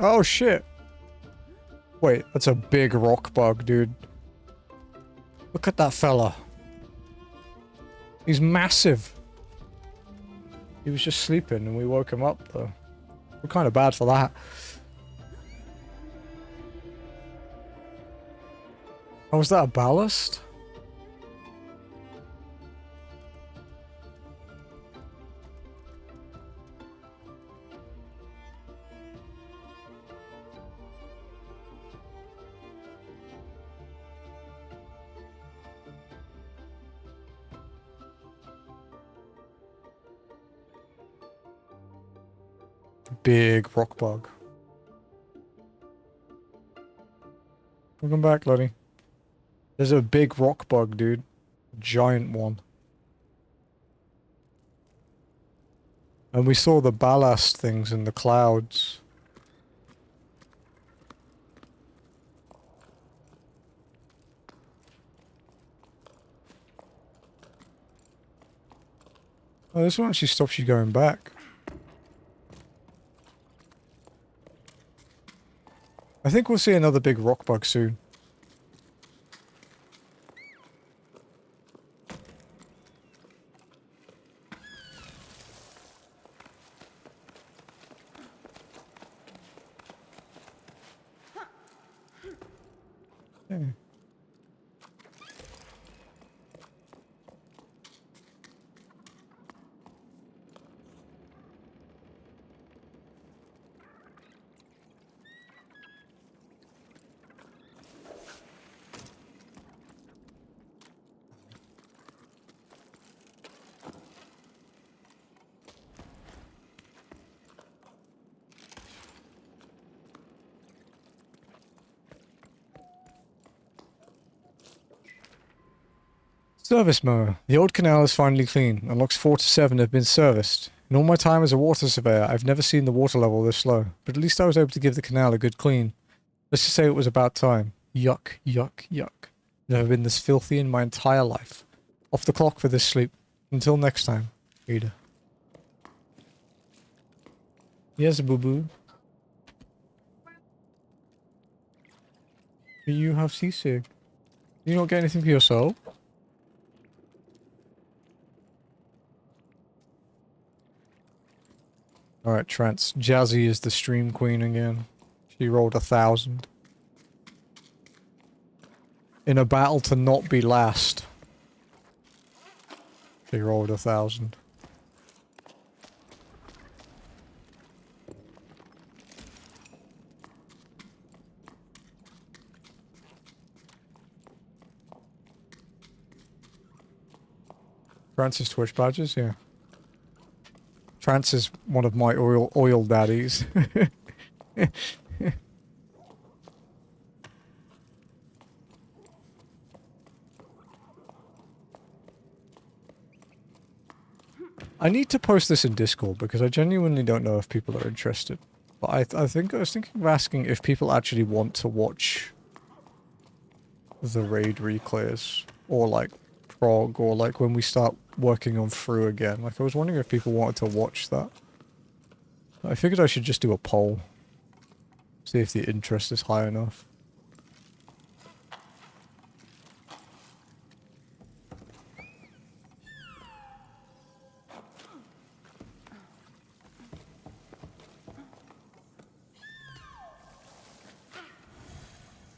Oh shit. Wait, that's a big rock bug, dude. Look at that fella. He's massive. He was just sleeping and we woke him up though. We're kind of bad for that. Oh, was that a ballast? Big rock bug. Welcome back, Luddy. There's a big rock bug, dude. Giant one. And we saw the ballast things in the clouds. Oh, this one actually stops you going back. I think we'll see another big rock bug soon. Yeah. Service mower. The old canal is finally clean, and locks 4 to 7 have been serviced. In all my time as a water surveyor, I've never seen the water level this low, but at least I was able to give the canal a good clean. Let's just say it was about time. Yuck, yuck, yuck. Never been this filthy in my entire life. Off the clock for this sleep. Until next time, Ada. Yes, boo-boo. You have seasick. You don't get anything for yourself? Alright, Trance. Jazzy is the stream queen again. She rolled 1,000. In a battle to not be last. She rolled 1,000. Trance's Twitch badges, yeah. Trance is one of my oil daddies. I need to post this in Discord because I genuinely don't know if people are interested. But I think I was thinking of asking if people actually want to watch the raid reclares or like prog or like when we start working on through again. Like I was wondering if people wanted to watch that. I figured I should just do a poll. See if the interest is high enough.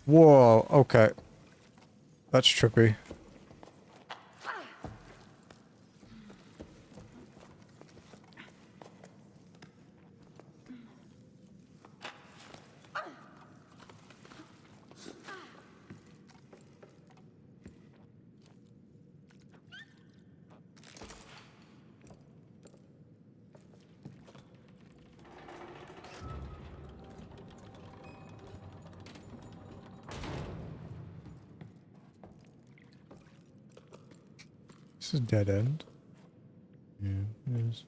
Whoa, okay. That's trippy. This is a dead end. Yeah, it is.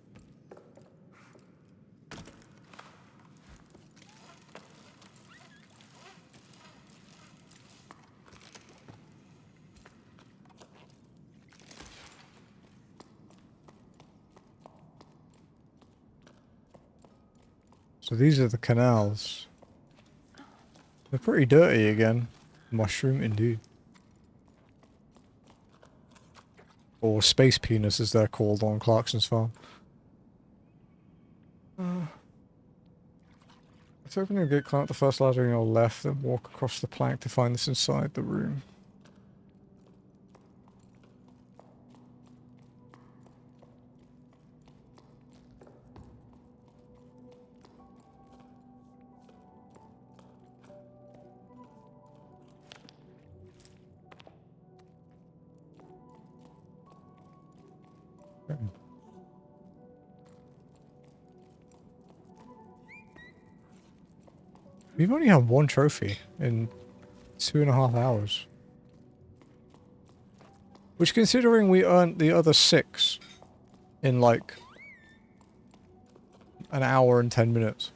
So these are the canals. They're pretty dirty again. Mushroom indeed. Or space penis as they're called on Clarkson's farm. Let's open the gate, climb up the first ladder on your left, then walk across the plank to find this inside the room. Okay. We've only had one trophy in 2.5 hours. Which, considering we earned the other 6 in like an hour and 10 minutes.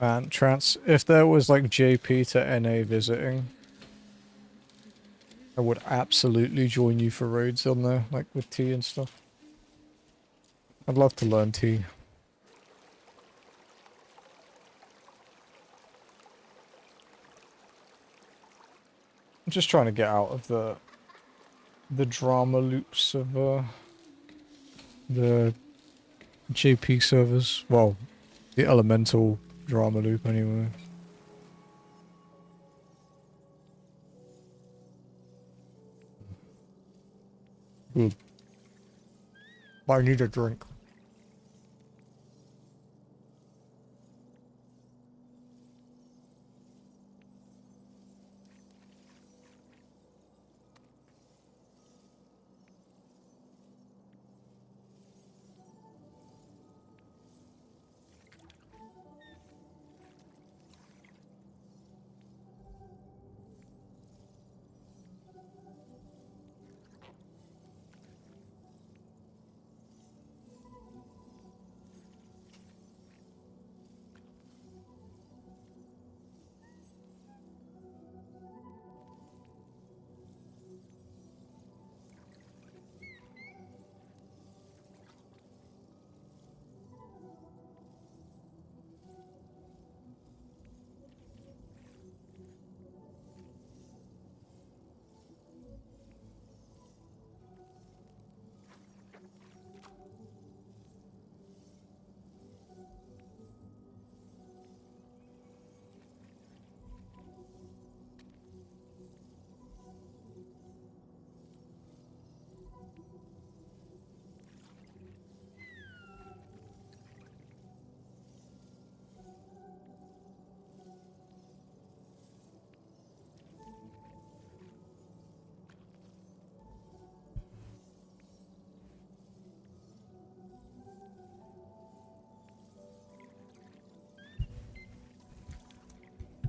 Man, Trance, if there was like JP to NA visiting, I would absolutely join you for raids on there, like with T and stuff. I'd love to learn T. I'm just trying to get out of the drama loops of the JP servers. Well, the elemental drama loop anyway. Good. I need a drink.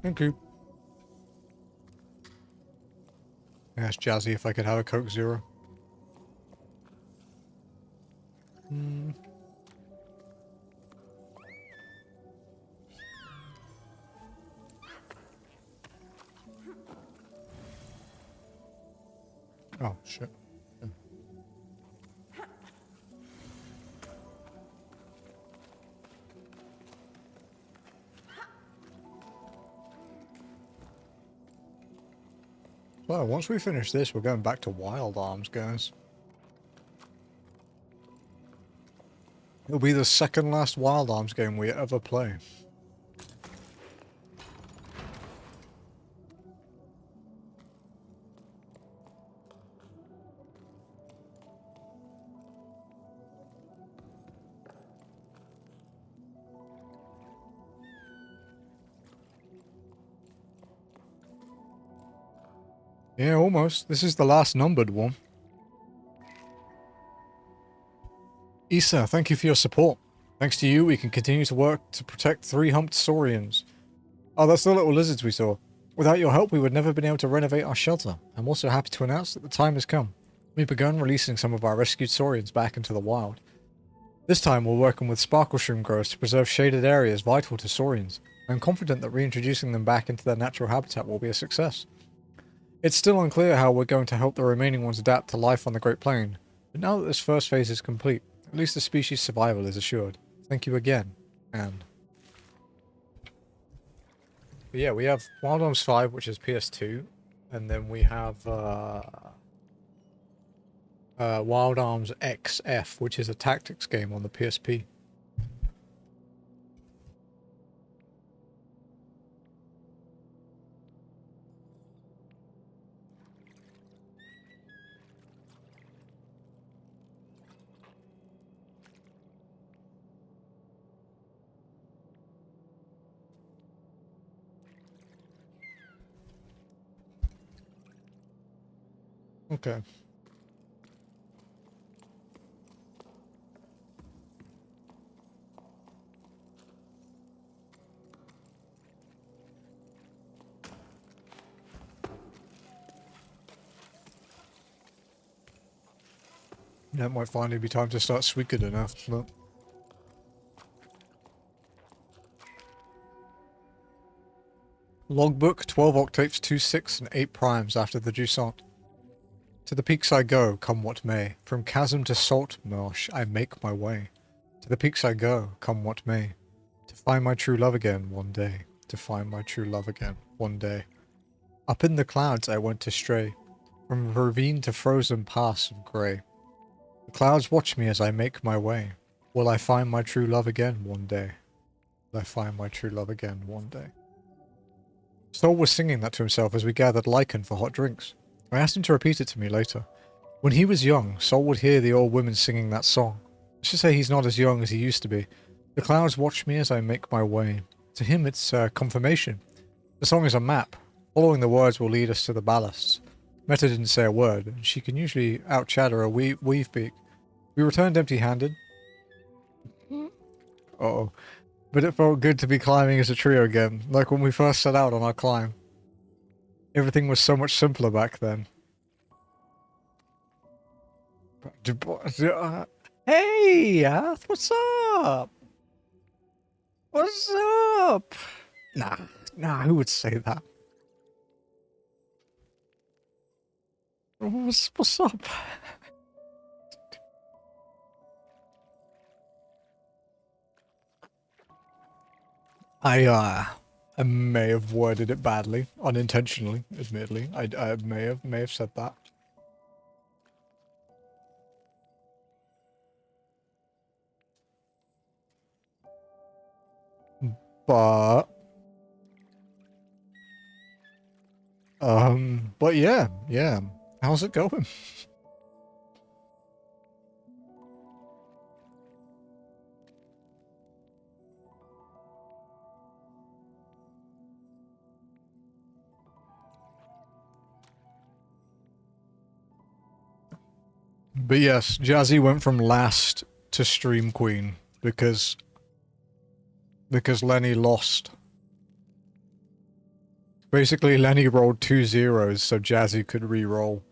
Thank you. I asked Jazzy if I could have a Coke Zero. Oh, shit. Well, once we finish this, we're going back to Wild Arms, guys. It'll be the second last Wild Arms game we ever play. Yeah, almost. This is the last numbered one. Issa, thank you for your support. Thanks to you, we can continue to work to protect three-humped saurians. Oh, that's the little lizards we saw. Without your help, we would never have been able to renovate our shelter. I'm also happy to announce that the time has come. We've begun releasing some of our rescued saurians back into the wild. This time, we're working with sparkle shroom growers to preserve shaded areas vital to saurians. I'm confident that reintroducing them back into their natural habitat will be a success. It's still unclear how we're going to help the remaining ones adapt to life on the Great Plain, but now that this first phase is complete, at least the species' survival is assured. Thank you again, Anne. But yeah, we have Wild Arms 5, which is PS2, and then we have Wild Arms XF, which is a tactics game on the PSP. Okay. That might finally be time to start Suikoden after that. Logbook, 12 octaves, 2 6 and 8 primes after the Jusant. To the peaks I go, come what may. From chasm to salt marsh, I make my way. To the peaks I go, come what may. To find my true love again one day. To find my true love again one day. Up in the clouds I went to stray. From ravine to frozen pass of grey. The clouds watch me as I make my way. Will I find my true love again one day? I find my true love again one day. Sol was singing that to himself as we gathered lichen for hot drinks. I asked him to repeat it to me later. When he was young, Sol would hear the old women singing that song. Let's just say he's not as young as he used to be. The clouds watch me as I make my way. To him, it's confirmation. The song is a map. Following the words will lead us to the ballasts. Meta didn't say a word, and she can usually out-chatter a weave beak. We returned empty-handed. Uh-oh. But it felt good to be climbing as a trio again, like when we first set out on our climb. Everything was so much simpler back then. Hey, Ath, what's up? What's up? Nah, who would say that? What's up? I may have worded it badly, unintentionally, admittedly. I may have said that. But yeah. How's it going? But yes, Jazzy went from last to Stream Queen because Lenny lost. Basically, Lenny rolled 2 zeros so Jazzy could re-roll.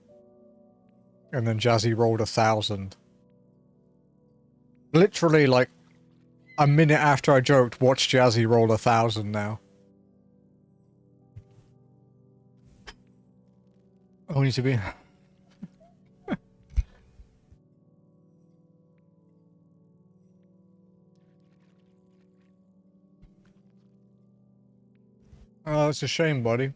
And then Jazzy rolled 1,000. Literally, like, a minute after I joked, watch Jazzy roll 1,000 now. Only to be... Oh, it's a shame, buddy.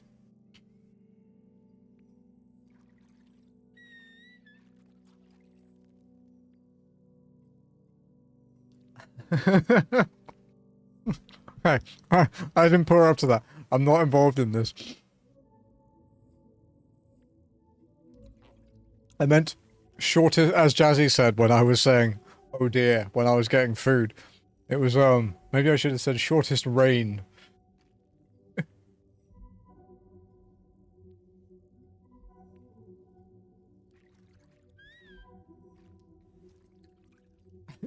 Hey, I didn't put her up to that. I'm not involved in this. I meant shortest, as Jazzy said when I was saying, oh dear, when I was getting food. It was, maybe I should have said shortest reign.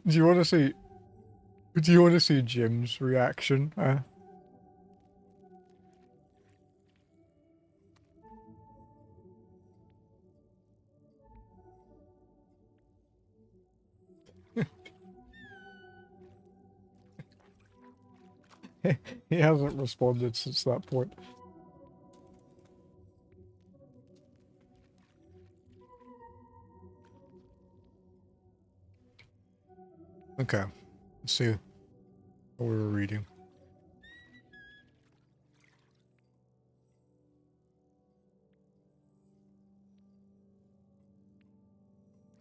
Do you want to see Jim's reaction? He hasn't responded since that point. Okay, let's see what we were reading.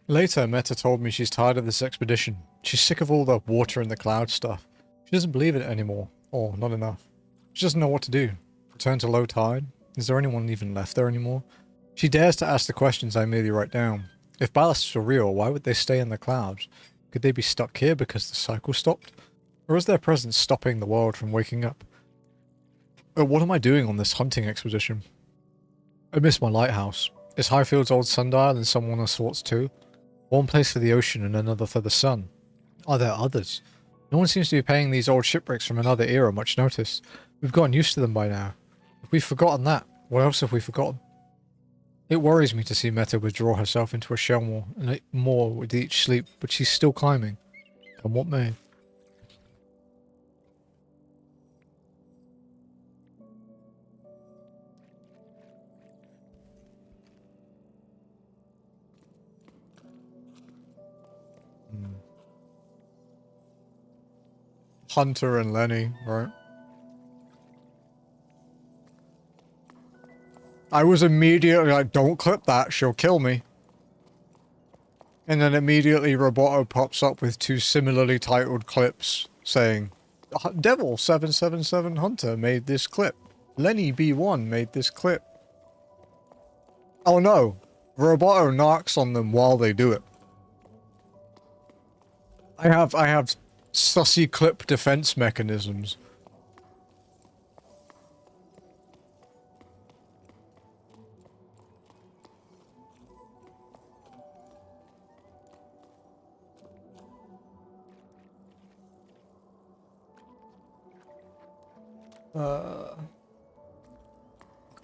Later, Meta told me she's tired of this expedition. She's sick of all the water in the cloud stuff. She doesn't believe it anymore. Or, not enough. She doesn't know what to do. Return to low tide? Is there anyone even left there anymore? She dares to ask the questions I merely write down. If ballasts were real, why would they stay in the clouds? Could they be stuck here because the cycle stopped? Or is their presence stopping the world from waking up? What am I doing on this hunting expedition? I miss my lighthouse. Is Highfield's old sundial in someone of sorts too? One place for the ocean and another for the sun. Are there others? No one seems to be paying these old shipwrecks from another era much notice. We've gotten used to them by now. If we've forgotten that, what else have we forgotten? It worries me to see Meta withdraw herself into a shell more with each sleep, but she's still climbing. Come what may. Hunter and Lenny, right? I was immediately like, don't clip that, she'll kill me. And then immediately Roboto pops up with 2 similarly titled clips saying, Devil777 Hunter made this clip. Lenny B1 made this clip. Oh no, Roboto narcs on them while they do it. I have sussy clip defense mechanisms.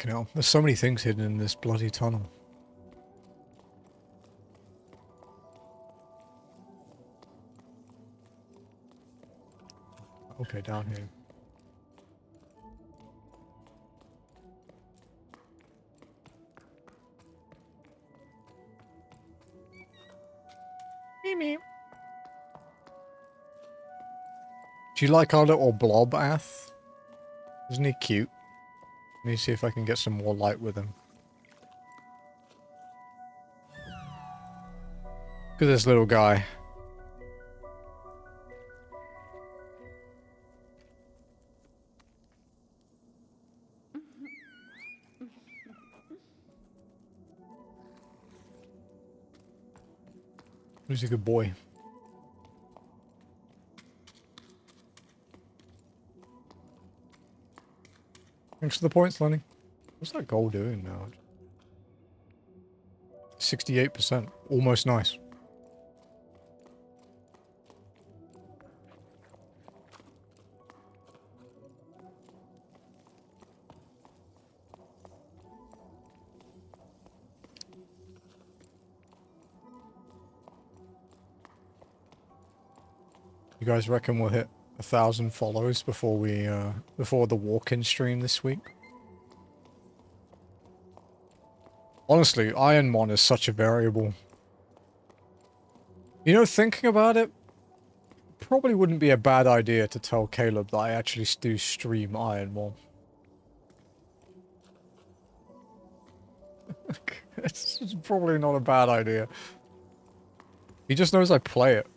Fucking hell, there's so many things hidden in this bloody tunnel. Okay, down here. Meep. Do you like our little blob, Ath? Isn't he cute? Let me see if I can get some more light with him. Look at this little guy. He's a good boy. Thanks for the points, Lenny. What's that goal doing now? 68%. Almost nice. You guys reckon we'll hit 1,000 follows before we, before the walk-in stream this week? Honestly, Ironmon is such a variable. You know, thinking about it, probably wouldn't be a bad idea to tell Caleb that I actually do stream Ironmon. It's probably not a bad idea. He just knows I play it.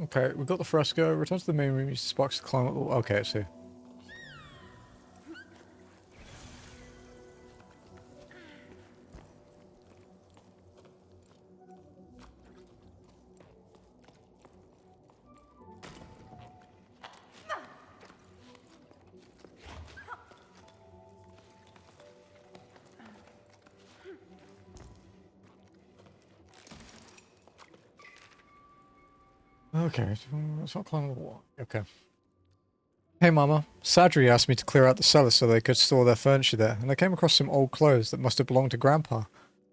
Okay, we've got the fresco. Return to the main room. Use the sparks to climb up. Okay, I see. Okay, it's not climbing the wall. Okay. Hey Mama, Sadri asked me to clear out the cellar so they could store their furniture there, and I came across some old clothes that must have belonged to Grandpa.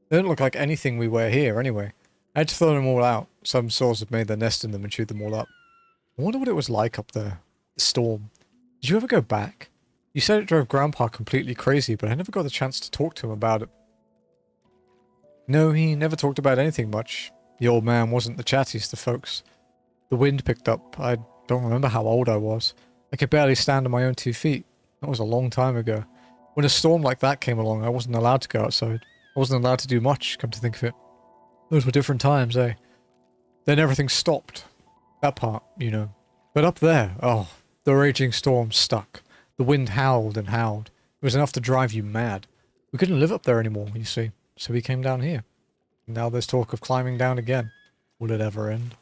They don't look like anything we wear here, anyway. I had to throw them all out. Some saws had made their nest in them and chewed them all up. I wonder what it was like up there. The storm. Did you ever go back? You said it drove Grandpa completely crazy, but I never got the chance to talk to him about it. No, he never talked about anything much. The old man wasn't the chattiest of folks. The wind picked up. I don't remember how old I was. I could barely stand on my own 2 feet. That was a long time ago. When a storm like that came along, I wasn't allowed to go outside. I wasn't allowed to do much, come to think of it. Those were different times, eh? Then everything stopped. That part, you know. But up there, oh, the raging storm stuck. The wind howled and howled. It was enough to drive you mad. We couldn't live up there anymore, you see. So we came down here. And now there's talk of climbing down again. Will it ever end?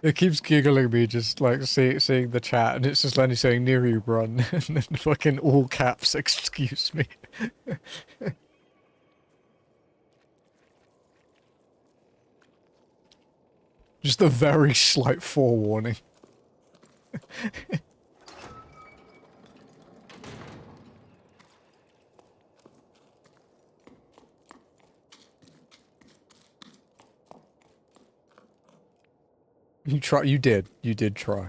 It keeps giggling me just like seeing the chat, and it's just Lenny saying "Near you, run," and then fucking all caps. Excuse me. Just a very slight forewarning. You did try.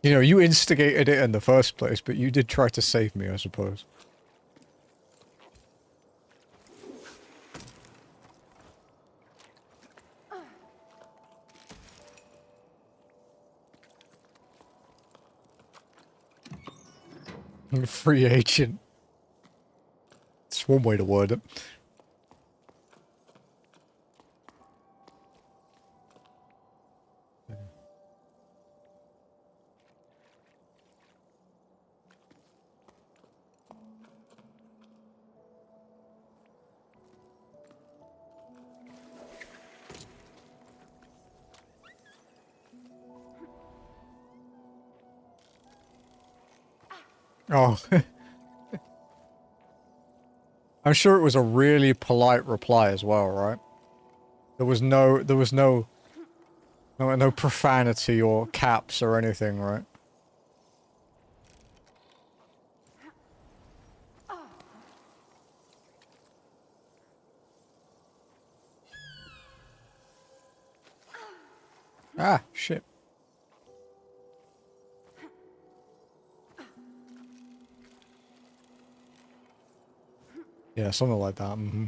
You know, you instigated it in the first place, but you did try to save me, I suppose. Free agent. It's one way to word it. Oh. I'm sure it was a really polite reply as well, right? There was no profanity or caps or anything, right? Ah, shit. Yeah, something like that. Mm-hmm.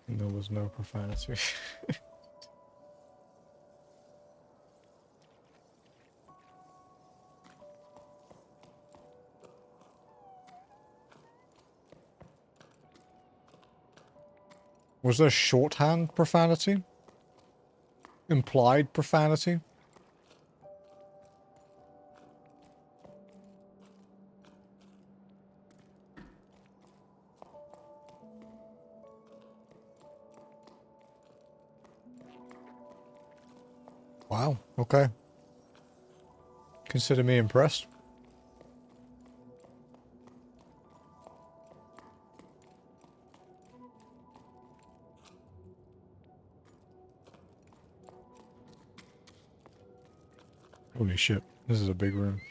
There was no profanity. Was there shorthand profanity? Implied profanity? Wow, okay. Consider me impressed. Holy shit, this is a big room.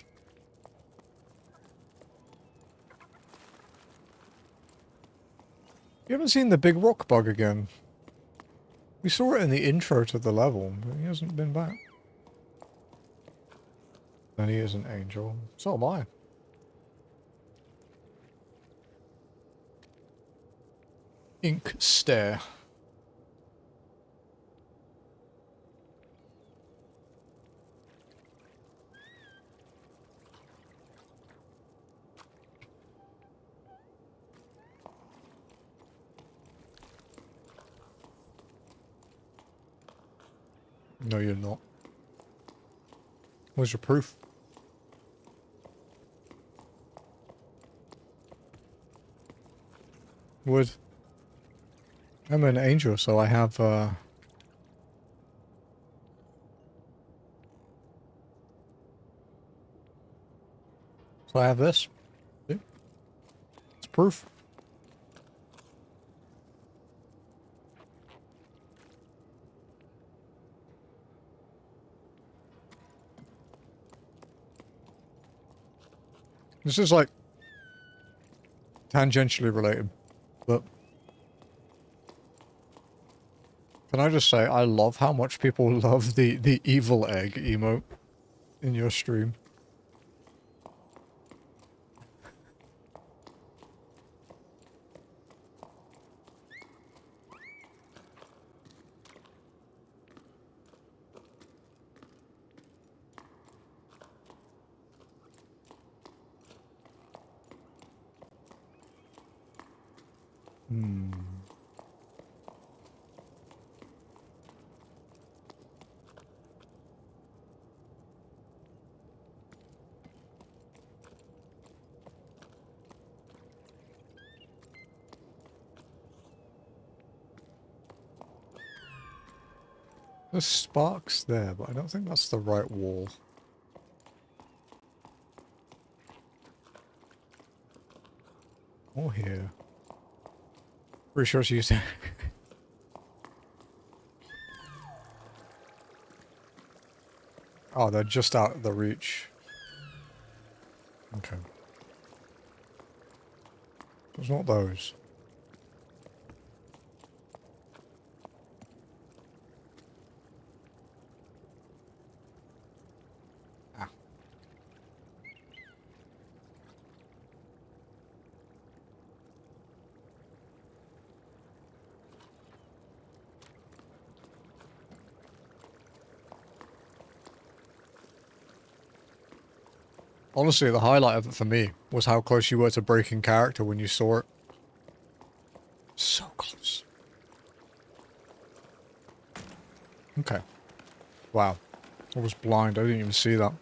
You haven't seen the big rock bug again. We saw it in the intro to the level, but he hasn't been back. And he is an angel. So am I. Ink stare. No, you're not. Where's your proof? Wood. I'm an angel, so I have, So I have this. See? It's proof. This is like tangentially related, but can I just say I love how much people love the evil egg emote in your stream. Hmm. There's sparks there, but I don't think that's the right wall. Or here. Pretty sure it's used. Oh, they're just out of the reach. Okay. It's not those. Ah. Honestly, the highlight of it for me was how close you were to breaking character when you saw it. So close. Okay. Wow. I was blind. I didn't even see that.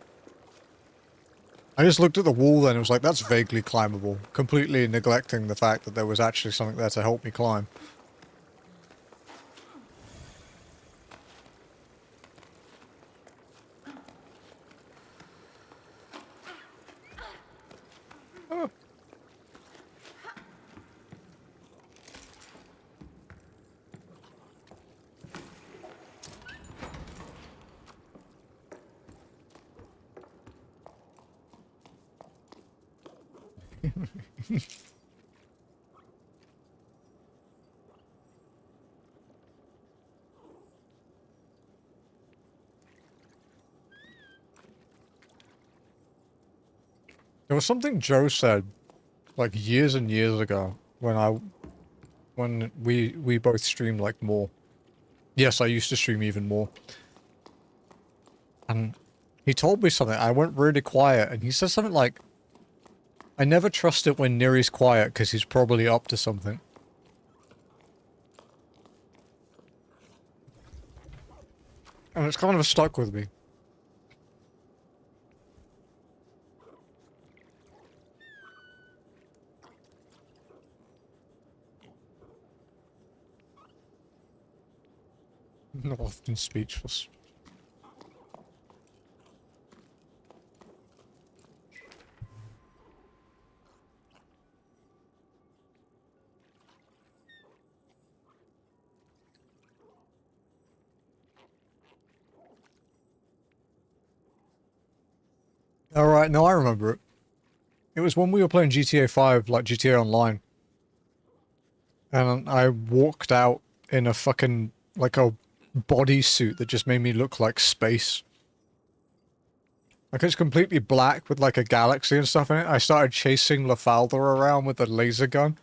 I just looked at the wall then and was like, that's vaguely climbable. Completely neglecting the fact that there was actually something there to help me climb. Oh. There was something Joe said, like years and years ago, when we both streamed like more. Yes, I used to stream even more. And he told me something. I went really quiet, and he said something like, I never trust it when Niri's quiet, because he's probably up to something. And it's kind of stuck with me. Not often speechless. Alright, no, I remember it. It was when we were playing GTA 5, like GTA Online. And I walked out in a fucking, like a bodysuit that just made me look like space. Like it's completely black with like a galaxy and stuff in it. I started chasing Lafalda around with a laser gun,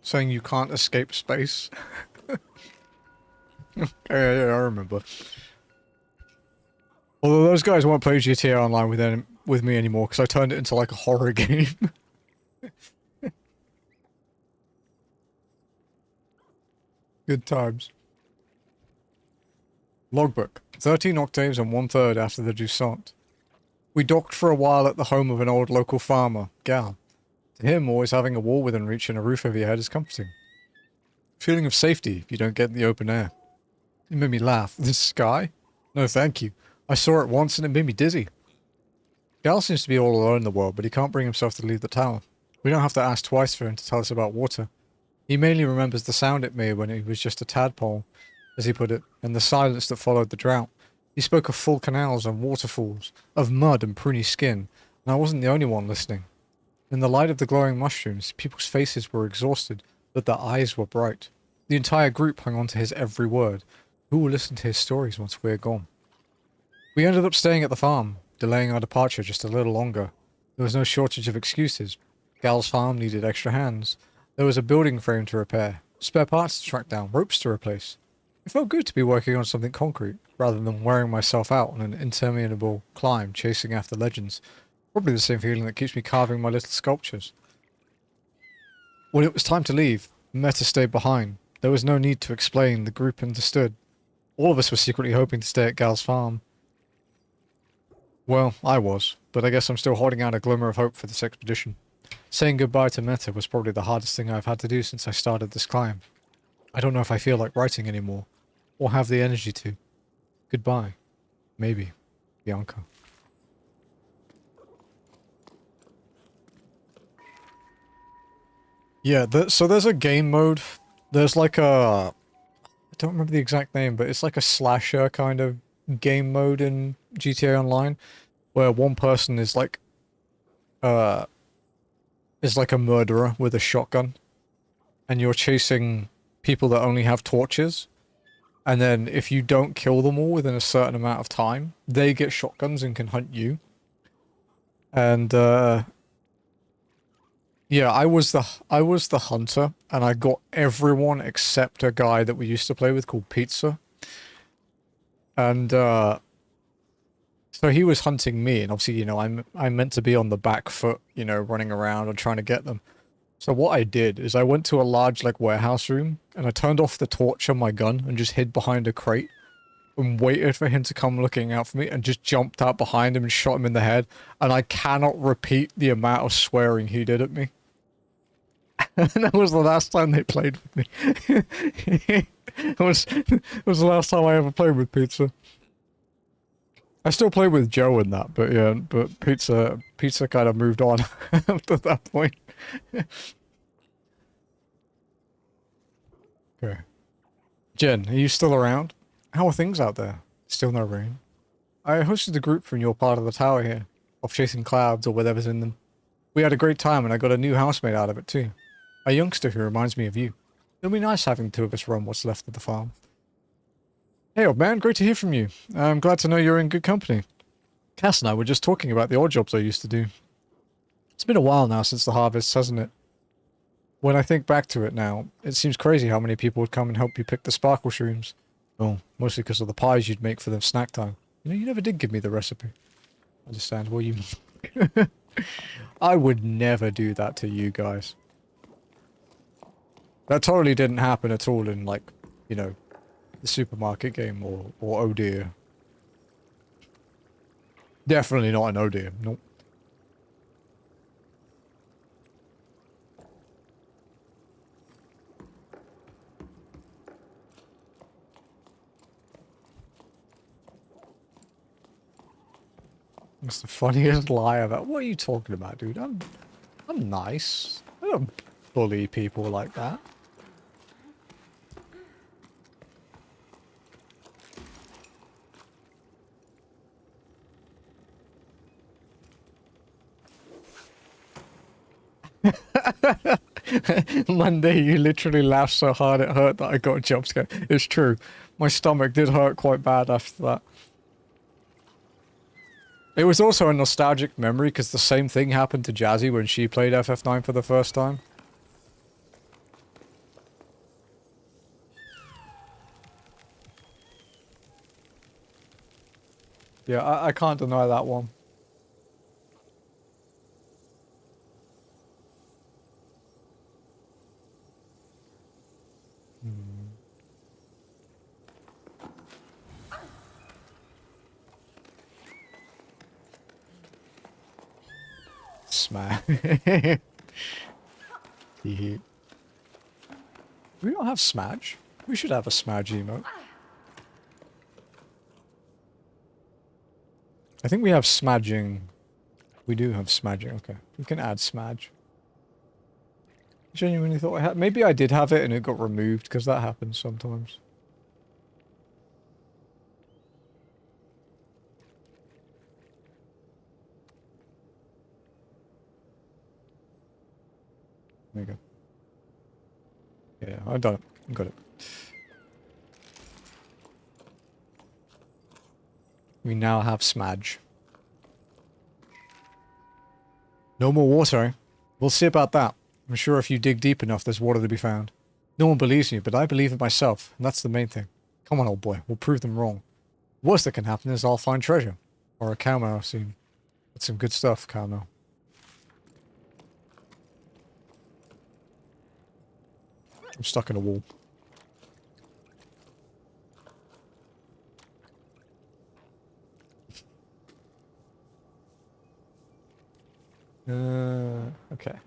saying you can't escape space. Yeah, I remember. Although those guys won't play GTA Online with me anymore because I turned it into like a horror game. Good times. Logbook. 13 octaves and 1/3 after the Jusant. We docked for a while at the home of an old local farmer, Gal. To him, always having a wall within reach and a roof over your head is comforting. Feeling of safety if you don't get in the open air. It made me laugh. The sky? No thank you. I saw it once and it made me dizzy. Gal seems to be all alone in the world, but he can't bring himself to leave the tower. We don't have to ask twice for him to tell us about water. He mainly remembers the sound it made when he was just a tadpole, as he put it, and the silence that followed the drought. He spoke of full canals and waterfalls, of mud and pruny skin, and I wasn't the only one listening. In the light of the glowing mushrooms, people's faces were exhausted, but their eyes were bright. The entire group hung on to his every word. Who will listen to his stories once we're gone? We ended up staying at the farm, delaying our departure just a little longer. There was no shortage of excuses. Gal's farm needed extra hands. There was a building frame to repair, spare parts to track down, ropes to replace. It felt good to be working on something concrete, rather than wearing myself out on an interminable climb chasing after legends. Probably the same feeling that keeps me carving my little sculptures. When it was time to leave, Meta stayed behind. There was no need to explain, the group understood. All of us were secretly hoping to stay at Gal's farm. Well, I was, but I guess I'm still holding out a glimmer of hope for this expedition. Saying goodbye to Meta was probably the hardest thing I've had to do since I started this climb. I don't know if I feel like writing anymore, or have the energy to. Goodbye. Maybe. Bianca. Yeah, so there's a game mode. There's like a... I don't remember the exact name, but it's like a slasher kind of game mode in GTA Online, where one person is like a murderer with a shotgun, and you're chasing people that only have torches, and then if you don't kill them all within a certain amount of time, they get shotguns and can hunt you. And yeah, I was the hunter, and I got everyone except a guy that we used to play with called Pizza. And so he was hunting me, and obviously, you know, I'm meant to be on the back foot, you know, running around and trying to get them. So what I did is I went to a large, like, warehouse room, and I turned off the torch on my gun and just hid behind a crate and waited for him to come looking out for me, and just jumped out behind him and shot him in the head. And I cannot repeat the amount of swearing he did at me. And that was the last time they played with me. it was the last time I ever played with Pizza. I still play with Joe and that, but yeah, but Pizza kind of moved on after that point. Okay. Jen, are you still around? How are things out there? Still no rain? I hosted a group from your part of the tower here, of chasing clouds or whatever's in them. We had a great time, and I got a new housemate out of it too. A youngster who reminds me of you. It'll be nice having the two of us run what's left of the farm. Hey old man, great to hear from you. I'm glad to know you're in good company. Cass and I were just talking about the odd jobs I used to do. It's been a while now since the harvest, hasn't it? When I think back to it now, it seems crazy how many people would come and help you pick the sparkle shrooms. Oh, mostly because of the pies you'd make for them snack time. You know, you never did give me the recipe. I understand what you mean. I would never do that to you guys. That totally didn't happen at all in, like, you know, the supermarket game or oh dear. Definitely not an oh dear, nope. It's the funniest lie about. What are you talking about, dude? I'm nice. I don't bully people like that. Monday, you literally laughed so hard it hurt that I got a jump scare. It's true. My stomach did hurt quite bad after that. It was also a nostalgic memory because the same thing happened to Jazzy when she played FF9 for the first time. Yeah, I can't deny that one. Smash. We don't have Smudge. We should have a Smudge emote. I think we have Smudging. We do have Smudging, okay. We can add Smudge. Genuinely thought I had. Maybe I did have it and it got removed because that happens sometimes. There you go. Yeah, I've done it. I got it. We now have Smudge. No more water. We'll see about that. I'm sure if you dig deep enough, there's water to be found. No one believes me, but I believe it myself, and that's the main thing. Come on, old boy. We'll prove them wrong. Worst that can happen is I'll find treasure. Or a camo soon. That's some good stuff, camo. I'm stuck in a wall. Okay.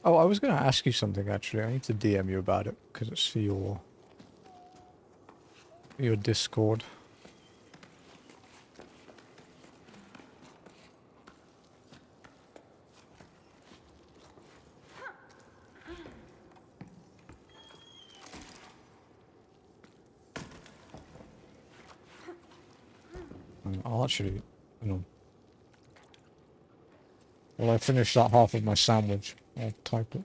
Oh, I was going to ask you something, actually. I need to DM you about it, because it's for your... Your Discord. I'll actually, you know, while I finish that half of my sandwich, I'll type it.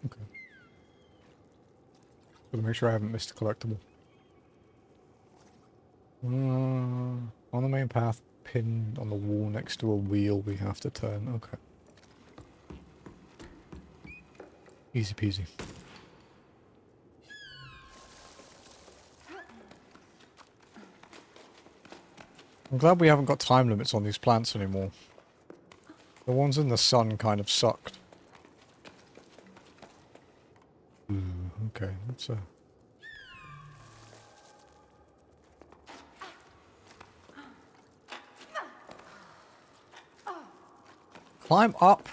Okay. Gotta make sure I haven't missed a collectible. On the main path, pinned on the wall next to a wheel we have to turn. Okay. Easy peasy. I'm glad we haven't got time limits on these plants anymore. The ones in the sun kind of sucked. Okay, let's climb up!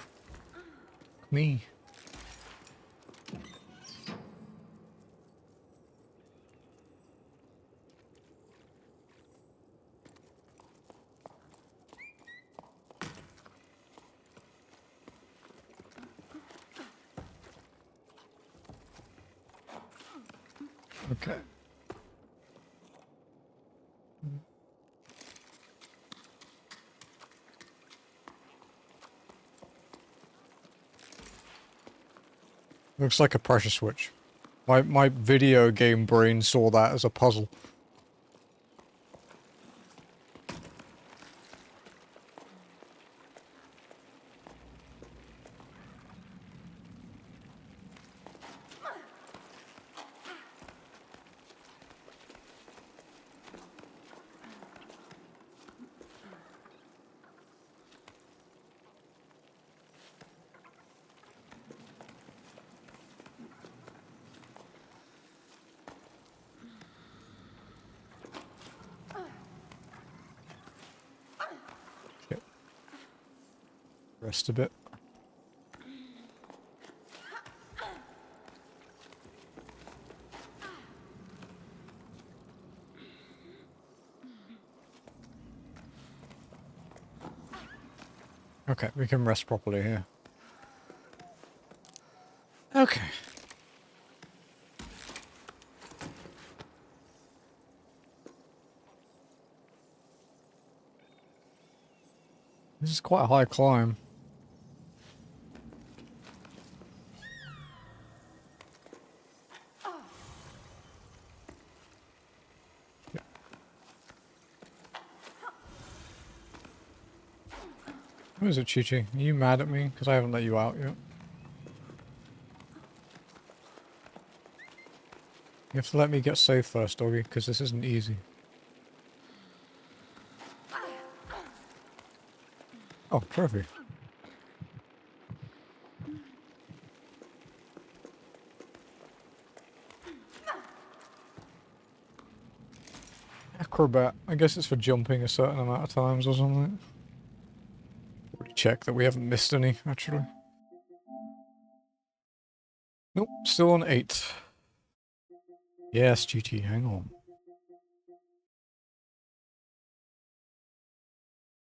Me. Okay. Looks like a pressure switch. My video game brain saw that as a puzzle. Yep. Rest a bit. Okay, we can rest properly here. Okay. This is quite a high climb. Yeah. Who is it, Chi-Chi? Are you mad at me? Because I haven't let you out yet. You have to let me get safe first, doggy, because this isn't easy. Oh, trophy. Acrobat. I guess it's for jumping a certain amount of times or something. Check that we haven't missed any, actually. Nope, still on 8. Yes, GT, hang on.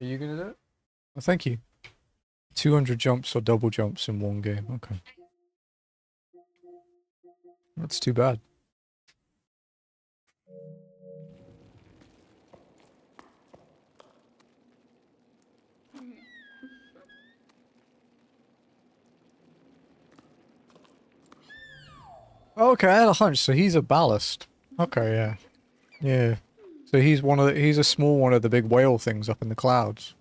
Are you gonna do it? Oh, thank you. 200 jumps or double jumps in one game. Okay. That's too bad. Okay, I had a hunch, so he's a ballast. Okay, yeah. Yeah. So he's he's a small one of the big whale things up in the clouds.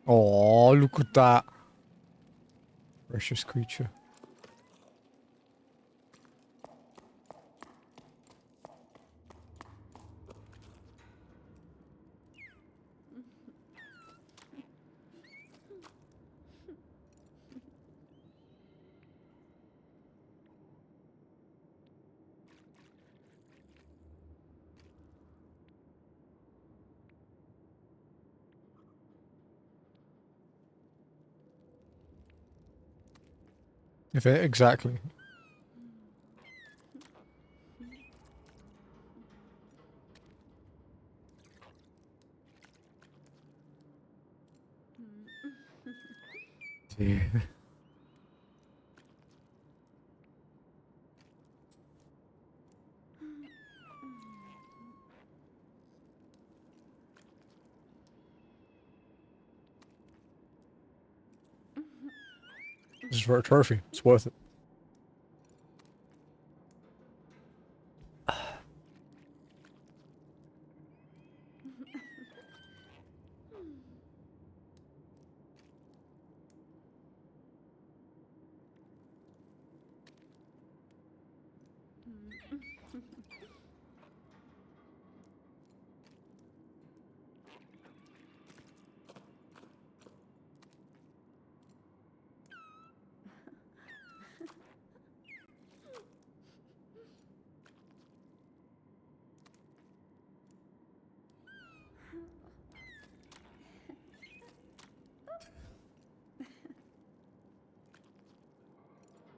Oh, look at that. Precious creature. Exactly. Yeah. This is for a trophy. It's worth it.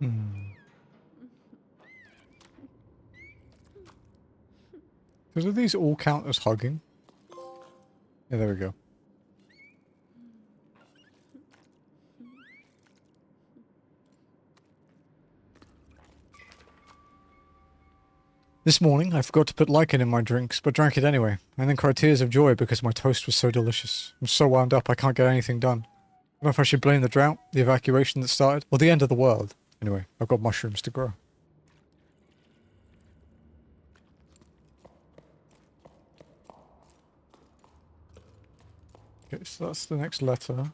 Hmm. So do these all count as hugging? Yeah, there we go. This morning, I forgot to put lichen in my drinks, but drank it anyway, and then cried tears of joy because my toast was so delicious. I'm so wound up I can't get anything done. I don't know if I should blame the drought, the evacuation that started, or the end of the world. Anyway, I've got mushrooms to grow. Okay, so that's the next letter.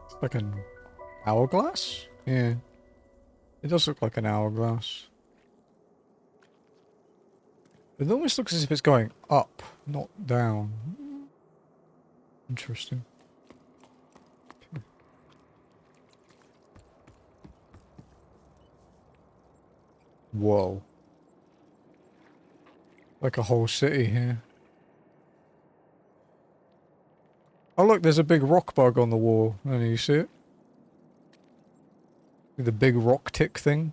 It's like an hourglass? Yeah. It does look like an hourglass. It almost looks as if it's going up, not down. Interesting. Whoa. Like a whole city here. Oh look, there's a big rock bug on the wall. And you see it? The big rock tick thing.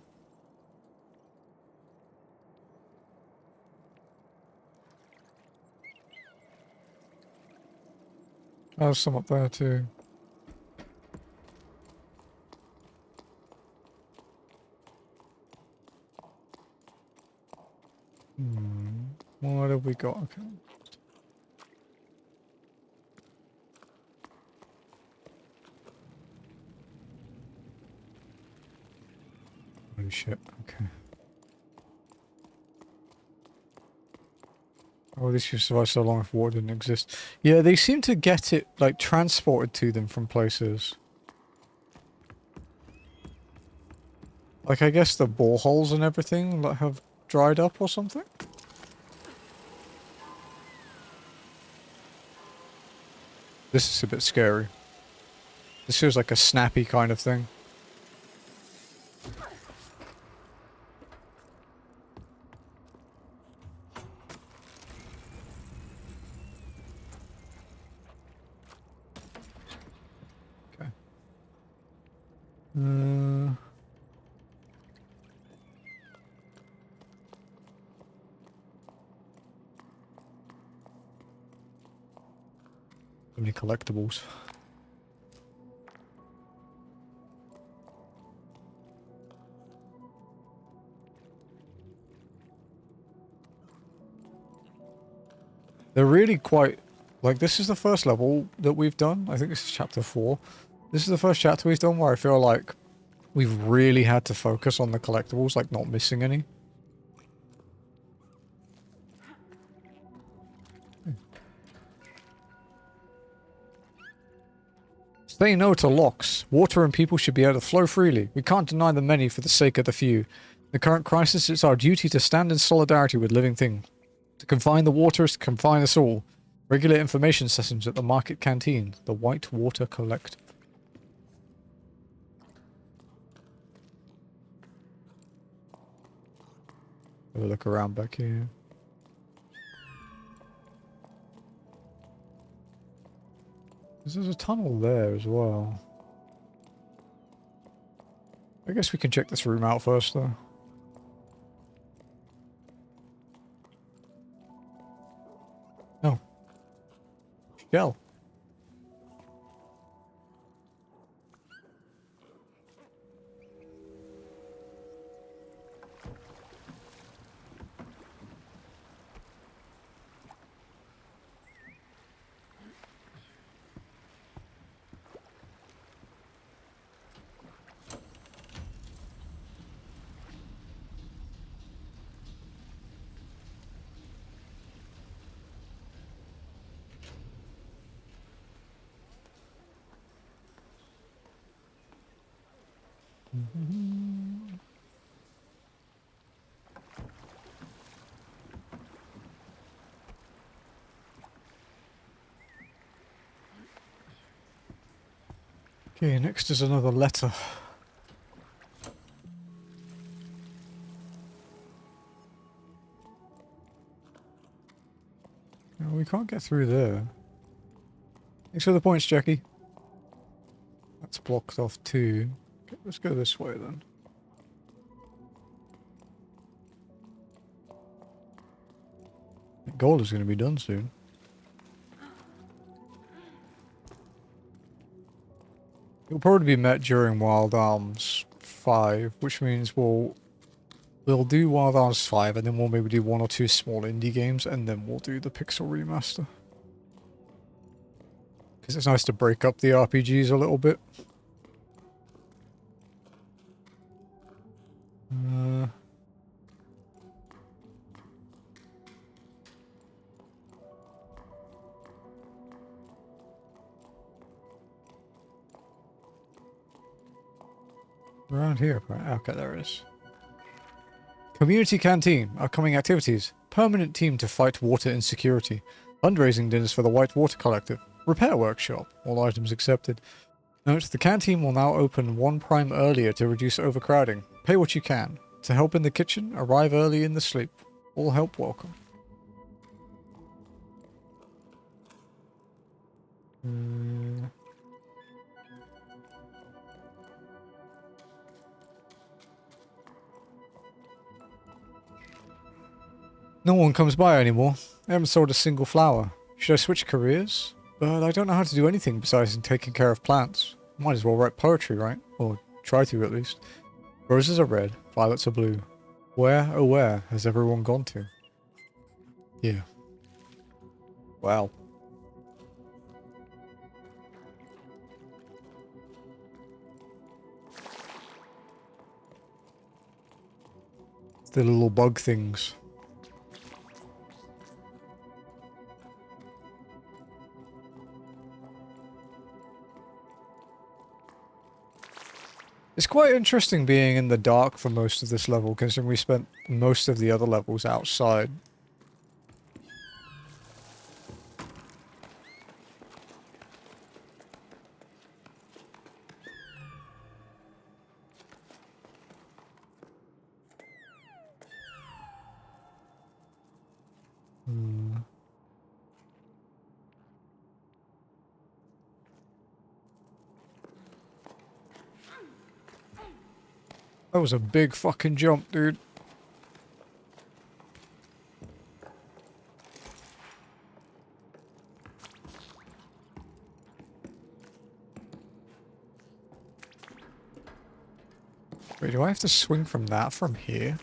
Oh, there's some up there too. What have we got? Okay. Oh shit, okay. Oh, this used to survive so long if water didn't exist. Yeah, they seem to get it, like, transported to them from places. Like, I guess the boreholes and everything like, have dried up or something? This is a bit scary. This feels like a snappy kind of thing. Okay. So many collectibles. They're really quite... Like, this is the first level that we've done. I think this is chapter 4. This is the first chapter we've done where I feel like we've really had to focus on the collectibles, like not missing any. Say no to locks. Water and people should be able to flow freely. We can't deny the many for the sake of the few. In the current crisis, it's our duty to stand in solidarity with living things. To confine the water is to confine us all. Regular information sessions at the market canteen. The White Water Collective. Have a look around back here. There's a tunnel there as well. I guess we can check this room out first, though. No. Shell. Okay, next is another letter. No, we can't get through there. Thanks for the points, Jackie. That's blocked off too. Okay, let's go this way then. Gold is going to be done soon. It'll probably be met during Wild Arms 5, which means we'll do Wild Arms 5 and then we'll maybe do 1 or 2 small indie games and then we'll do the Pixel Remaster. Because it's nice to break up the RPGs a little bit. Around here. Okay, there it is. Community Canteen. Upcoming activities. Permanent team to fight water insecurity. Fundraising dinners for the White Water Collective. Repair workshop. All items accepted. Note, the canteen will now open 1 prime earlier to reduce overcrowding. Pay what you can. To help in the kitchen, arrive early in the sleep. All help welcome. No one comes by anymore. I haven't sold a single flower. Should I switch careers? But I don't know how to do anything besides taking care of plants. Might as well write poetry, right? Or try to, at least. Roses are red, violets are blue. Where, oh where, has everyone gone to? Yeah. Wow. The little bug things. It's quite interesting being in the dark for most of this level, considering we spent most of the other levels outside. Hmm. That was a big fucking jump, dude. Wait, do I have to swing from that from here?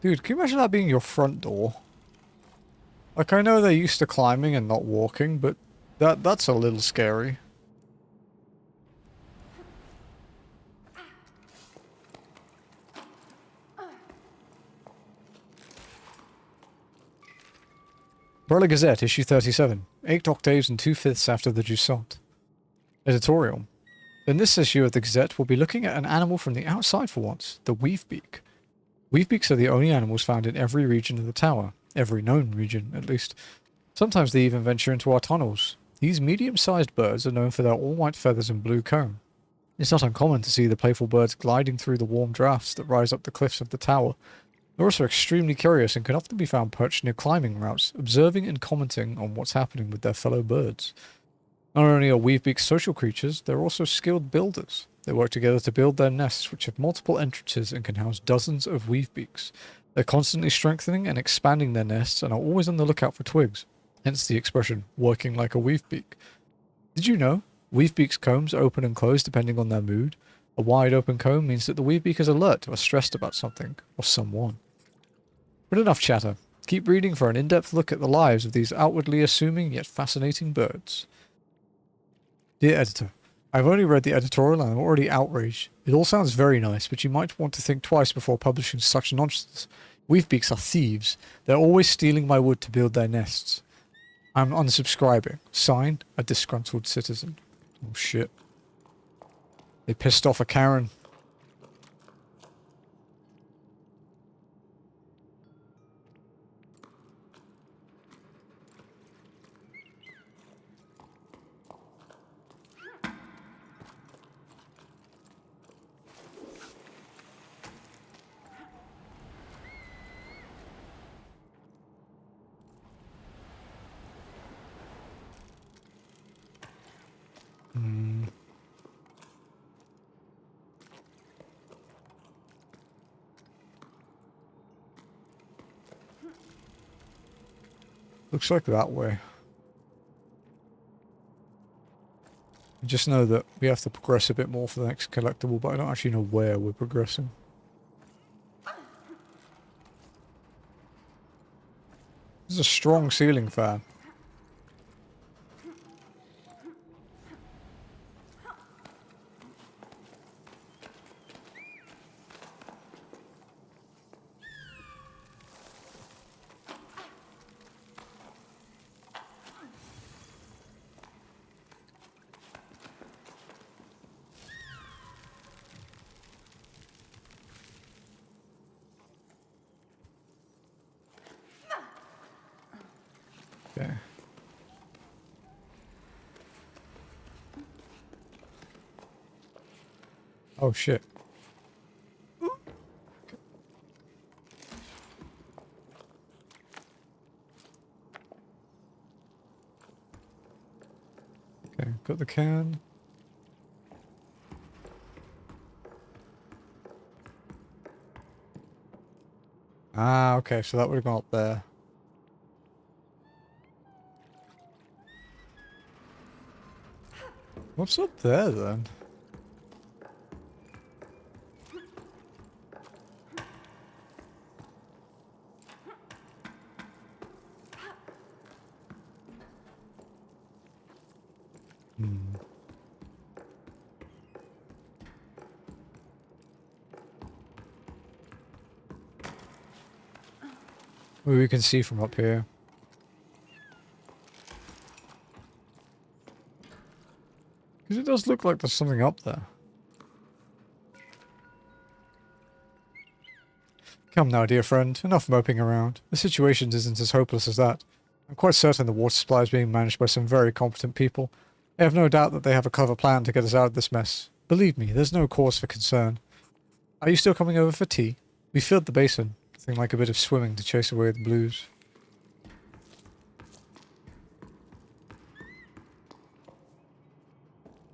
Dude, can you imagine that being your front door? Like, I know they're used to climbing and not walking, but that's a little scary. Umbrella Gazette, issue 37. 8 octaves and 2/5 after the Jusant. Editorial. In this issue of the Gazette, we'll be looking at an animal from the outside for once, the weavebeak. Weavebeaks are the only animals found in every region of the tower. Every known region, at least. Sometimes they even venture into our tunnels. These medium-sized birds are known for their all-white feathers and blue comb. It's not uncommon to see the playful birds gliding through the warm drafts that rise up the cliffs of the tower. They're also extremely curious and can often be found perched near climbing routes, observing and commenting on what's happening with their fellow birds. Not only are weavebeaks social creatures, they're also skilled builders. They work together to build their nests, which have multiple entrances and can house dozens of weavebeaks. They're constantly strengthening and expanding their nests and are always on the lookout for twigs, hence the expression, working like a weavebeak. Did you know? Weavebeaks' combs open and close depending on their mood. A wide open comb means that the weavebeak is alert or stressed about something, or someone. But enough chatter. Keep reading for an in-depth look at the lives of these outwardly assuming yet fascinating birds. Dear Editor, I've only read the editorial and I'm already outraged. It all sounds very nice, but you might want to think twice before publishing such nonsense. Weavebeaks are thieves. They're always stealing my wood to build their nests. I'm unsubscribing. Signed, a disgruntled citizen. Oh shit. They pissed off a Karen. Hmm. Looks like that way. I just know that we have to progress a bit more for the next collectible, but I don't actually know where we're progressing. This is a strong ceiling fan. Okay. Oh shit. Okay, got the can. Ah, okay, so that would have gone up there. What's up there then? Hmm. Maybe we can see from up here. Because it does look like there's something up there. Come now, dear friend. Enough moping around. The situation isn't as hopeless as that. I'm quite certain the water supply is being managed by some very competent people. I have no doubt that they have a clever plan to get us out of this mess. Believe me, there's no cause for concern. Are you still coming over for tea? We filled the basin. Nothing like a bit of swimming to chase away the blues.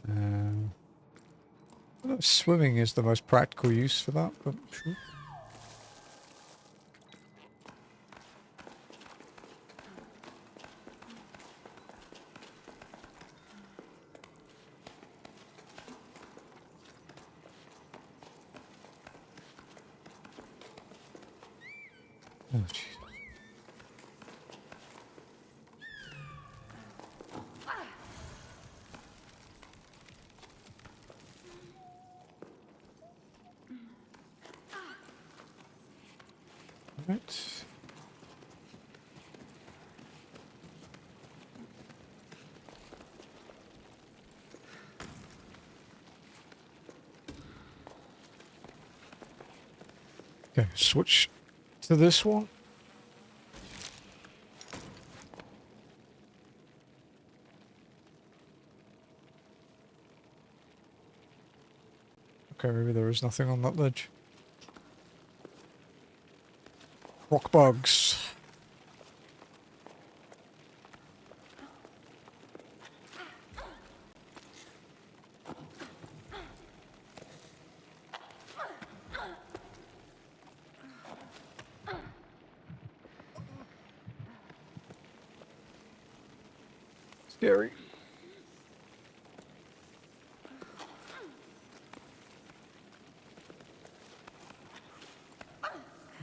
I don't know if swimming is the most practical use for that, but sure. Oh, jeez. Right. Okay, switch to this one. Okay, maybe there is nothing on that ledge. Rock bugs. Scary.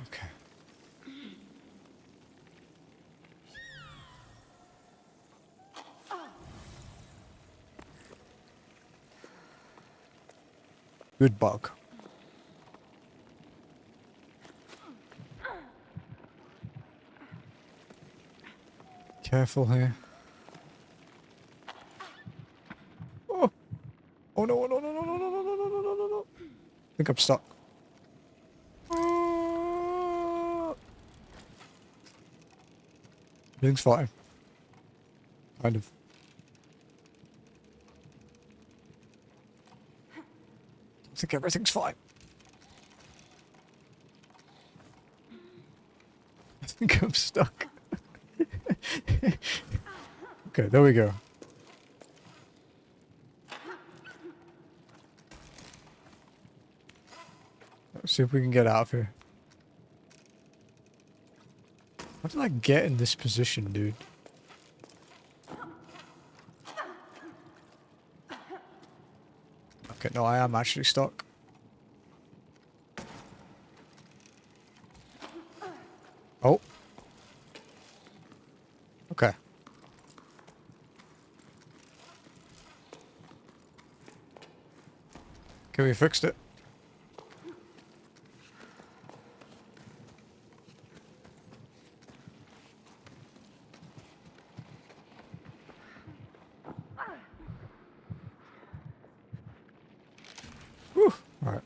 Okay. Good bug. Careful here. Oh! Oh no, no, no, no, no, no, no, no, no, no, no, no. I think I'm stuck. Everything's fine. Kind of. I think everything's fine. I think I'm stuck. Okay, there we go. Let's see if we can get out of here. How did I get in this position, dude? Okay, no, I am actually stuck. Oh. Okay. Okay, we fixed it. Whew. Alright.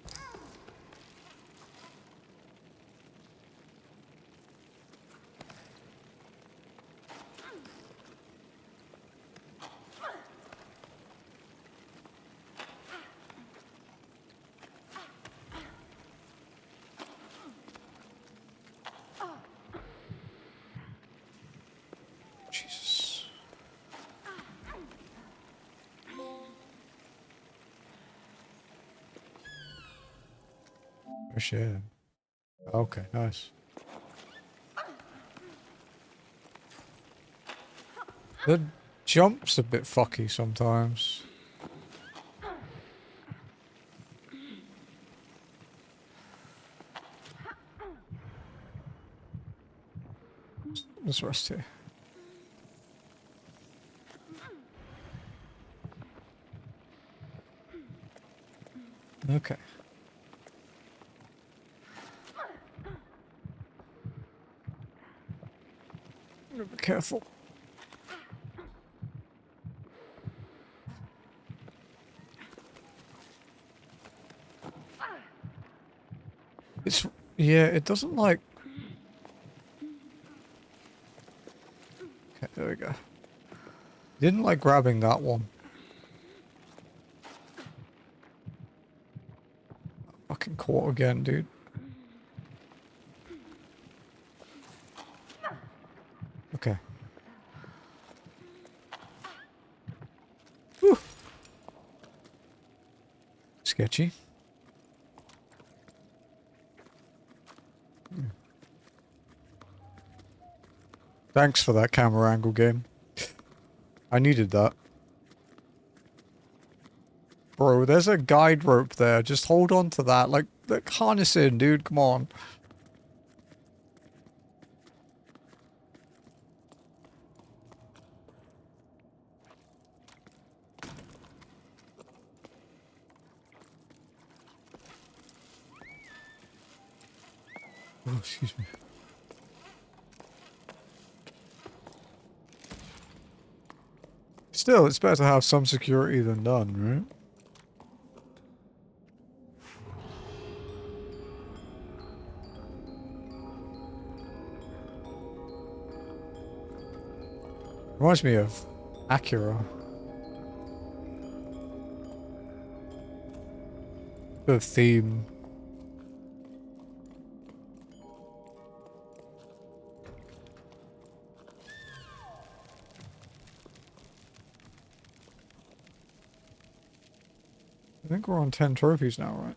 Jesus. Oh shit. Okay, nice. The jump's a bit fucky sometimes. Let's rest here. Okay. Be careful. It's, yeah, it doesn't like... Okay, there we go. Didn't like grabbing that one. Fucking caught again, dude. Okay. Whew. Sketchy. Thanks for that camera angle game. I needed that. Bro, there's a guide rope there. Just hold on to that. Like, harness in, dude. Come on. Oh, excuse me. Still, it's better to have some security than none, right? Reminds me of Acura. The theme. I think we're on 10 trophies now, right?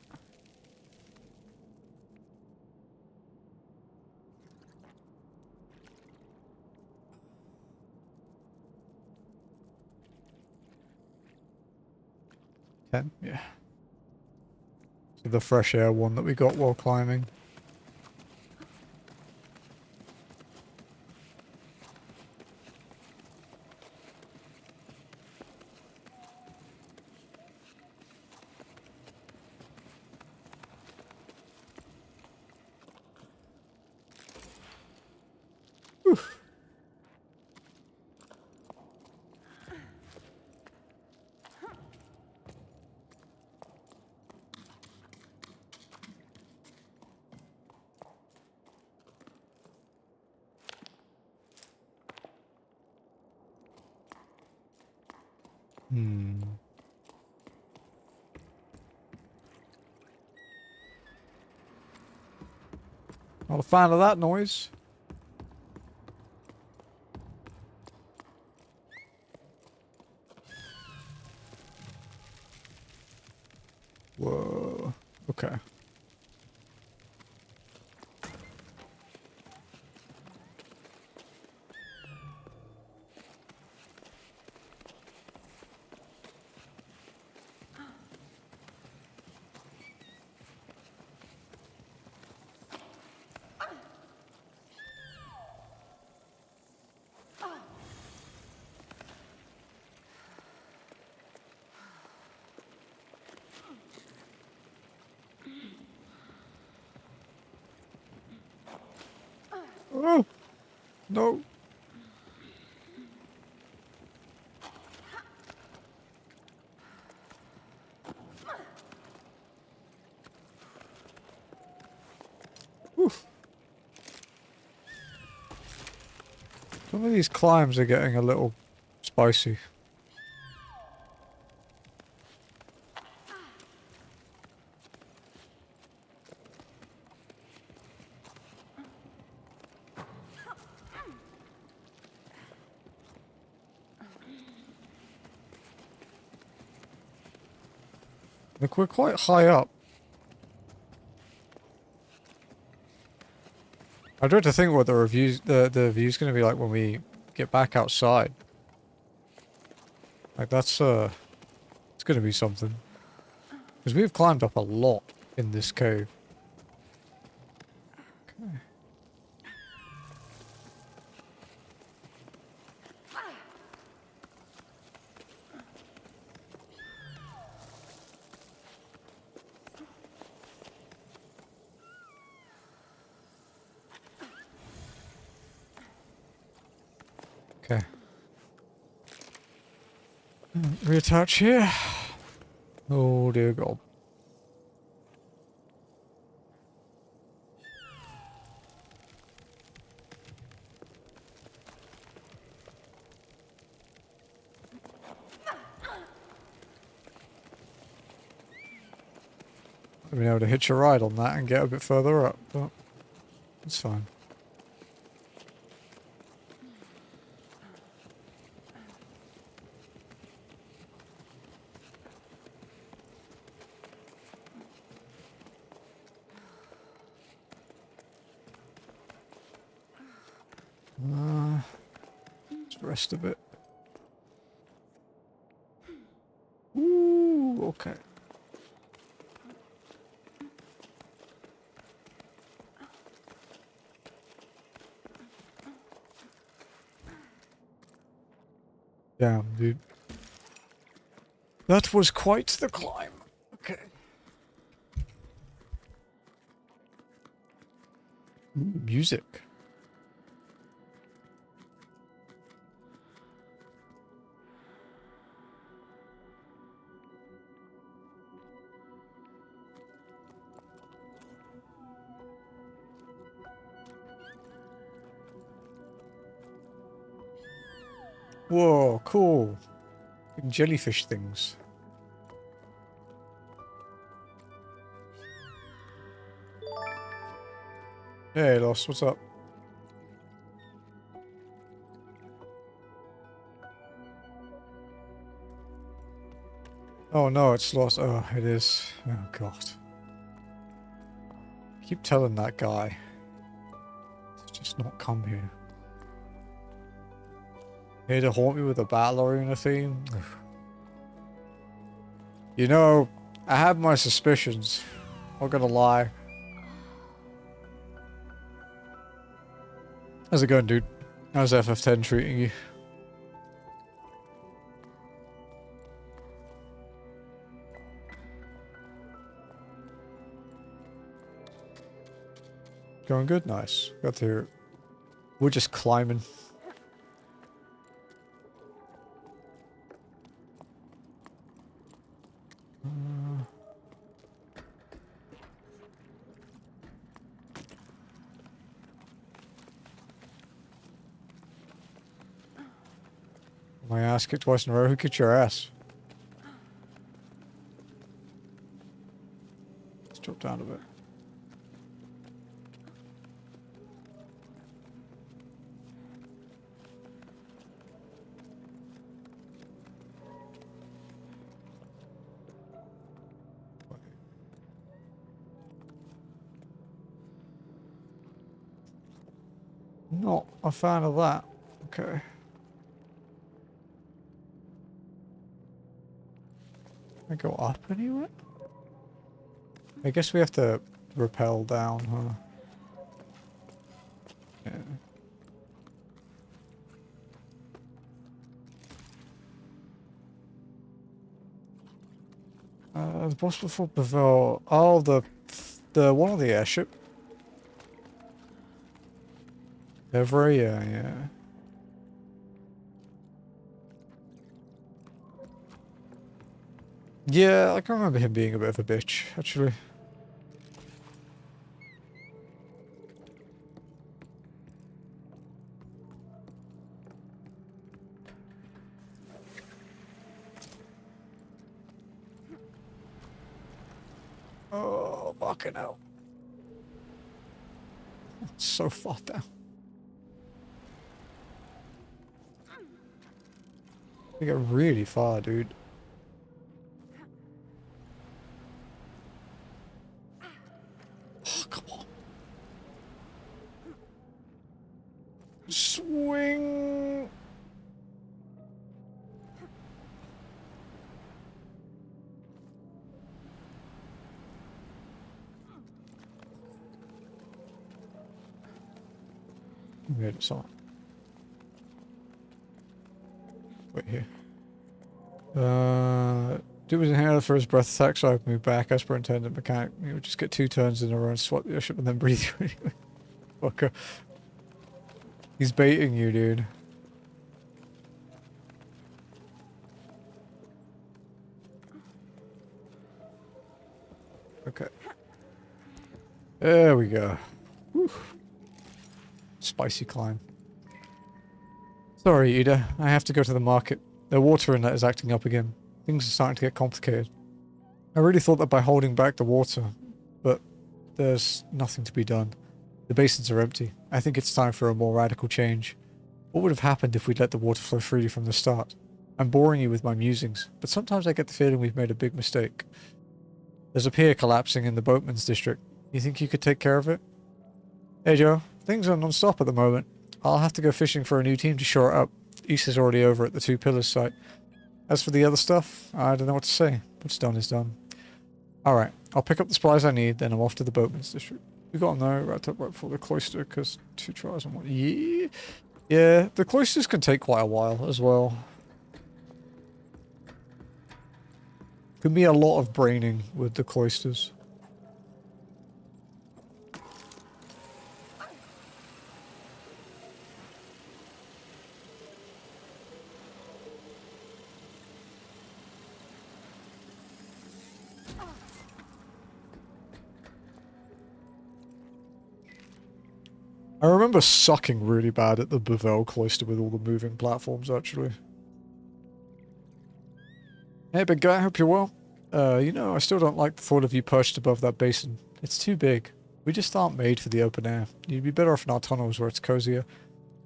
Yeah. So the fresh air one that we got while climbing. Whew. Not a fan of that noise. Whoa. Okay. Oh! No! Oof. Some of these climbs are getting a little spicy. Look, we're quite high up. I dread to think what the view's gonna be like when we get back outside. Like that's it's gonna be something. Because we've climbed up a lot in this cave. Okay. Okay. Reattach here. Oh dear God. I've been able to hitch a ride on that and get a bit further up, but it's fine. Just rest a bit. Ooh, okay. Damn, dude. That was quite the climb. Okay. Ooh, music. Whoa, cool. Big jellyfish things. Hey, Lost, what's up? Oh no, it's lost. Oh, it is. Oh god. I keep telling that guy to just not come here. Here to haunt me with a battle arena theme? You know, I have my suspicions. Not gonna lie. How's it going, dude? How's FF10 treating you? Going good? Nice. Got to hear it. We're just climbing. My ass kicked twice in a row. Who kicked your ass? Let's drop down a bit. Not a fan of that. Okay. Can I go up anywhere? I guess we have to rappel down, huh? Yeah. The boss before Bevel. Oh, the one on the airship. Nirethia, yeah. Yeah, I can remember him being a bit of a bitch, actually. Oh, fucking hell. It's so far down. We got really far, dude. Oh, come on. Swing. We made it so. Wait here. Dude was inhaled for his breath attack, so I've moved back as per intended mechanic. You would just get 2 turns in a row and swap the airship and then breathe you anyway. Fucker. He's baiting you, dude. There we go. Whew. Spicy climb. Sorry, Ida. I have to go to the market. The water inlet is acting up again. Things are starting to get complicated. I really thought that by holding back the water, but there's nothing to be done. The basins are empty. I think it's time for a more radical change. What would have happened if we'd let the water flow freely from the start? I'm boring you with my musings, but sometimes I get the feeling we've made a big mistake. There's a pier collapsing in the boatman's district. You think you could take care of it? Hey Joe, things are non-stop at the moment. I'll have to go fishing for a new team to shore it up. Issa's already over at the Two Pillars site. As for the other stuff, I don't know what to say. What's done is done. Alright, I'll pick up the supplies I need, then I'm off to the boatman's district. We got them there, right up right before the cloister, because 2 trials and 1. Yeah. Yeah, the cloisters can take quite a while as well. Could be a lot of braining with the cloisters. I remember sucking really bad at the Bevel cloister with all the moving platforms, actually. Hey, big guy, hope you're well. You know, I still don't like the thought of you perched above that basin. It's too big. We just aren't made for the open air. You'd be better off in our tunnels where it's cozier.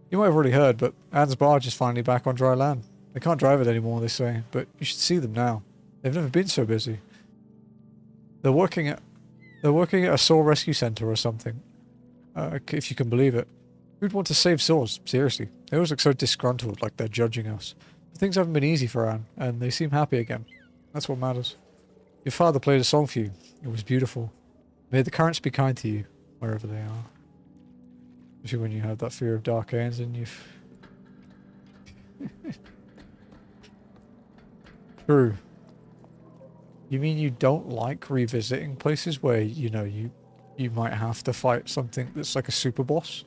You might have already heard, but Anne's barge is finally back on dry land. They can't drive it anymore, they say, but you should see them now. They've never been so busy. They're working at a saw rescue center or something. If you can believe it. Who'd want to save saws? Seriously. They always look so disgruntled, like they're judging us. But things haven't been easy for Anne, and they seem happy again. That's what matters. Your father played a song for you. It was beautiful. May the currents be kind to you, wherever they are. Especially when you have that fear of dark ends and you've... True. You mean you don't like revisiting places where, you know, you might have to fight something that's like a super boss?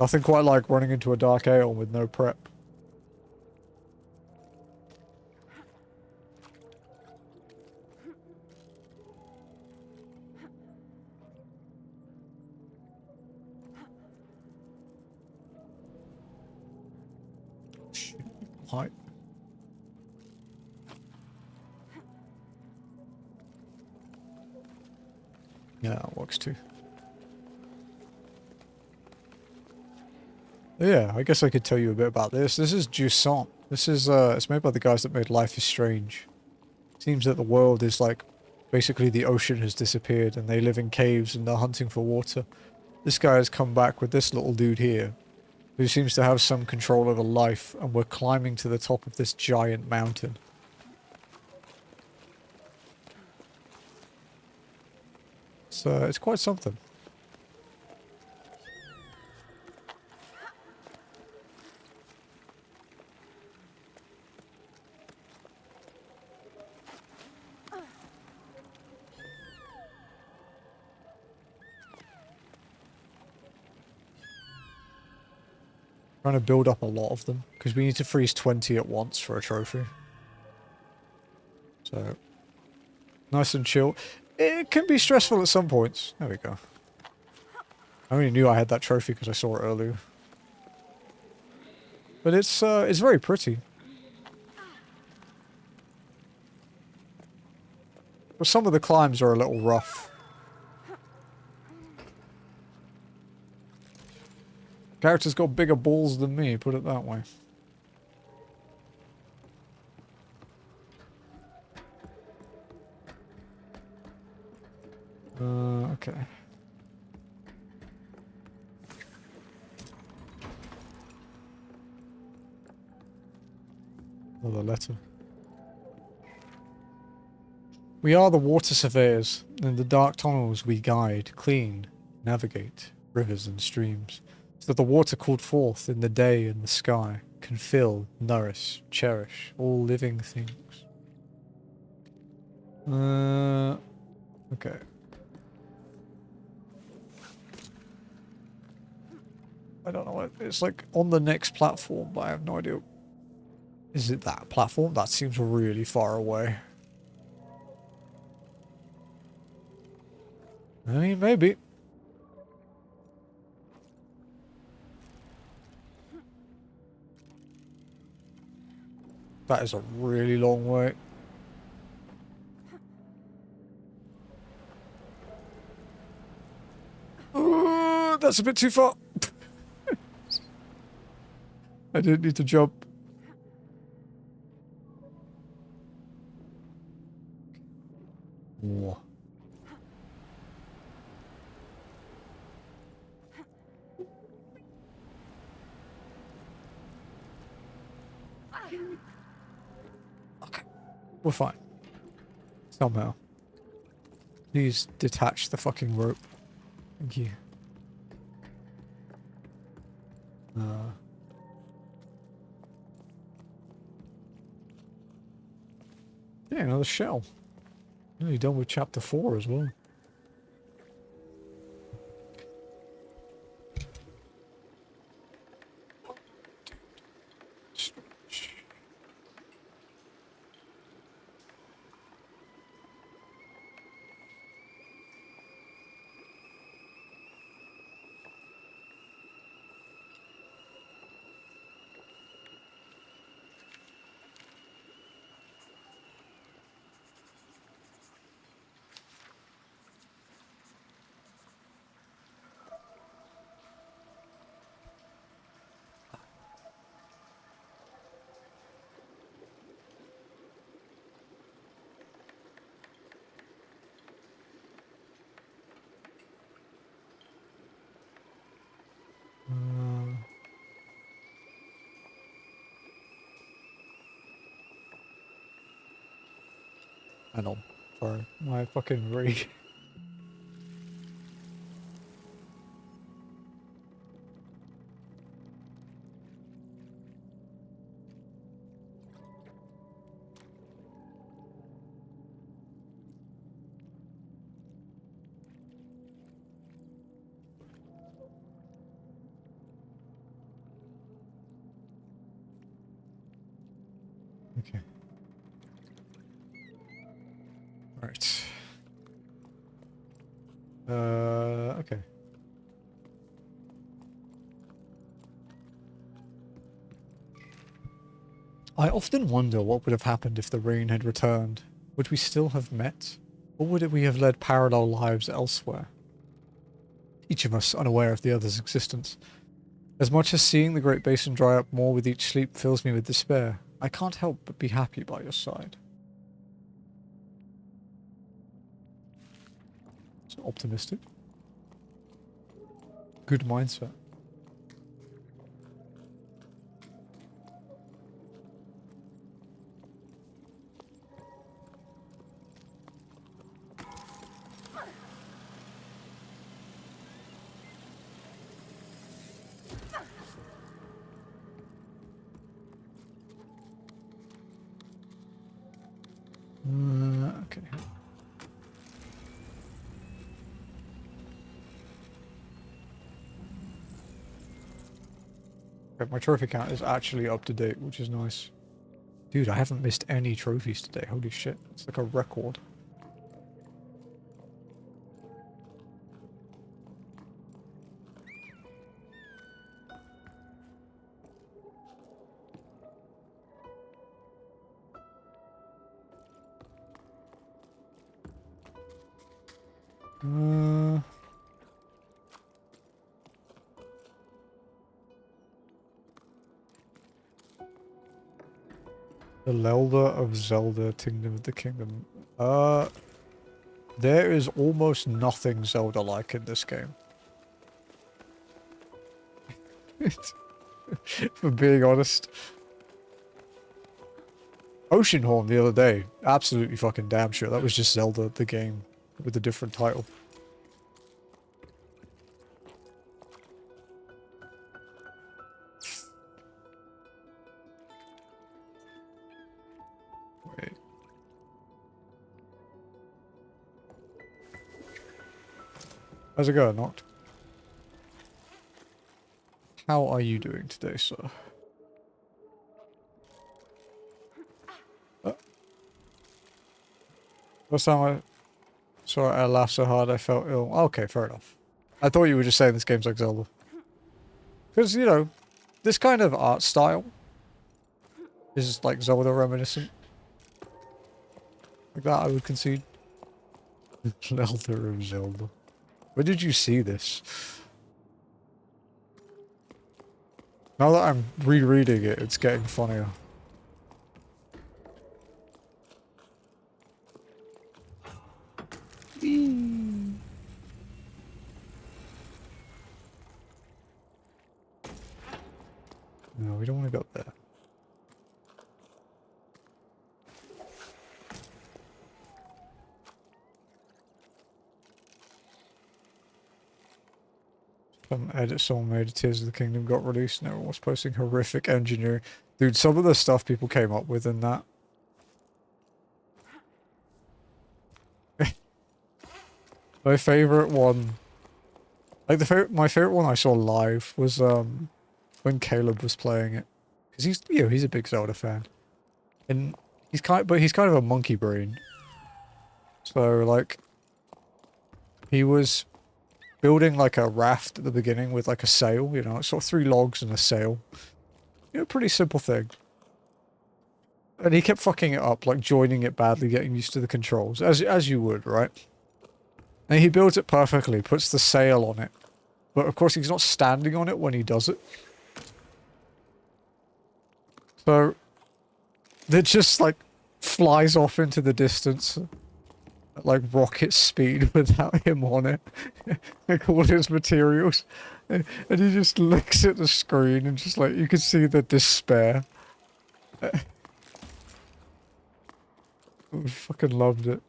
Nothing quite like running into a dark ale with no prep. Height. Yeah, that works too. Yeah, I guess I could tell you a bit about this. This is Jusant. This is, it's made by the guys that made Life is Strange. Seems that the world is like, basically the ocean has disappeared and they live in caves and they're hunting for water. This guy has come back with this little dude here, who seems to have some control over life, and we're climbing to the top of this giant mountain. So, it's quite something. Trying to build up a lot of them, because we need to freeze 20 at once for a trophy. So, nice and chill. It can be stressful at some points. There we go. I only knew I had that trophy because I saw it earlier. But it's very pretty. But some of the climbs are a little rough. Character's got bigger balls than me, put it that way. Okay. Another letter. We are the water surveyors. In the dark tunnels we guide, clean, navigate rivers and streams, so that the water called forth in the day and the sky can fill, nourish, cherish all living things. Okay. I don't know what it's like on the next platform, but I have no idea. Is it that platform? That seems really far away. I mean, maybe. That is a really long way. Ooh, that's a bit too far. I didn't need to jump. Whoa. Okay, we're fine. Somehow. Please detach the fucking rope. Thank you. Yeah, another shell. Nearly done with chapter 4 as well. Hang on. Sorry. My fucking rig. Okay. Right. Okay. I often wonder what would have happened if the rain had returned. Would we still have met? Or would we have led parallel lives elsewhere? Each of us unaware of the other's existence. As much as seeing the Great Basin dry up more with each sleep fills me with despair, I can't help but be happy by your side. It's optimistic. Good mindset. Okay. Okay, my trophy count is actually up to date, which is nice. Dude, I haven't missed any trophies today. Holy shit. It's like a record. The Elder of Zelda, Kingdom of the Kingdom. There is almost nothing Zelda-like in this game. For being honest. Oceanhorn the other day. Absolutely fucking damn sure. That was just Zelda, the game, with a different title. Wait. How's it going, Noct? How are you doing today, sir? First time Sorry, I laughed so hard I felt ill. Okay, fair enough. I thought you were just saying this game's like Zelda. Because, you know, this kind of art style is like Zelda reminiscent. Like that, I would concede. Elder of Zelda. Where did you see this? Now that I'm rereading it, it's getting funnier. No, we don't want to go there. Some edit someone made Tears of the Kingdom got released and everyone was posting horrific engineering. Dude, some of the stuff people came up with in that. My favorite one, like my favorite one I saw live was when Caleb was playing it, because he's a big Zelda fan, and he's kind of a monkey brain. So like, he was building like a raft at the beginning with like a sail, you know, sort of 3 logs and a sail. You know, pretty simple thing. And he kept fucking it up, like joining it badly, getting used to the controls, as you would, right? And he builds it perfectly, puts the sail on it. But of course he's not standing on it when he does it. So it just like flies off into the distance at like rocket speed without him on it. Like all his materials. And he just looks at the screen and just like, you can see the despair. I fucking loved it.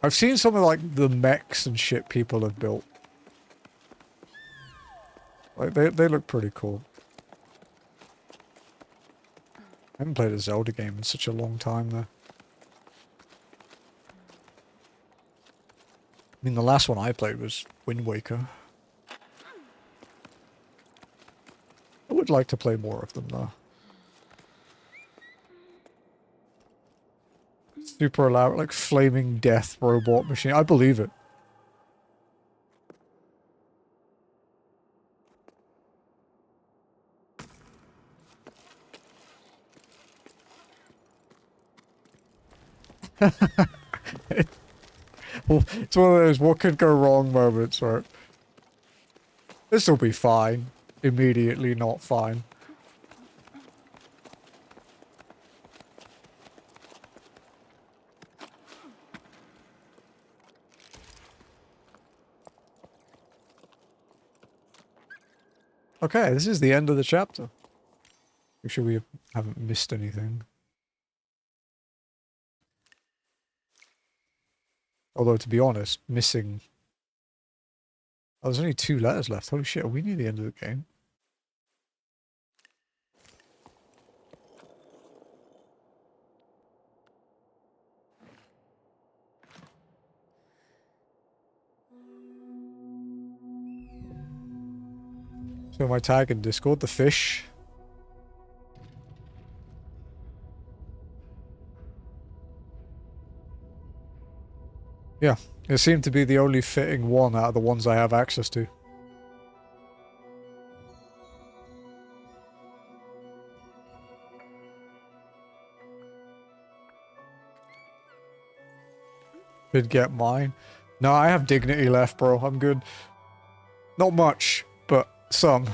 I've seen some of like the mechs and shit people have built. Like they look pretty cool. I haven't played a Zelda game in such a long time though. I mean, the last one I played was Wind Waker. I would like to play more of them though. Super elaborate, like flaming death robot machine. I believe it. It's one of those what could go wrong moments, right? This will be fine. Immediately not fine. Okay, this is the end of the chapter. Make sure we haven't missed anything. Although, to be honest, missing... Oh, there's only 2 letters left. Holy shit, are we near the end of the game? So my tag in Discord, the fish. Yeah, it seemed to be the only fitting one out of the ones I have access to. Did get mine. No, I have dignity left, bro. I'm good. Not much, but some.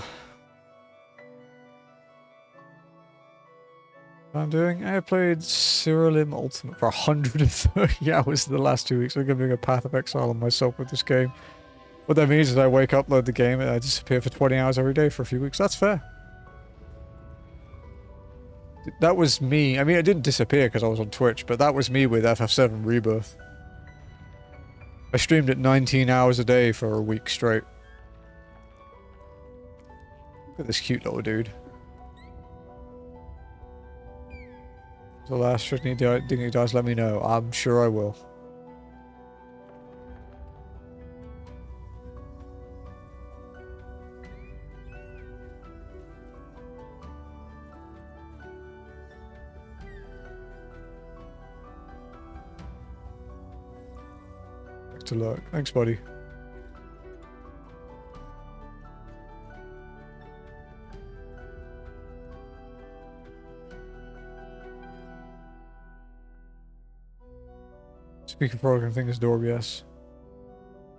I'm doing. I played Cyrillim Ultimate for 130 hours in the last 2 weeks. I'm giving a Path of Exile on myself with this game. What that means is I wake up, load the game, and I disappear for 20 hours every day for a few weeks. That's fair. That was me. I mean, I didn't disappear because I was on Twitch, but that was me with FF7 Rebirth. I streamed it 19 hours a day for a week straight. Look at this cute little dude. The last dignity dies, let me know. I'm sure I will. Select alert. Thanks, buddy. Speaking for I think it's door, yes.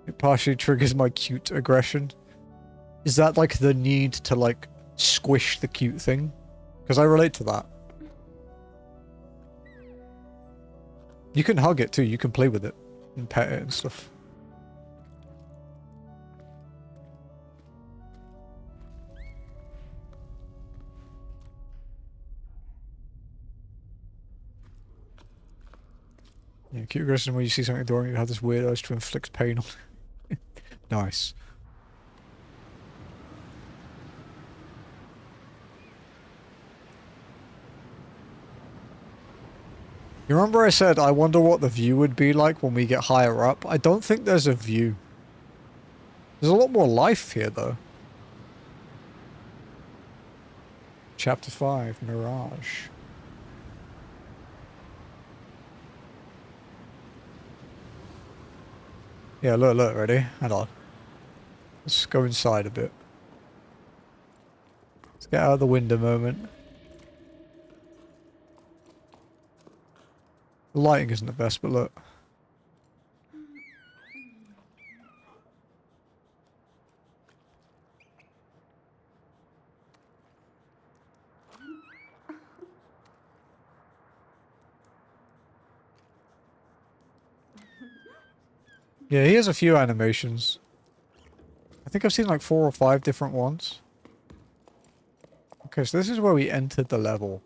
It partially triggers my cute aggression. Is that like the need to like squish the cute thing? Because I relate to that. You can hug it too, you can play with it and pet it and stuff. Yeah, cute aggression when you see something adoring, you have this weird urge to inflict pain on it. Nice. You remember I said I wonder what the view would be like when we get higher up? I don't think there's a view. There's a lot more life here though. Chapter 5, Mirage. Yeah, look, ready? Hang on. Let's go inside a bit. Let's get out of the window moment. The lighting isn't the best, but look. Yeah, he has a few animations. I think I've seen like 4 or 5 different ones. Okay, so this is where we entered the level.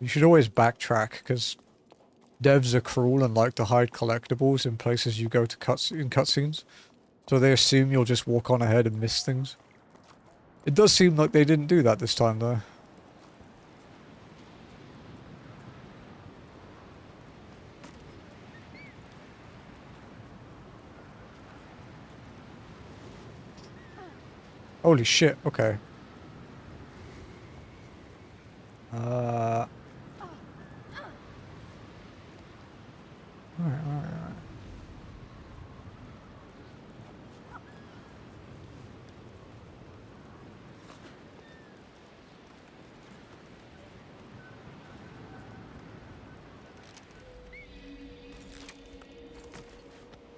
You should always backtrack, because devs are cruel and like to hide collectibles in places you go to cutscenes. So they assume you'll just walk on ahead and miss things. It does seem like they didn't do that this time, though. Holy shit, okay. Alright.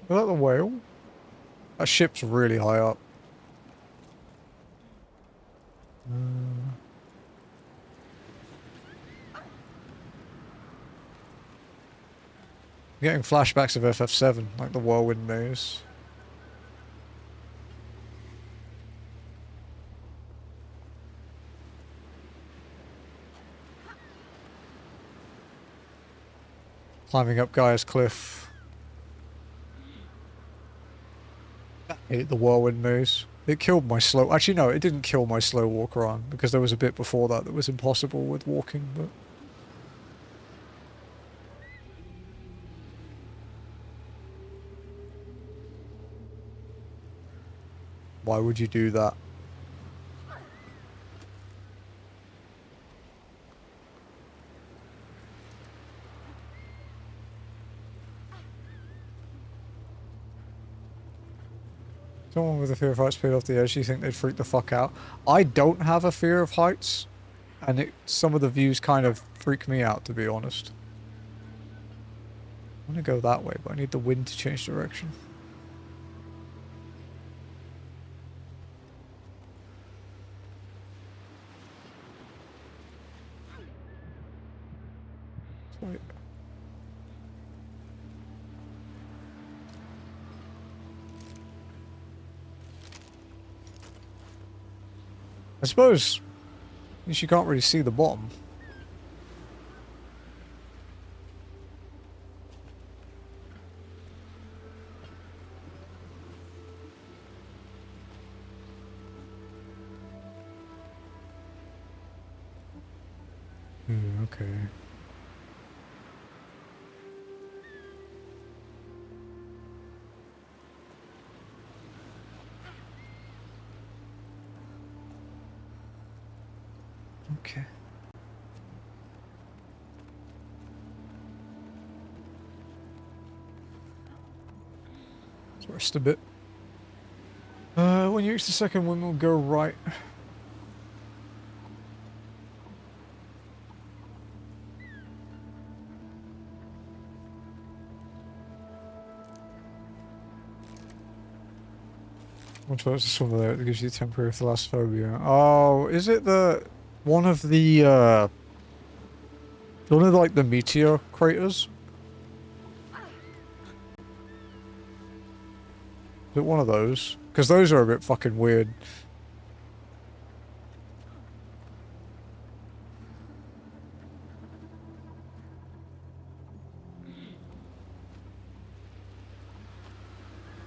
Is that the whale? That ship's really high up. Getting flashbacks of FF7, like the whirlwind maze. Climbing up Gaia's cliff. I hate the whirlwind maze. It killed my slow... Actually, no, it didn't kill my slow walk around, because there was a bit before that was impossible with walking, but... Why would you do that? Someone with a fear of heights peeled off the edge, you think they'd freak the fuck out? I don't have a fear of heights, and some of the views kind of freak me out, to be honest. I want to go that way, but I need the wind to change direction. Wait. I suppose you can't really see the bottom. Okay. Okay. Rest a bit. When you reach the second windmill, go right. Once there's a swimmer there, it gives you temporary thalassophobia. Oh, is it the one of the one of like the meteor craters? Is it one of those? Because those are a bit fucking weird.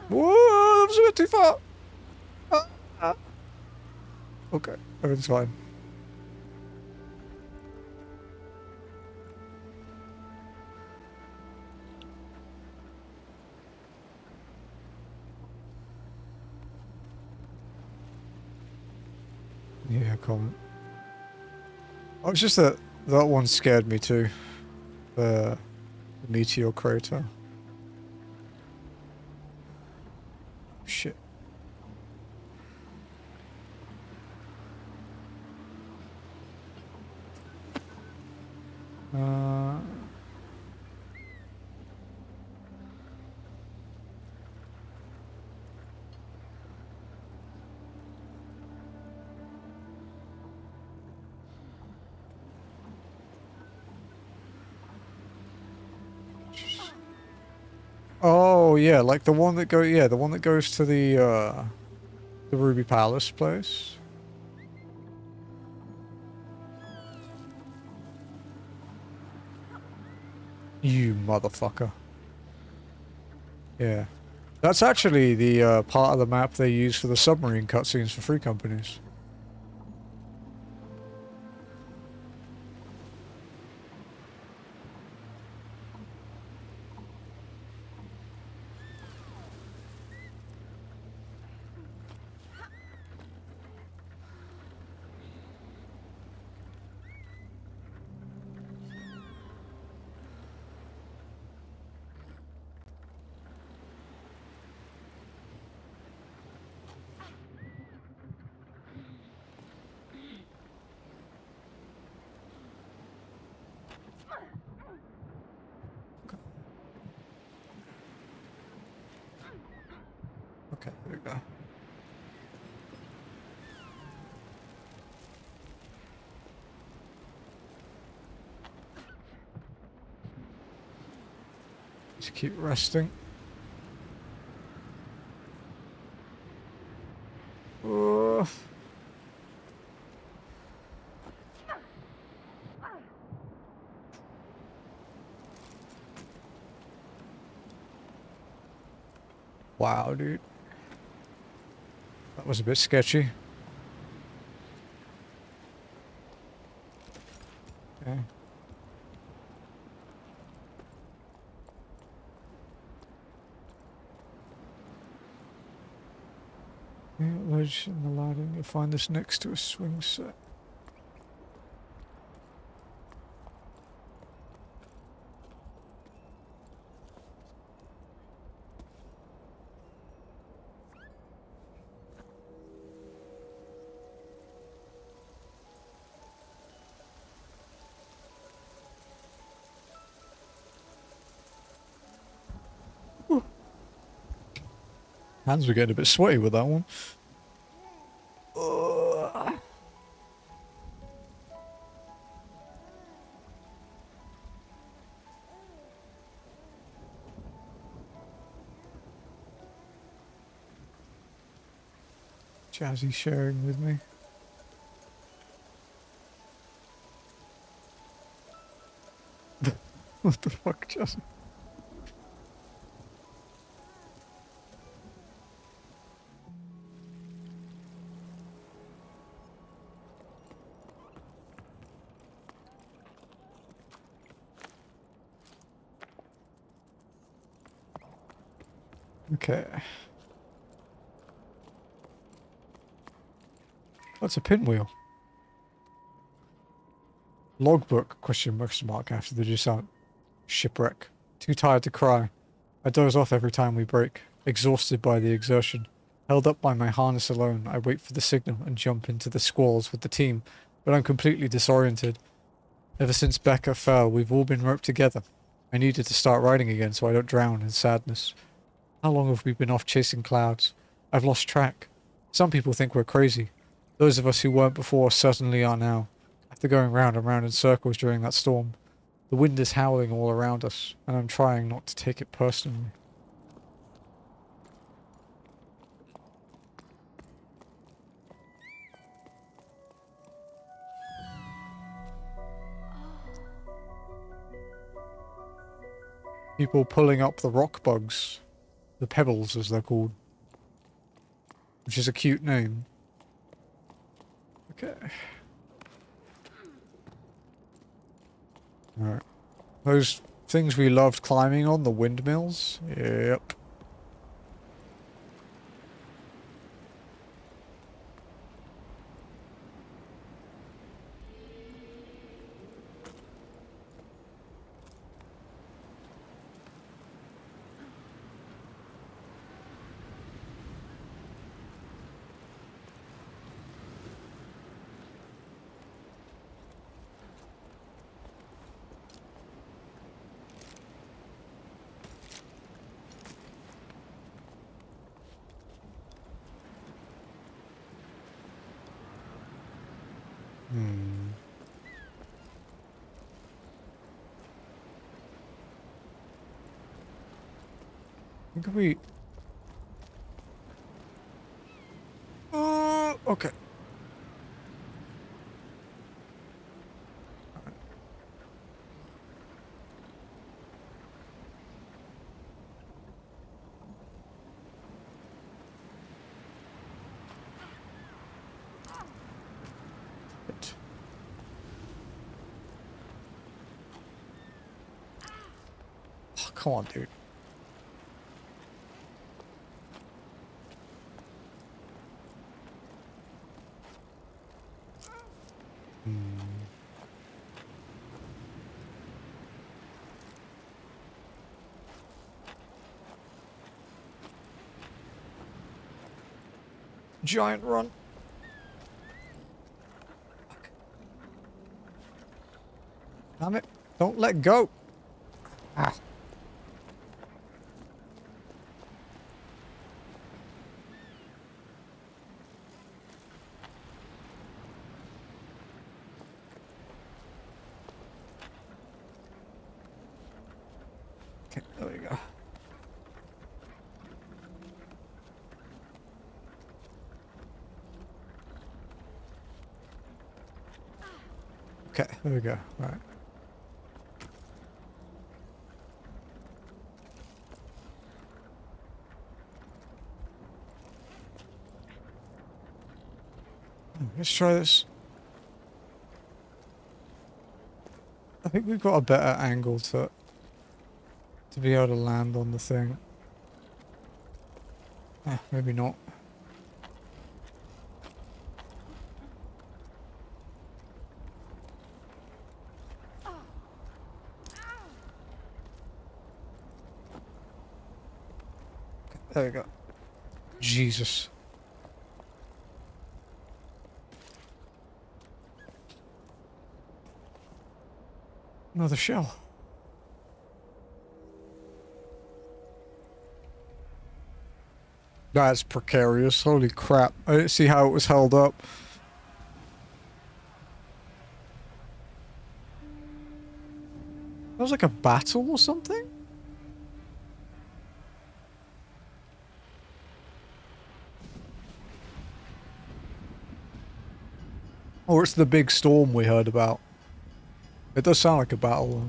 Whoa, that was a bit too far. Okay, everything's fine. Yeah, comment. Oh, it's just that one scared me too. The meteor crater. Shit. Oh yeah, like the one that the one that goes to the Ruby Palace place. You motherfucker. Yeah. That's actually the part of the map they use for the submarine cutscenes for free companies. Okay, there we go. Just keep resting. Wow, dude. That was a bit sketchy. Okay. Ledge in the ladder. You'll find this next to a swing set. Hands were getting a bit sweaty with that one. Jazzy sharing with me. What the fuck, Jazzy? Okay. That's a pinwheel. Logbook, question mark after the Jusant shipwreck. Too tired to cry. I doze off every time we break. exhausted by the exertion. Held up by my harness alone, I wait for the signal and jump into the squalls with the team, but I'm completely disoriented. Ever since Becca fell, we've all been roped together. I needed to start riding again so I don't drown in sadness. How long have we been off chasing clouds? I've lost track. Some people think we're crazy. Those of us who weren't before certainly are now. After going round and round in circles during that storm, the wind is howling all around us, and I'm trying not to take it personally. People pulling up the rock bugs. The pebbles, as they're called. Which is a cute name. Okay. Alright. Those things we loved climbing on, the windmills? Yep. I think we... okay. Oh, come on, dude. Giant run. Fuck. Damn it. Don't let go. Ah. Okay, there we go. Okay, there we go. All right. Let's try this. I think we've got a better angle to be able to land on the thing. Maybe not. There we go. Jesus. Another shell. That's precarious. Holy crap. I didn't see how it was held up. That was like a battle or something? Or it's the big storm we heard about. It does sound like a battle.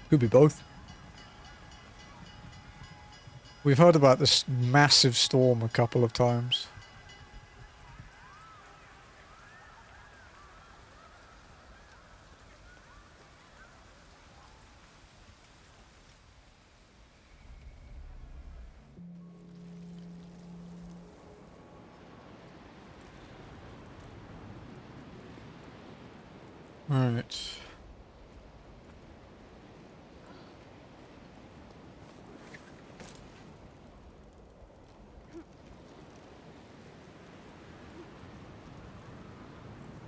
Could be both. We've heard about this massive storm a couple of times. Alright.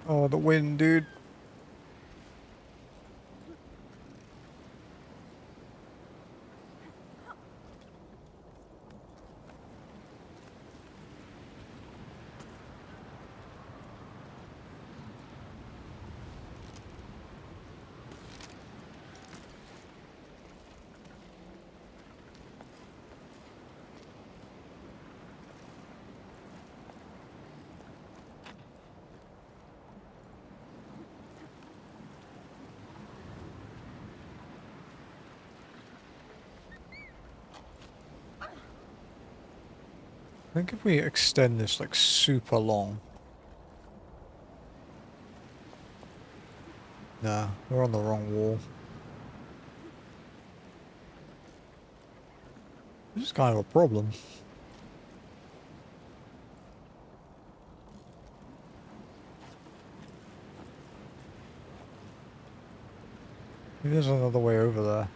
Oh, the wind, dude. I think if we extend this like super long. Nah, we're on the wrong wall. This is kind of a problem. Maybe there's another way over there.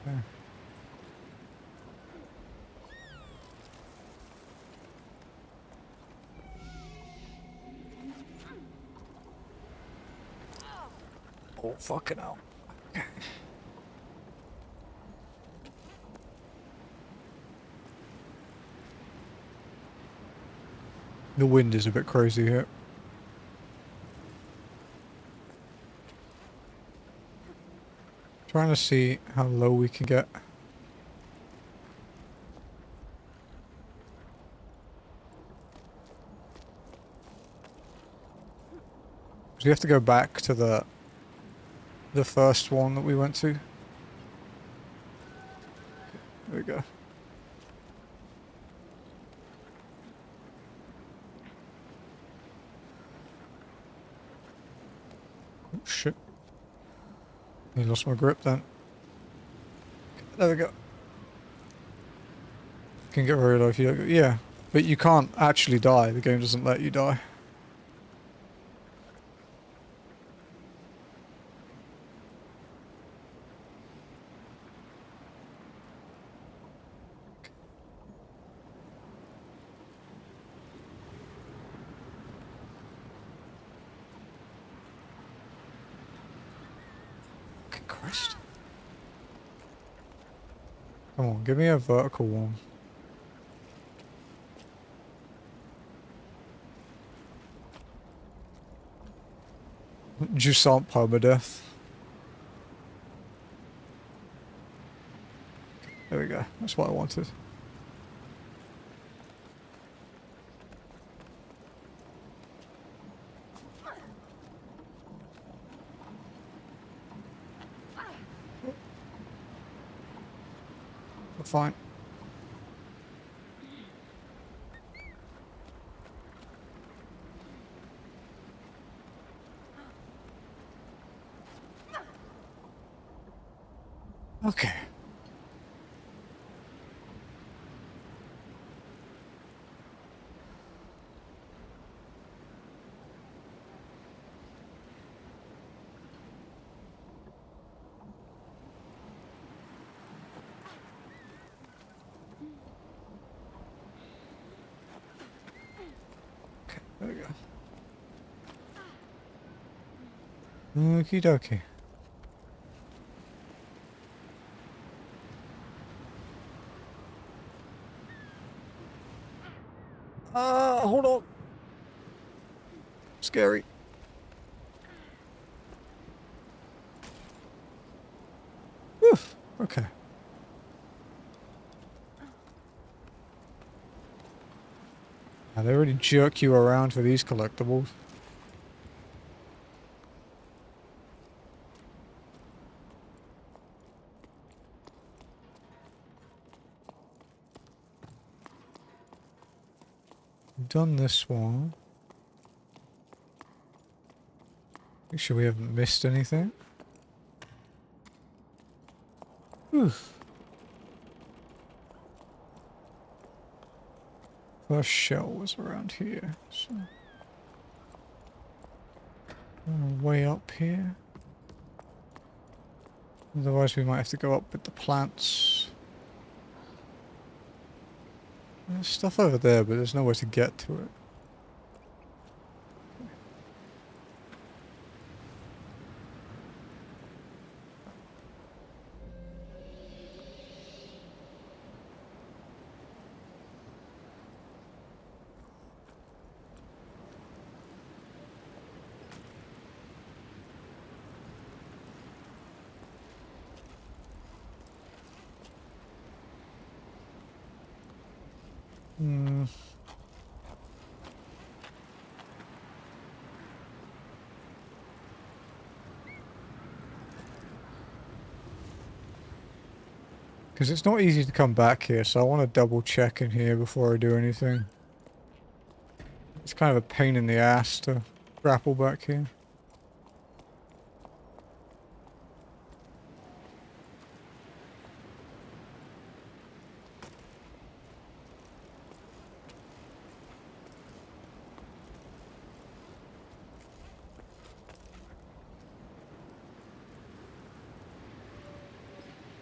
Okay. Oh, fucking hell. The wind is a bit crazy here. Trying to see how low we can get. So we have to go back to the first one that we went to. There we go. Oh shit. I lost my grip then. There we go. Can get very low if you... Yeah, but you can't actually die. The game doesn't let you die. Fucking Christ. Come on, give me a vertical one. Jusant permadeath. There we go. That's what I wanted. We're fine. Okay. Okay, there we go. Okie dokie. Hold on. Scary. Whew. Okay. Now they already jerk you around for these collectibles. We've done this one. Make sure we haven't missed anything. Whew. First shell was around here, so... way up here. Otherwise we might have to go up with the plants. There's stuff over there, but there's nowhere to get to it. Because it's not easy to come back here, so I want to double check in here before I do anything. It's kind of a pain in the ass to grapple back here.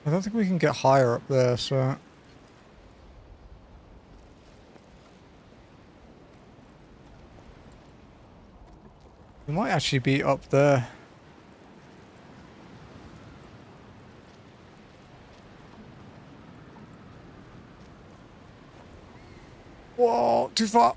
I don't think we can get higher up there, so... We might actually be up there. Whoa, too far!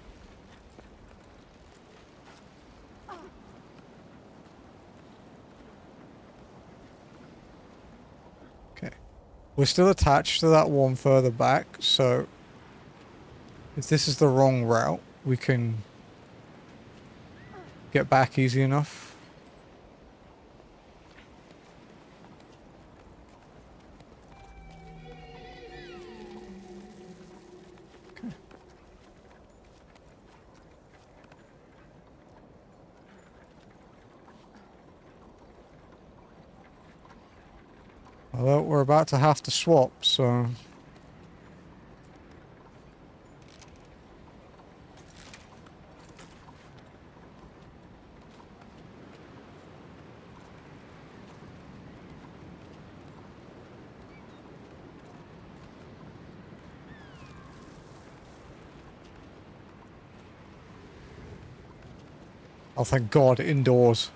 We're still attached to that one further back, so if this is the wrong route, we can get back easy enough. Okay. Although we're about to have to swap, so... Oh, thank God, indoors.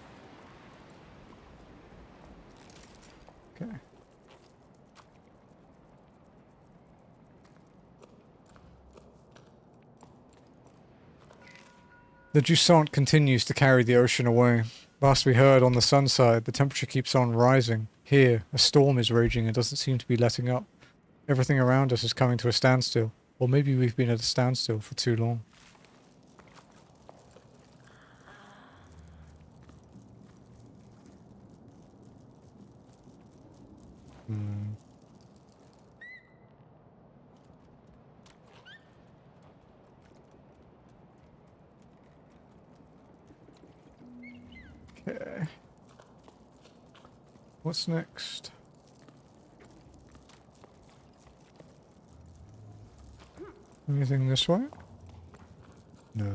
Okay. The Jusant continues to carry the ocean away. Last we heard, on the sun side, the temperature keeps on rising. Here, a storm is raging and doesn't seem to be letting up. Everything around us is coming to a standstill. Or maybe we've been at a standstill for too long. Okay. What's next? Anything this way? No.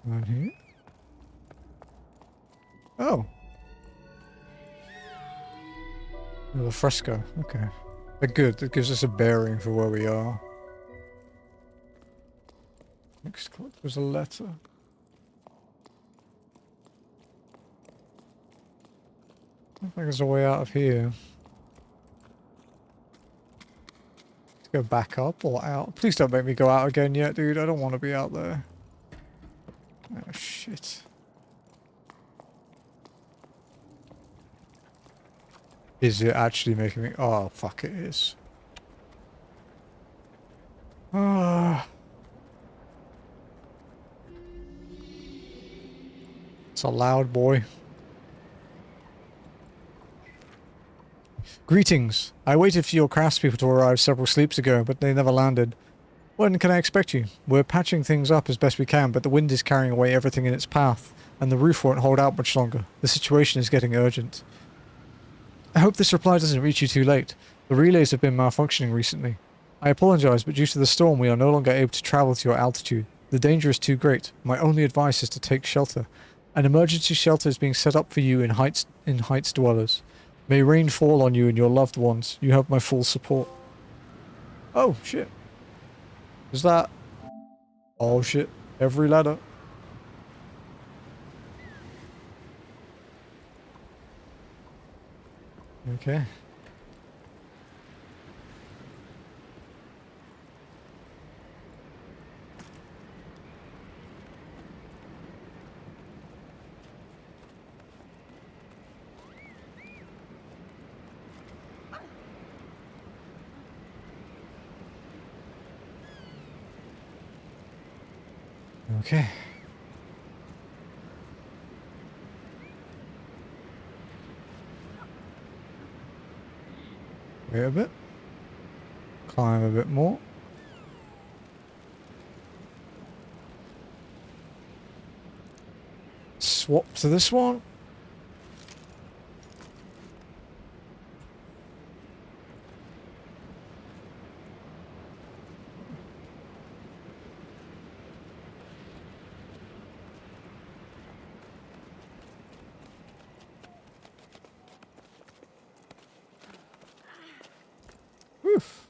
Around here? Oh. Oh, the fresco. Okay. But good. That gives us a bearing for where we are. Next clip was a letter. I don't think there's a way out of here. Let's go back up or out. Please don't make me go out again yet, dude. I don't want to be out there. Oh, shit. Is it actually making me... Oh, fuck, it is. Ah. It's a loud boy. Greetings. I waited for your craftspeople to arrive several sleeps ago, but they never landed. When can I expect you? We're patching things up as best we can, but the wind is carrying away everything in its path. and the roof won't hold out much longer. The situation is getting urgent. I hope this reply doesn't reach you too late. The relays have been malfunctioning recently. I apologize, but due to the storm we are no longer able to travel to your altitude. The danger is too great. My only advice is to take shelter. An emergency shelter is being set up for you in Heights dwellers. May rain fall on you and your loved ones. You have my full support. Oh, shit. Is that... Oh, shit. Every ladder. Okay. Okay. Wait a bit. Climb a bit more. Swap to this one. Oof.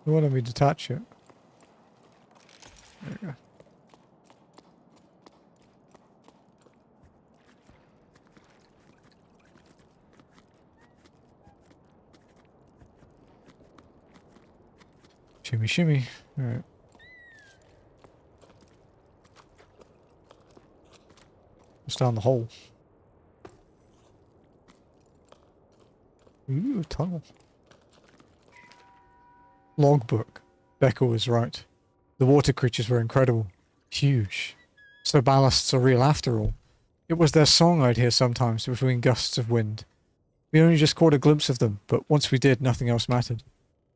You wanted me to touch it. There you go. Shimmy, shimmy. Alright. It's down the hole. Ooh, tunnel. Logbook. Becca was right. The water creatures were incredible. Huge. So ballasts are real after all. It was their song I'd hear sometimes between gusts of wind. We only just caught a glimpse of them, but once we did, nothing else mattered.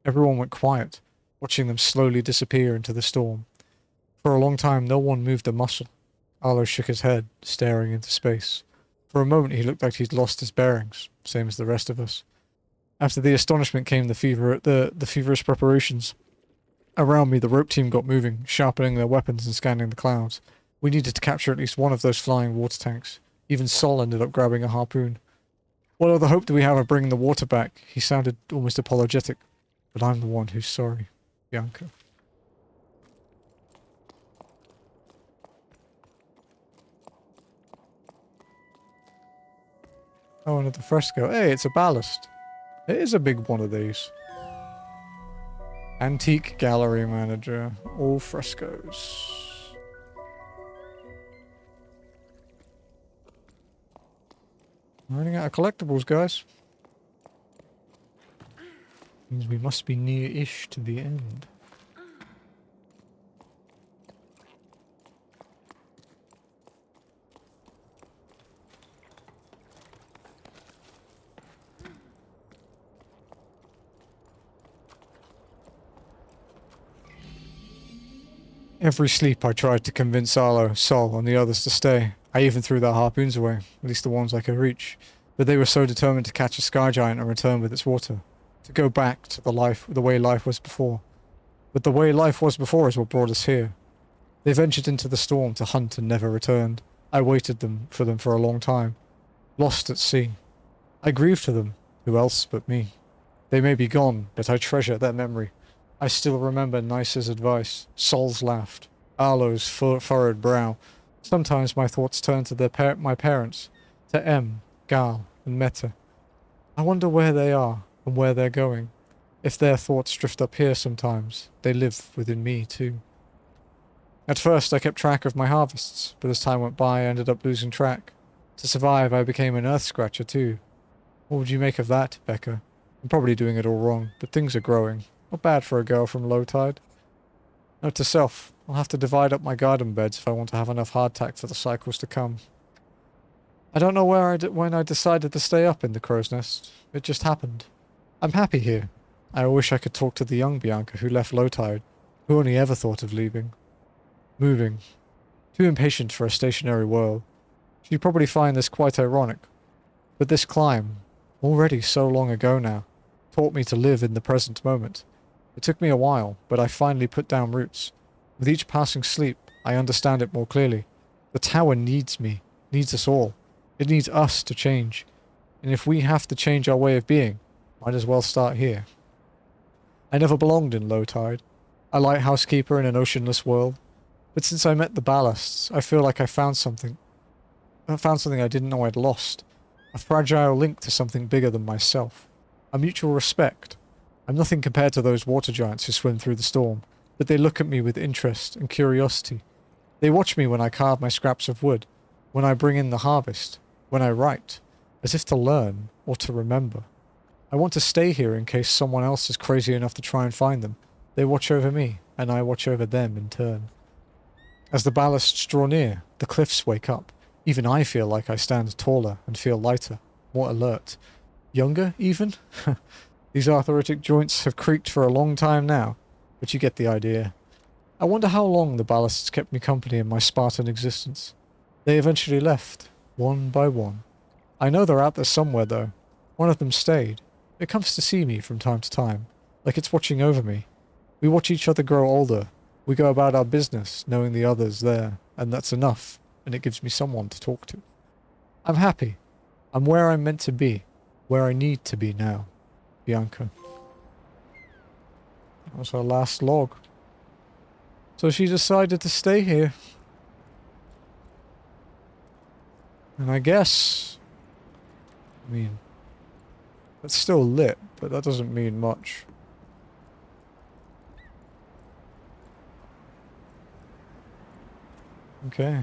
Everyone went quiet, watching them slowly disappear into the storm. For a long time, no one moved a muscle. Arlo shook his head, staring into space. For a moment, he looked like he'd lost his bearings, same as the rest of us. After the astonishment came the feverish preparations. Around me, the rope team got moving, sharpening their weapons and scanning the clouds. We needed to capture at least one of those flying water tanks. Even Sol ended up grabbing a harpoon. What other hope do we have of bringing the water back? He sounded almost apologetic. But I'm the one who's sorry. Bianca. Oh, another fresco. Hey, it's a ballast. It is a big one of these. Antique gallery manager. All frescoes. Running out of collectibles, guys. Means we must be near-ish to the end. Every sleep I tried to convince Arlo, Sol, and the others to stay. I even threw their harpoons away, at least the ones I could reach. But they were so determined to catch a sky giant and return with its water. To go back to the way life was before. But the way life was before is what brought us here. They ventured into the storm to hunt and never returned. I waited for them for a long time. Lost at sea. I grieved for them. Who else but me? They may be gone, but I treasure their memory. I still remember Nice's advice, Sol's laugh, Arlo's furrowed brow. Sometimes my thoughts turn to my parents, to Em, Gal, and Meta. I wonder where they are, and where they're going. If their thoughts drift up here sometimes, they live within me too. At first I kept track of my harvests, but as time went by I ended up losing track. To survive I became an earth scratcher too. What would you make of that, Becca? I'm probably doing it all wrong, but things are growing. Not bad for a girl from low tide. Note to self, I'll have to divide up my garden beds if I want to have enough hardtack for the cycles to come. I don't know when I decided to stay up in the crow's nest. It just happened. I'm happy here. I wish I could talk to the young Bianca who left low tide, who only ever thought of leaving. Moving. Too impatient for a stationary world. She'd probably find this quite ironic. But this climb, already so long ago now, taught me to live in the present moment. It took me a while, but I finally put down roots. With each passing sleep, I understand it more clearly. The tower needs me, needs us all. It needs us to change. And if we have to change our way of being, might as well start here. I never belonged in low tide. A lighthouse keeper in an oceanless world. But since I met the ballasts, I feel like I found something. I found something I didn't know I'd lost. A fragile link to something bigger than myself. A mutual respect. I'm nothing compared to those water giants who swim through the storm, but they look at me with interest and curiosity. They watch me when I carve my scraps of wood, when I bring in the harvest, when I write, as if to learn or to remember. I want to stay here in case someone else is crazy enough to try and find them. They watch over me, and I watch over them in turn. As the ballasts draw near, the cliffs wake up. Even I feel like I stand taller and feel lighter, more alert. Younger, even? These arthritic joints have creaked for a long time now, but you get the idea. I wonder how long the ballasts kept me company in my Spartan existence. They eventually left, one by one. I know they're out there somewhere, though. One of them stayed. It comes to see me from time to time, like it's watching over me. We watch each other grow older. We go about our business, knowing the other's there, and that's enough, and it gives me someone to talk to. I'm happy. I'm where I'm meant to be, where I need to be now. Bianca. That was her last log. So she decided to stay here. And I guess... I mean... It's still lit, but that doesn't mean much. Okay.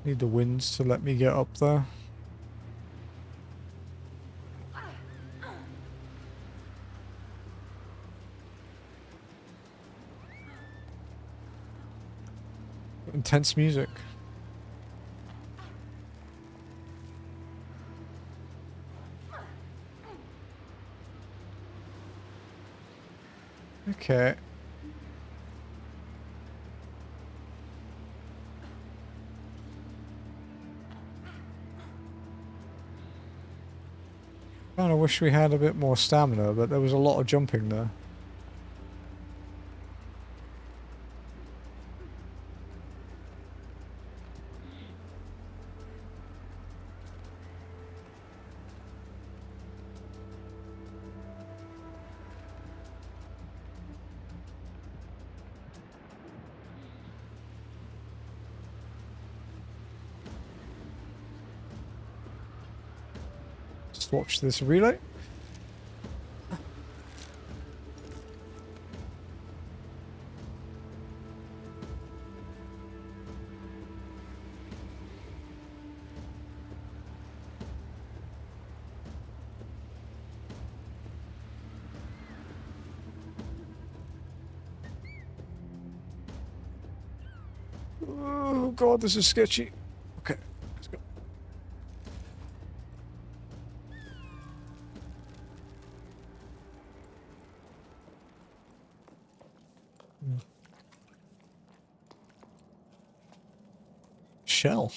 Need the winds to let me get up there. Intense music. Okay. Kinda wish we had a bit more stamina, but there was a lot of jumping there. Just watch this relay. Oh god, this is sketchy. Okay, let's go. Shell.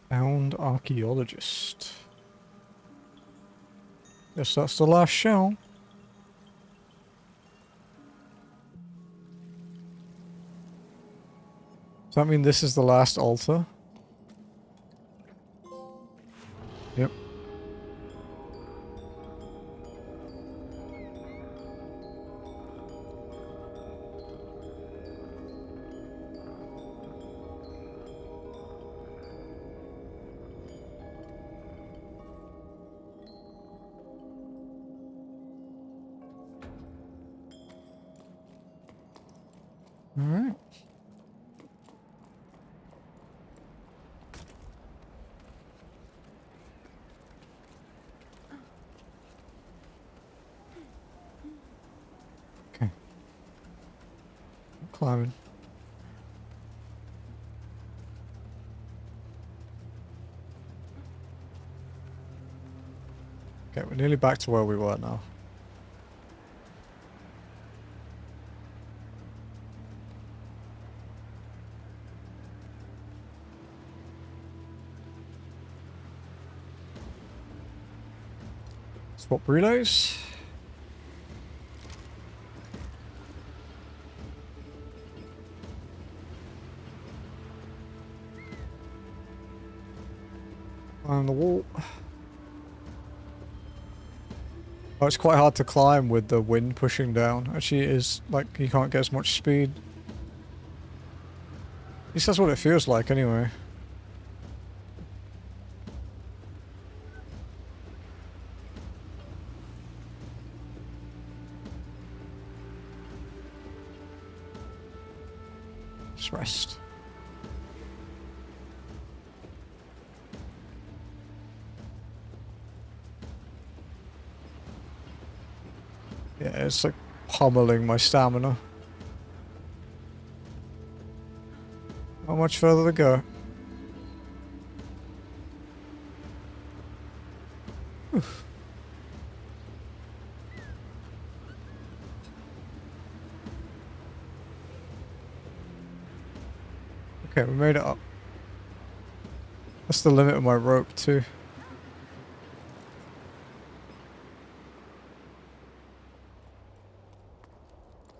Found archaeologist. Guess that's the last shell. Does that mean this is the last altar? Yep. All right. Okay. I'm climbing. Okay, we're nearly back to where we were now. Swap relays. Climb the wall. Oh, it's quite hard to climb with the wind pushing down. Actually, it is like you can't get as much speed. At least that's what it feels like anyway. Just rest. Yeah, it's like pummeling my stamina. How much further to go? Oof. Okay, we made it up. That's the limit of my rope too.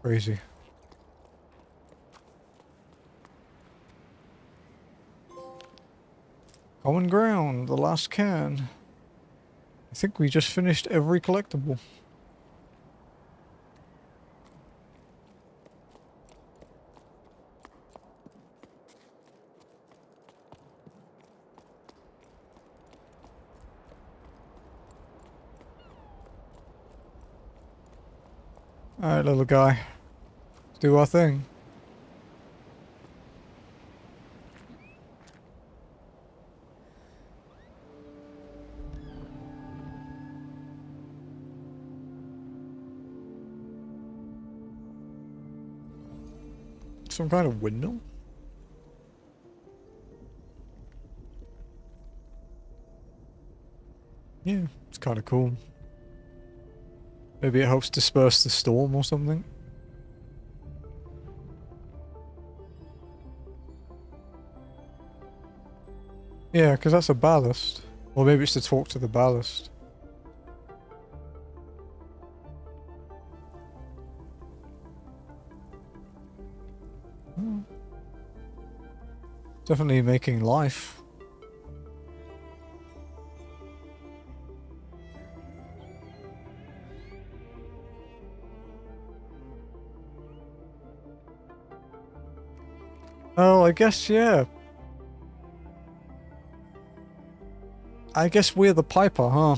Crazy. Common ground, the last can. I think we just finished every collectible. Alright, little guy. Let's do our thing. Some kind of windmill? Yeah, it's kind of cool. Maybe it helps disperse the storm or something. Yeah, because that's a ballast. Or maybe it's to talk to the ballast. Hmm. Definitely making life. Oh, I guess, yeah. I guess we're the piper, huh?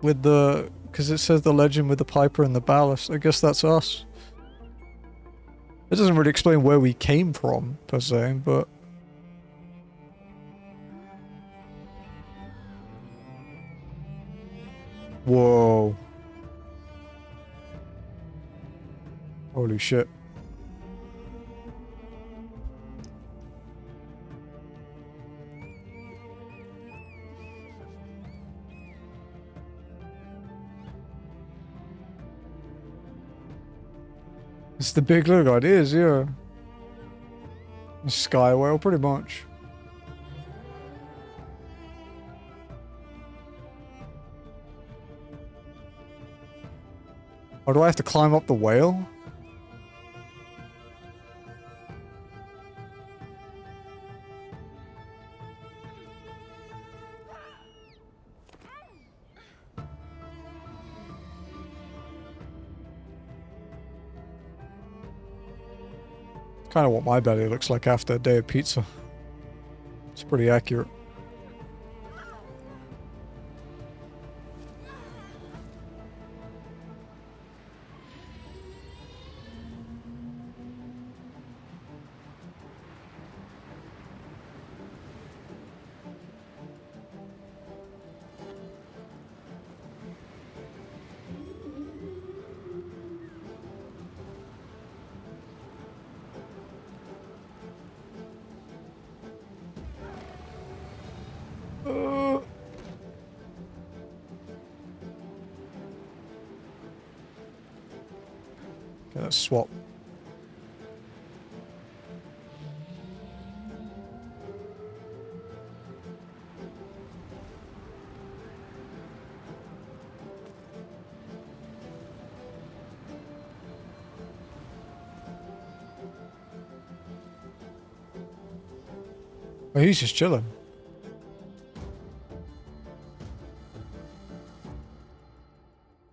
With the... Because it says the legend with the piper and the ballast. I guess that's us. It doesn't really explain where we came from, per se, but... Whoa. Holy shit. It's the big little guy. It is, yeah. A sky whale, pretty much. Or do I have to climb up the whale? Kind of what my belly looks like after a day of pizza. It's pretty accurate. Okay, let's swap. Oh, he's just chilling.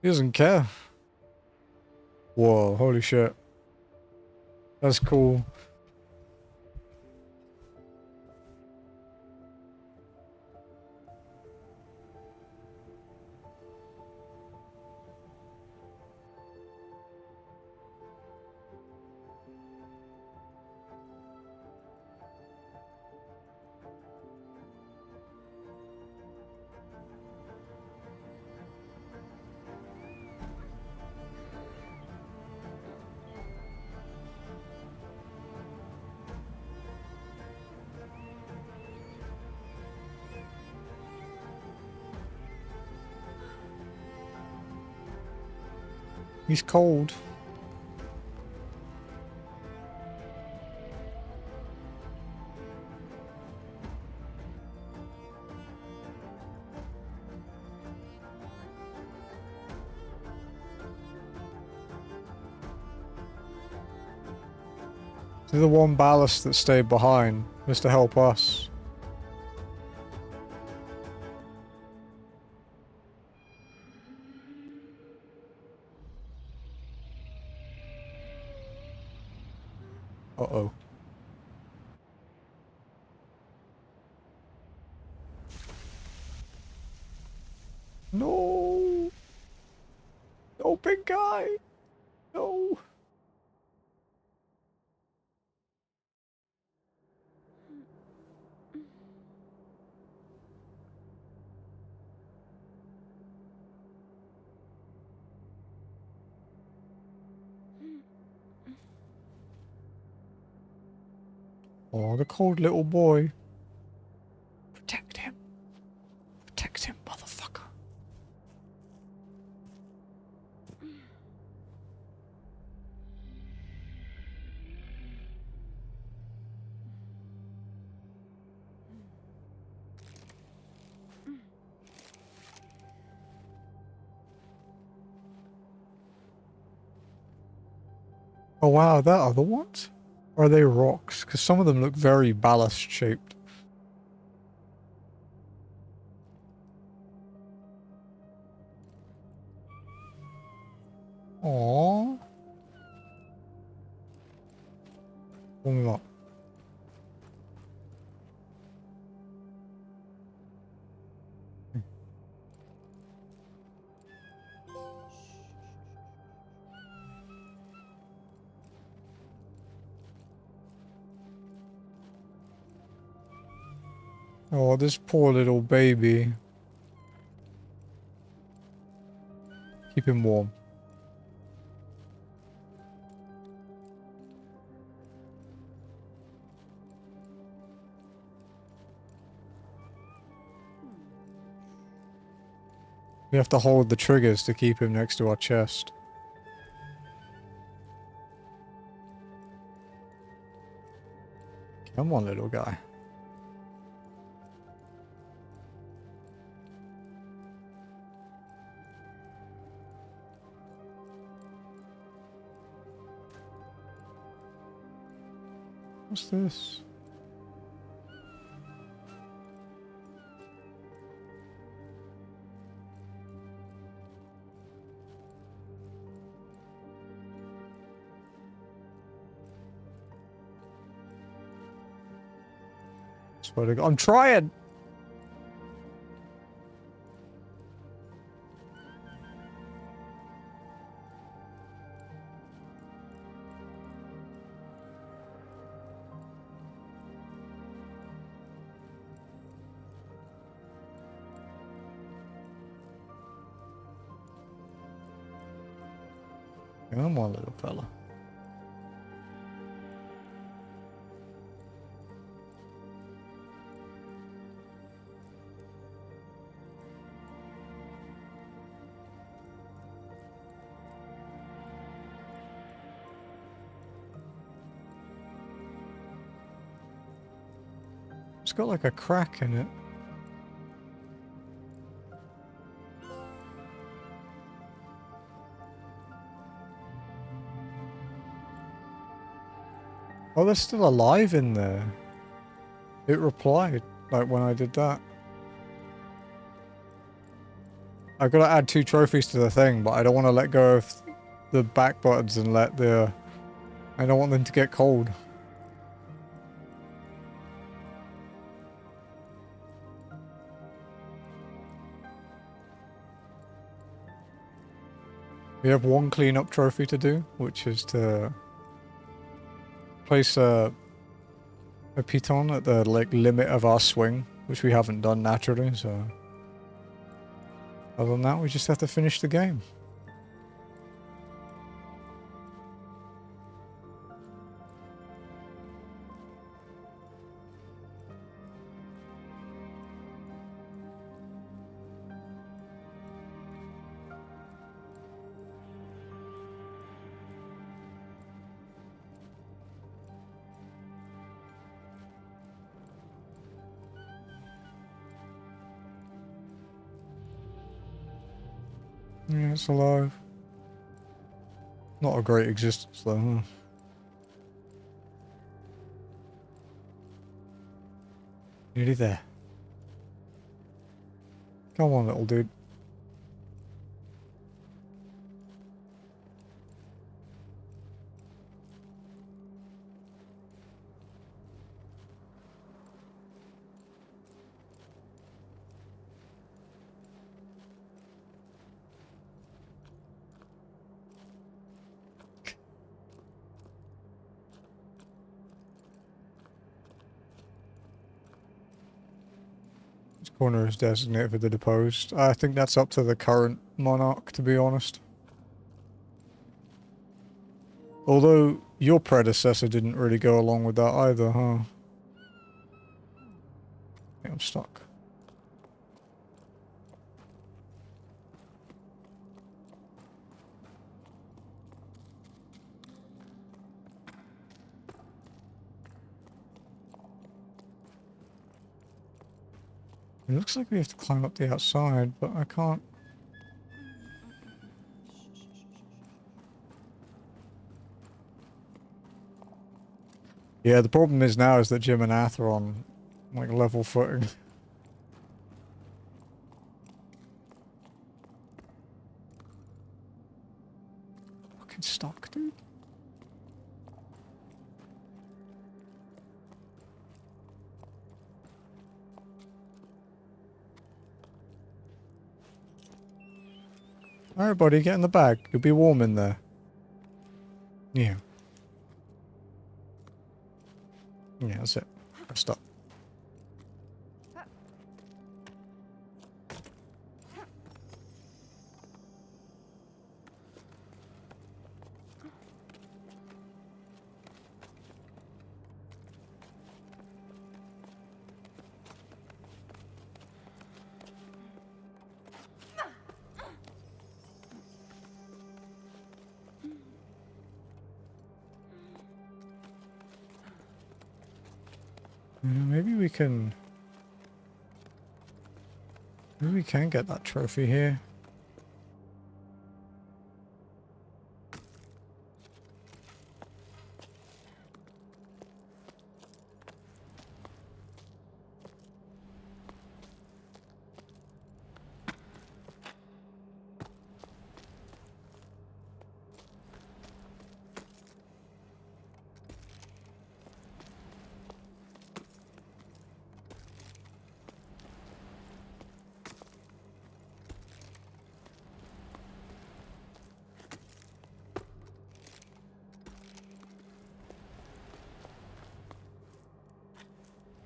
He doesn't care. Whoa, holy shit. That's cool. He's cold. The one ballast that stayed behind was to help us. Uh-oh. No! No, big guy! No! Oh, the cold little boy. Protect him. Protect him, motherfucker. Oh wow, that other ones? Or are they rocks? Because some of them look very ballast shaped. Aww. Warm him up. Oh, this poor little baby. Keep him warm. We have to hold the triggers to keep him next to our chest. Come on, little guy. What's this? Swear to God, I'm trying! Come on, little fella. It's got like a crack in it. Oh, they're still alive in there. It replied, like when I did that. I've got to add 2 trophies to the thing, but I don't want to let go of the back buttons and let the... I don't want them to get cold. We have 1 cleanup trophy to do, which is to place a piton at the like limit of our swing, which we haven't done naturally, so other than that we just have to finish the game. Yeah, it's alive. Not a great existence though, huh? Nearly there. Come on, little dude. Corner is designated for the deposed. I think that's up to the current monarch, to be honest. Although your predecessor didn't really go along with that either, huh? Yeah, I'm stuck. It looks like we have to climb up the outside, but I can't. Yeah, the problem is now is that Jim and Ath are on like level footing. Fucking stuck, dude. Alright, buddy, get in the bag. You'll be warm in there. Yeah. Yeah, that's it. Stop. Maybe we can... Maybe we can get that trophy here.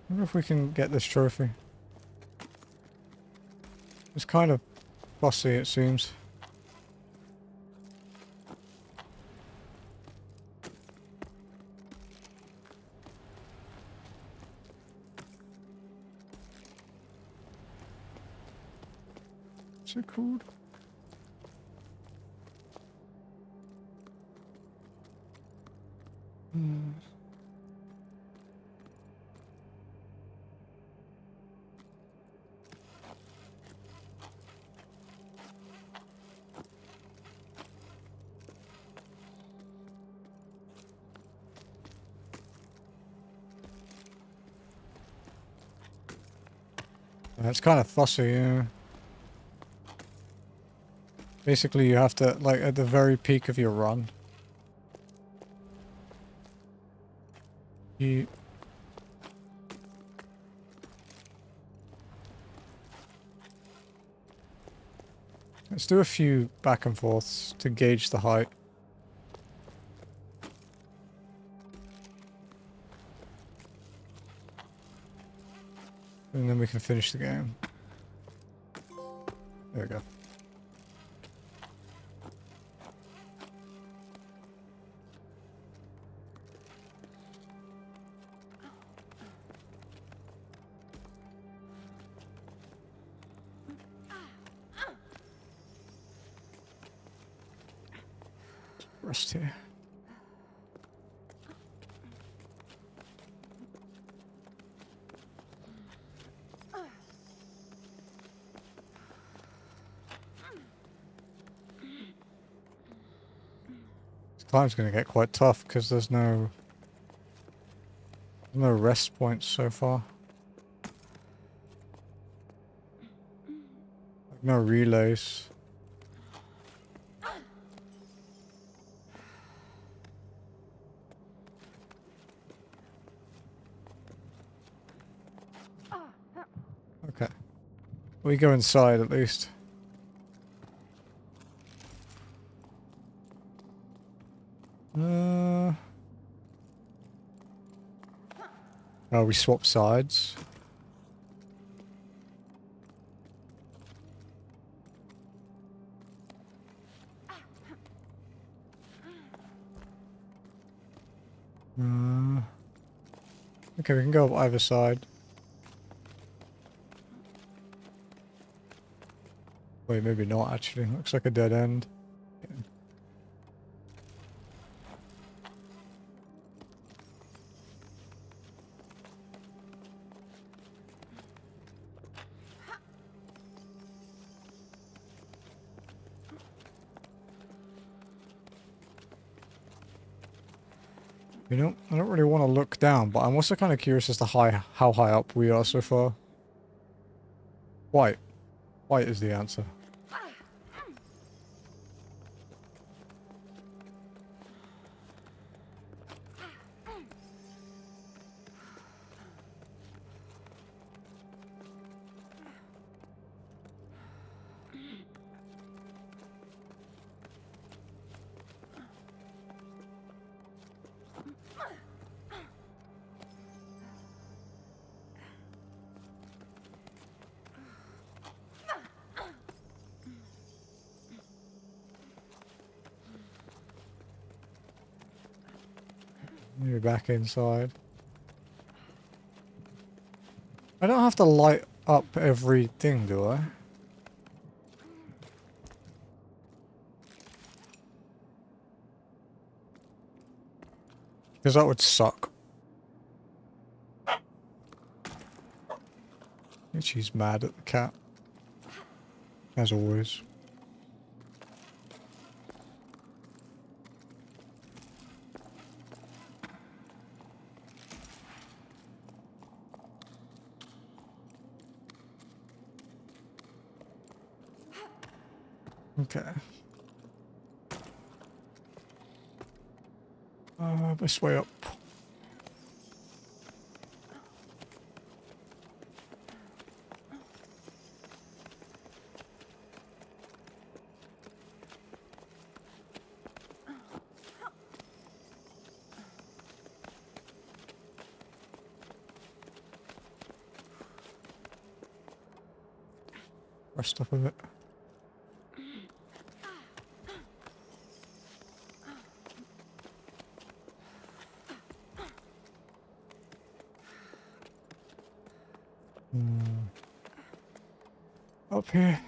I wonder if we can get this trophy. It's kind of fussy, it seems. What's it called? It's kind of fussy, yeah. Basically, you have to, like, at the very peak of your run, you... Let's do a few back and forths to gauge the height. And then we can finish the game. There we go. Rest here. This climb's going to get quite tough because there's no rest points so far. Like no relays. Okay. We go inside at least. Oh, we swap sides. Okay, we can go up either side. Wait, maybe not actually. Looks like a dead end. You know, I don't really want to look down, but I'm also kind of curious as to how high up we are so far. White. White is the answer. Maybe back inside. I don't have to light up everything, do I? Because that would suck. She's mad at the cat. As always. Okay. This way up. Rest up a bit. Up here.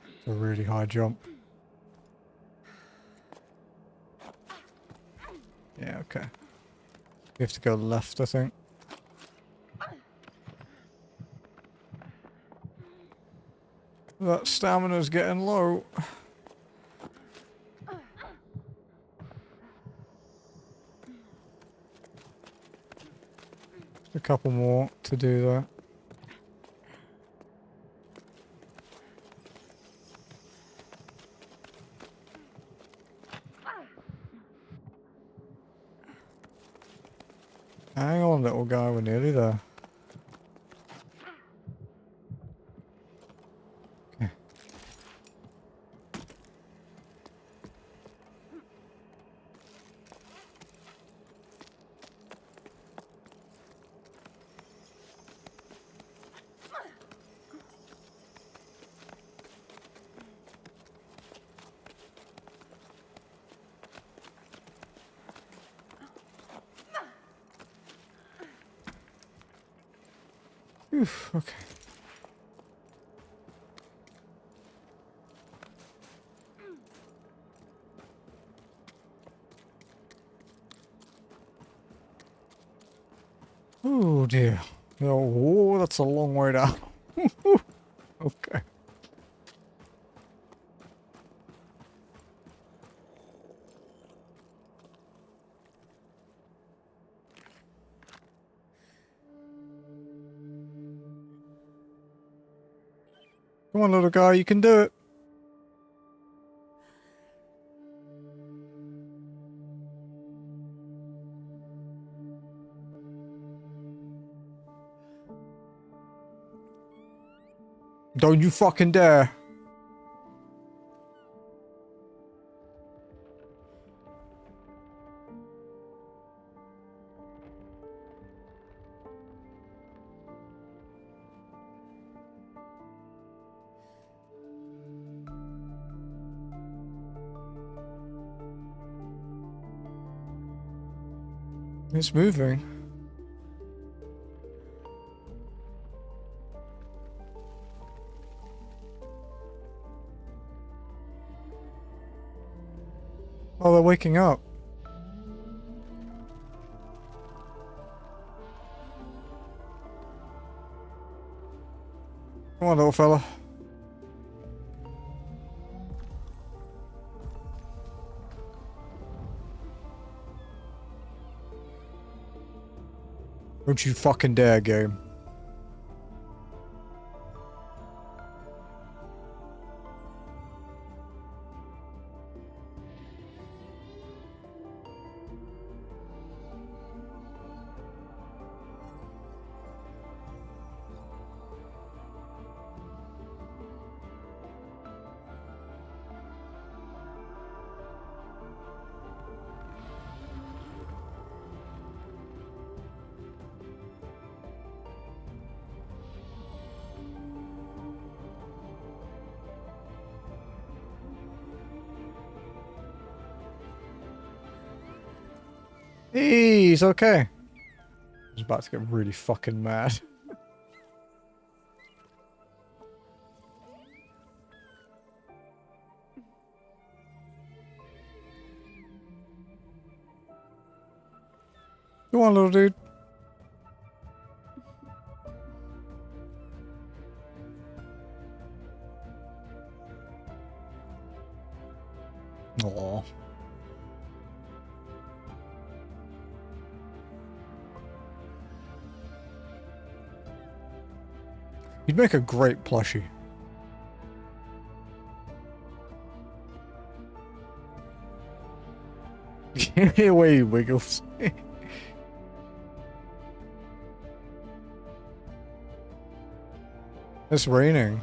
It's a really high jump. Yeah, okay. We have to go left, I think. That stamina's getting low. A couple more to do that. Hang on, little guy, we're nearly there. Okay. Oof, okay. Oh dear. Oh, that's a long way down. Okay. Come on, little guy, you can do it. Don't you fucking dare. It's moving. Oh, they're waking up. Come on, little fella. Don't you fucking dare, game. He's okay. I was about to get really fucking mad. Go on, little dude. Aww. You'd make a great plushie. The way he wiggles. It's raining.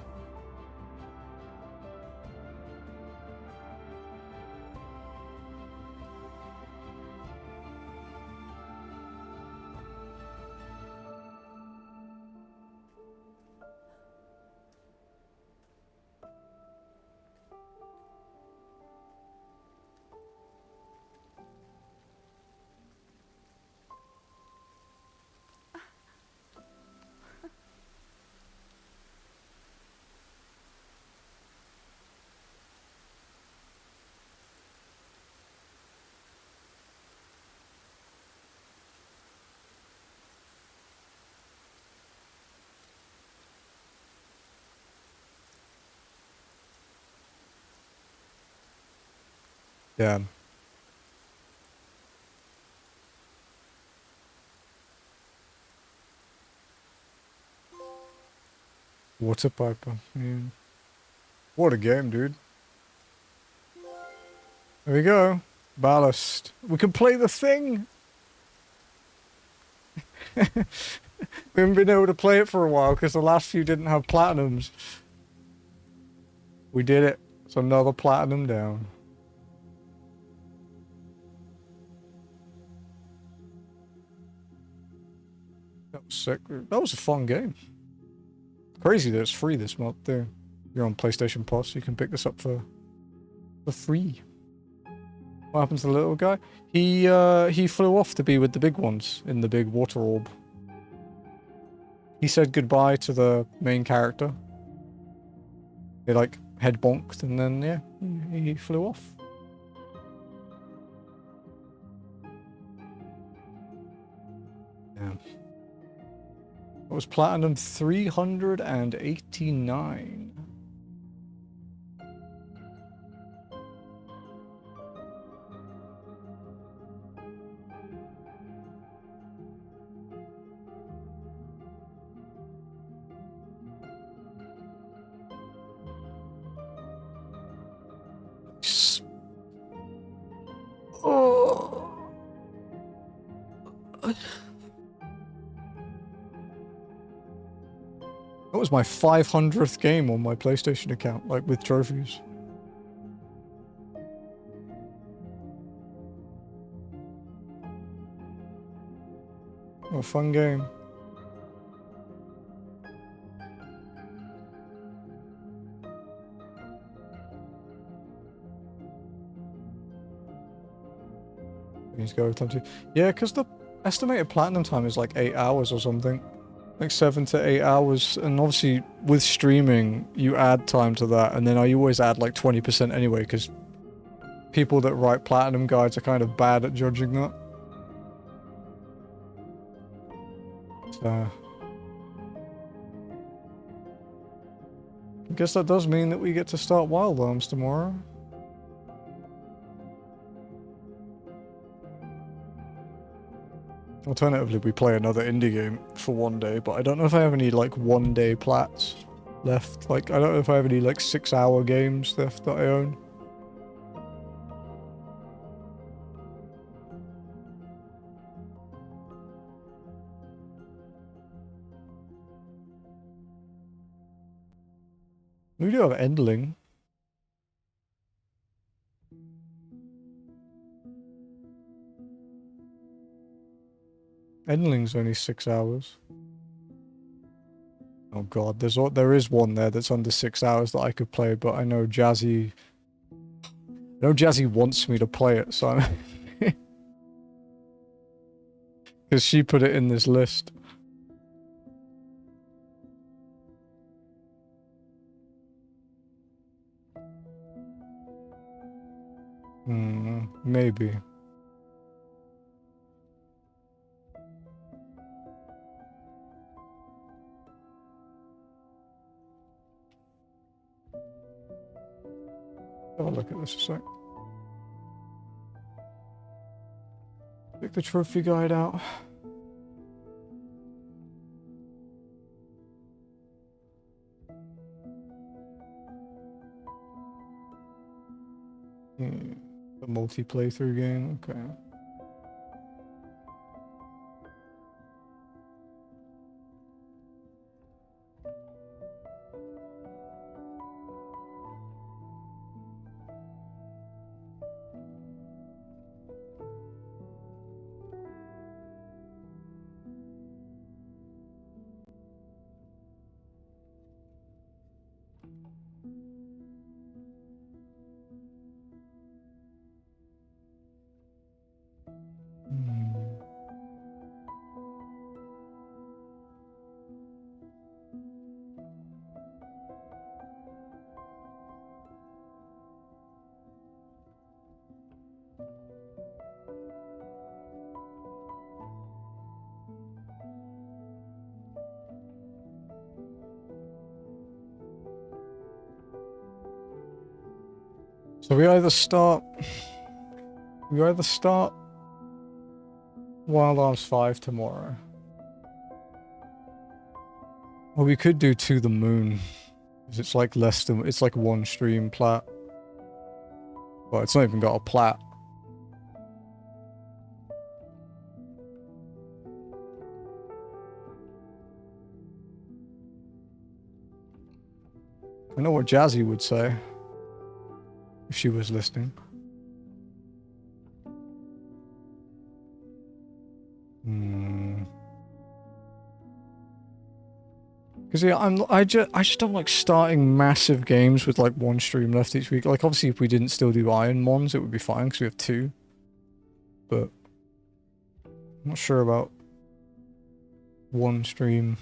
Yeah. Water piper. Yeah. What a game, dude. There we go. Ballast. We can play the thing. We haven't been able to play it for a while because the last few didn't have platinums. We did it. It's another platinum down. That was sick. That was a fun game. Crazy that it's free this month too. You're on PlayStation Plus, you can pick this up for free. What happened to the little guy? He flew off to be with the big ones in the big water orb. He said goodbye to the main character. They like head bonked and then yeah, he flew off. Yeah. It was platinum 389. Oh. That was my 500th game on my PlayStation account, like with trophies. What a fun game. Needs to go time to. Yeah, because the estimated platinum time is like 8 hours or something. Like 7 to 8 hours, and obviously with streaming, you add time to that, and then I always add like 20% anyway, because people that write platinum guides are kind of bad at judging that. So... I guess that does mean that we get to start Wild Arms tomorrow. Alternatively, we play another indie game for one day, but I don't know if I have any, like, one-day plats left. Like, I don't know if I have any, like, 6-hour games left that I own. We do have Endling. Endling's only 6 hours. Oh god, there is one there that's under 6 hours that I could play, but I know Jazzy wants me to play it, so I'm because she put it in this list. Maybe. Have a look at this a sec. Pick the trophy guide out. The multi-playthrough game, okay. So we either start Wild Arms 5 tomorrow. Or we could do To the Moon. Because it's like it's like one stream plat. Well, it's not even got a plat. I know what Jazzy would say. If she was listening. Because yeah, I just don't like starting massive games with like one stream left each week. Like obviously if we didn't still do Iron Mons, it would be fine because we have 2. But I'm not sure about one stream.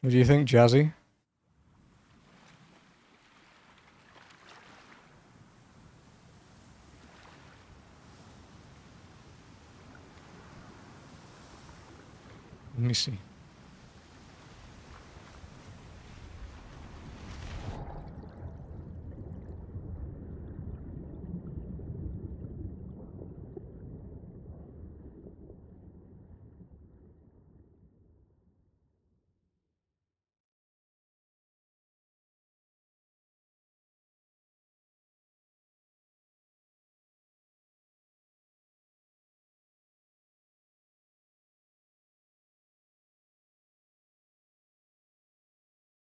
What do you think, Jazzy? Let me see.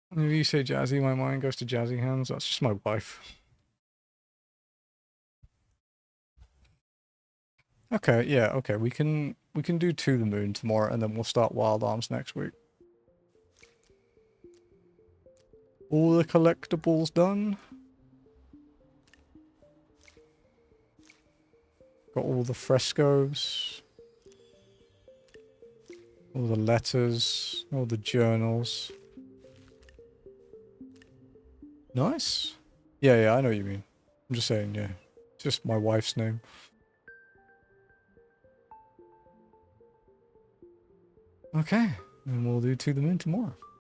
Whenever you say Jazzy, my mind goes to Jazzy Hands. That's just my wife. Okay, yeah, okay. We can do To the Moon tomorrow and then we'll start Wild Arms next week. All the collectibles done. Got all the frescoes. All the letters. All the journals. Nice. Yeah, I know what you mean. I'm just saying, yeah. It's just my wife's name. Okay. And we'll do To the Moon tomorrow.